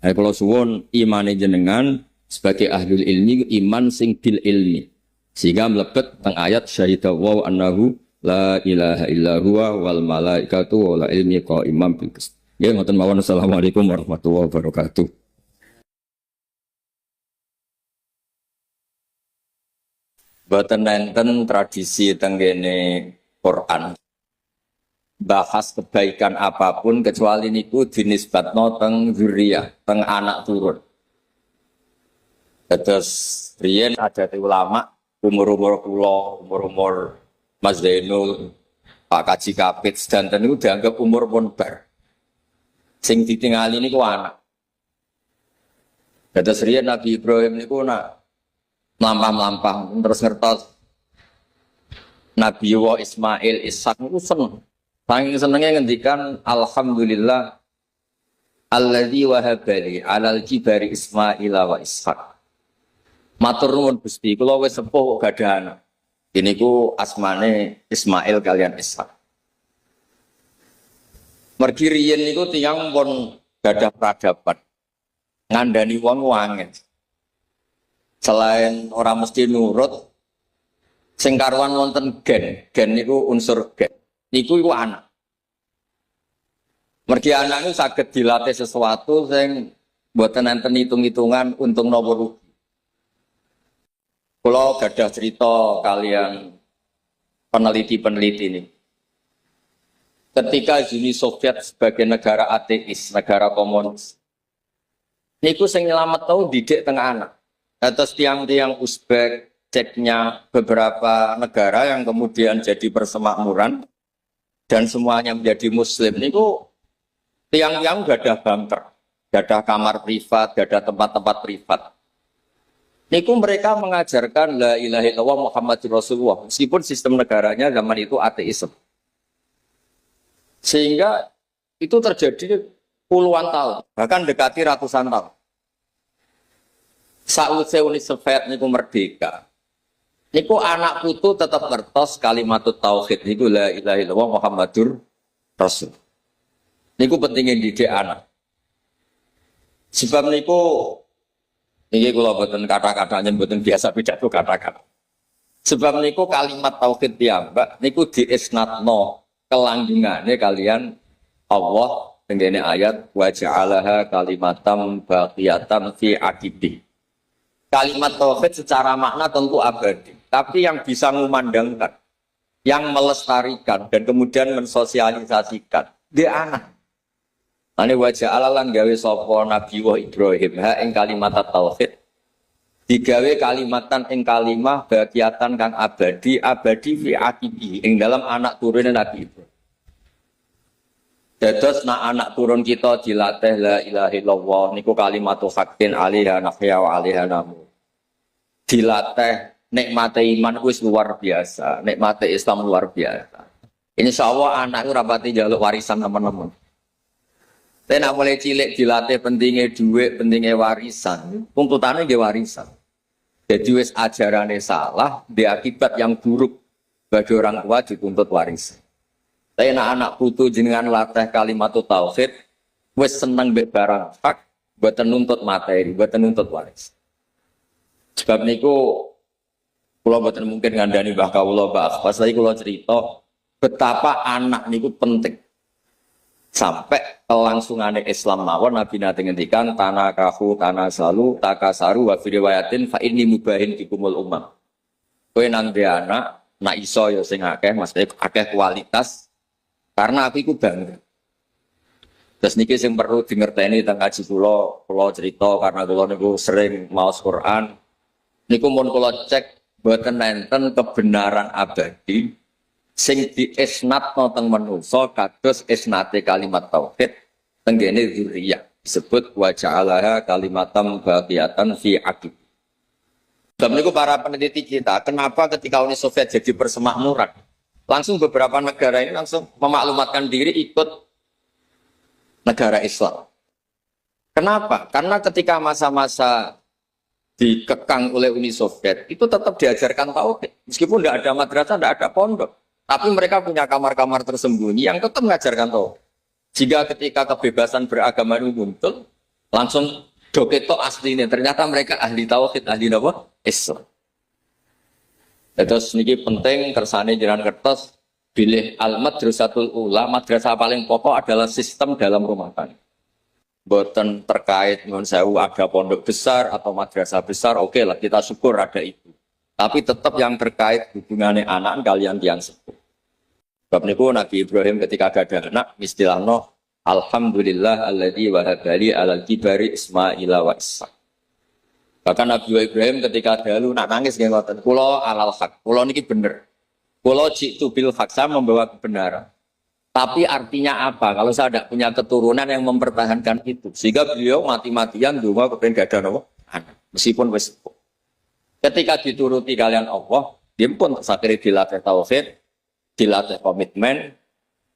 A: kalau suwon imane jenengan sebagai ahlul ilmi iman sing bil ilmi sehingga melebet teng ayat syahida wa annahu la ilaha illa huwa wal malaikatu wal ilmi qaiman bil qist. Nggih ngoten mawon. Assalamualaikum warahmatullahi wabarakatuh. Boten nenten tradisi teng kene Quran bahas kebaikan apapun kecuali niku dinisbatno teng zuriyah, teng anak turun. Terus riyen ada ulama umur-umur kula, umur-umur Mas Zainul, Pak Kaji Kapit sedanten niku dianggap umur pun bar. Sing ditingali niku anak. Terus riyen Nabi Ibrahim niku nak mlampah-mlampah terus ngertos Nabi wa Ismail Ishak niku seneng. Saking senengnya ngendikan alhamdulillah alladzi wahabali alal kibari Ismail wa Ishaq. Matur nuwun Gusti, kula wis sepuh gak ada anak. Ini ku asmane Ismail kalian Ishaq. Mergi riyen niku tiyang pun gadah peradaban. Ngandani wong wangen. Selain orang mesti nurut sing karuan wonten gen niku unsur gen. Niku iku anak. Mergi anak itu saged dilatih sesuatu sing mboten enten hitung-hitungan untung napa rugi. Kula gadah cerita kalian peneliti-peneliti ini. Ketika Uni Soviet sebagai negara ateis, negara komunis, niku sing nyelamet tau didik tengah anak. Atas tiang-tiang Uzbek, Ceknya, beberapa negara yang kemudian jadi persemakmuran dan semuanya menjadi muslim niku tiang-tiang gak ada bunker, gak ada kamar privat, gak ada tempat-tempat privat. Niku mereka mengajarkan la ilaha illallah Muhammadur Rasulullah meskipun sistem negaranya zaman itu ateisme. Sehingga itu terjadi puluhan tahun, bahkan dekati ratusan tahun. Saat Uni Soviet niku merdeka. Niku anak putu tetap ngertos kalimatut tauhid niku la ilaha illallah Muhammadur Rasul. Niku pentingnya didik anak. Sebab niku niki kula boten kata-katanya boten biasa pidato kata-kata. Sebab niku kalimat tauhid piyambak niku diisnatno kelanggengane kalian Allah tengene ayat wa ja'alaha kalimatam baqiyatan fi aqibi. Kalimat tauhid secara makna tentu abadi, tapi yang bisa memandangkan, yang melestarikan dan kemudian mensosialisasikan dia anak. Ane wajah alalan gawe sapa Nabi wa Ibrahim ha ing kalimat tauhid digawe kalimatan ing kalimah bagiatan kang abadi fi aqibi ing dalam anak turune Nabi Ibrahim. Dados nak anak turun kita dilatih la ilaha illallah niku kalimatu haqqin alaiha nahya wa alaiha namu. dilatih nikmate iman wis luar biasa, nikmate Islam luar biasa. Insya Allah anak itu rapati jaluk warisan teman-teman. Tapi nak mulai cilik dilatih pentingnya duit, pentingnya warisan, tuntutannya dia warisan. Jadi wis ajarannya salah, dia akibat yang buruk bagi orang tua dituntut warisan. Tapi anak putu jenengan latih kalimat tauhid, wis seneng mbek barang hak, buat nuntut materi, buat nuntut waris. Sebab niku kula mboten mungkin ngandani Mbah kawula Mbah pas lagi kula cerita betapa anak niku penting. Sampai kelangsungan Islam mawon Nabi nate ngendikan tanakahu tanasalu takasaru wa fi riwayatin fa inni mubahin bikumul umam. Kowe nang duwe anak, nak iso ya sing akeh, maksudnya akeh kualitas karena aku iku bangga. Terus niki sing perlu dingerteni teng ngaji kula cerita karena kula niku sering maos Quran. Niku mun kula cek boten enten kebenaran abadi sing diisnatno teng manungsa kados isnate kalimat tauhid teng kene dzurriyyah disebut wa ja'alaha kalimatam baqiyatan fi aqib. Sebab niku para peneliti kita, kenapa ketika Uni Soviet jadi persemakmuran, langsung beberapa negara ini langsung memaklumatkan diri ikut negara Islam. Kenapa? Karena ketika masa-masa dikekang oleh Uni Soviet, itu tetap diajarkan tauhid. Meskipun tidak ada madrasah, tidak ada pondok. Tapi mereka punya kamar-kamar tersembunyi yang tetap mengajarkan tauhid. Jika ketika kebebasan beragama itu muncul, langsung doketo asli ini. Ternyata mereka ahli tauhid, ahli apa? Islam. Terus ini penting, kersane jalan kertas, pilih al-madrasatul ula, madrasah paling pokok adalah sistem dalam rumah tangga. Boten terkait dengan sewu ada pondok besar atau madrasah besar, oke lah kita syukur ada itu. Tapi tetap yang terkait hubungannya anak kalian yang sepuh. Sebab niku Nabi Ibrahim ketika ada anak, istilahnya alhamdulillah alladzi wahabali alal kibari Ismaila wa Ishaq. Bahkan Nabi Ibrahim ketika dahulu nak nangis nggih ngoten, kula alal haq, kula niki bener. Kula jitu bil haq, saya membawa kebenaran. Tapi artinya apa? Kalau saya tidak punya keturunan yang mempertahankan itu, sehingga beliau mati-matian dulu kepengen gak ada anak, meskipun wis. Ketika dituruti kalian Allah, dia pun akhirnya dilatih tauhid, dilatih komitmen,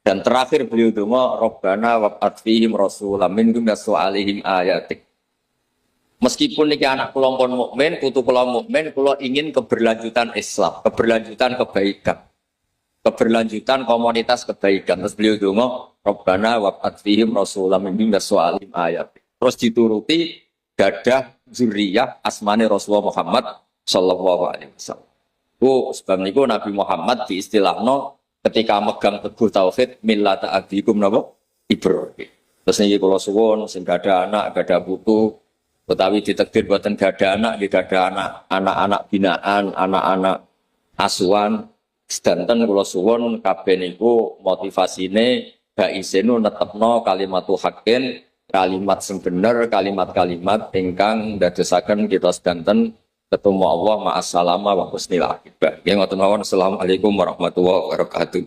A: dan terakhir beliau dulu Rabbana wab'ats fihim rasulam minhum yatlu 'alaihim ayatik. Meskipun niki anak kula pun mukmin, putu kula mukmin, kula ingin keberlanjutan Islam, keberlanjutan kebaikan. Keberlanjutan komunitas kebaikan. Terus beliau donga Rabbana wab'ats fihim rasulam minhum yatlu 'alaihim ayatik. Terus dituruti gadah zuriyah asmane Rasulullah Muhammad sallallahu alaihi wasallam. Sebab niku Nabi Muhammad diistilahno ketika megang teguh tauhid millata abikum napa Ibrahim. Terus niki kula suwun sing gadah anak, gadah putu, utawi ditakdir boten gadah anak, nggih gadah anak-anak binaan, anak-anak asuhan. Sedanten kula suwun kabeh niku motivasine baisenu netepno kalimatul haqqin, kalimat sing bener, kalimat-kalimat ingkang ndadosaken kita sedanten ketemu Allah ma'as salama wa husnil akibah. Nggih ngoten mawon. Assalamualaikum warahmatullahi wabarakatuh.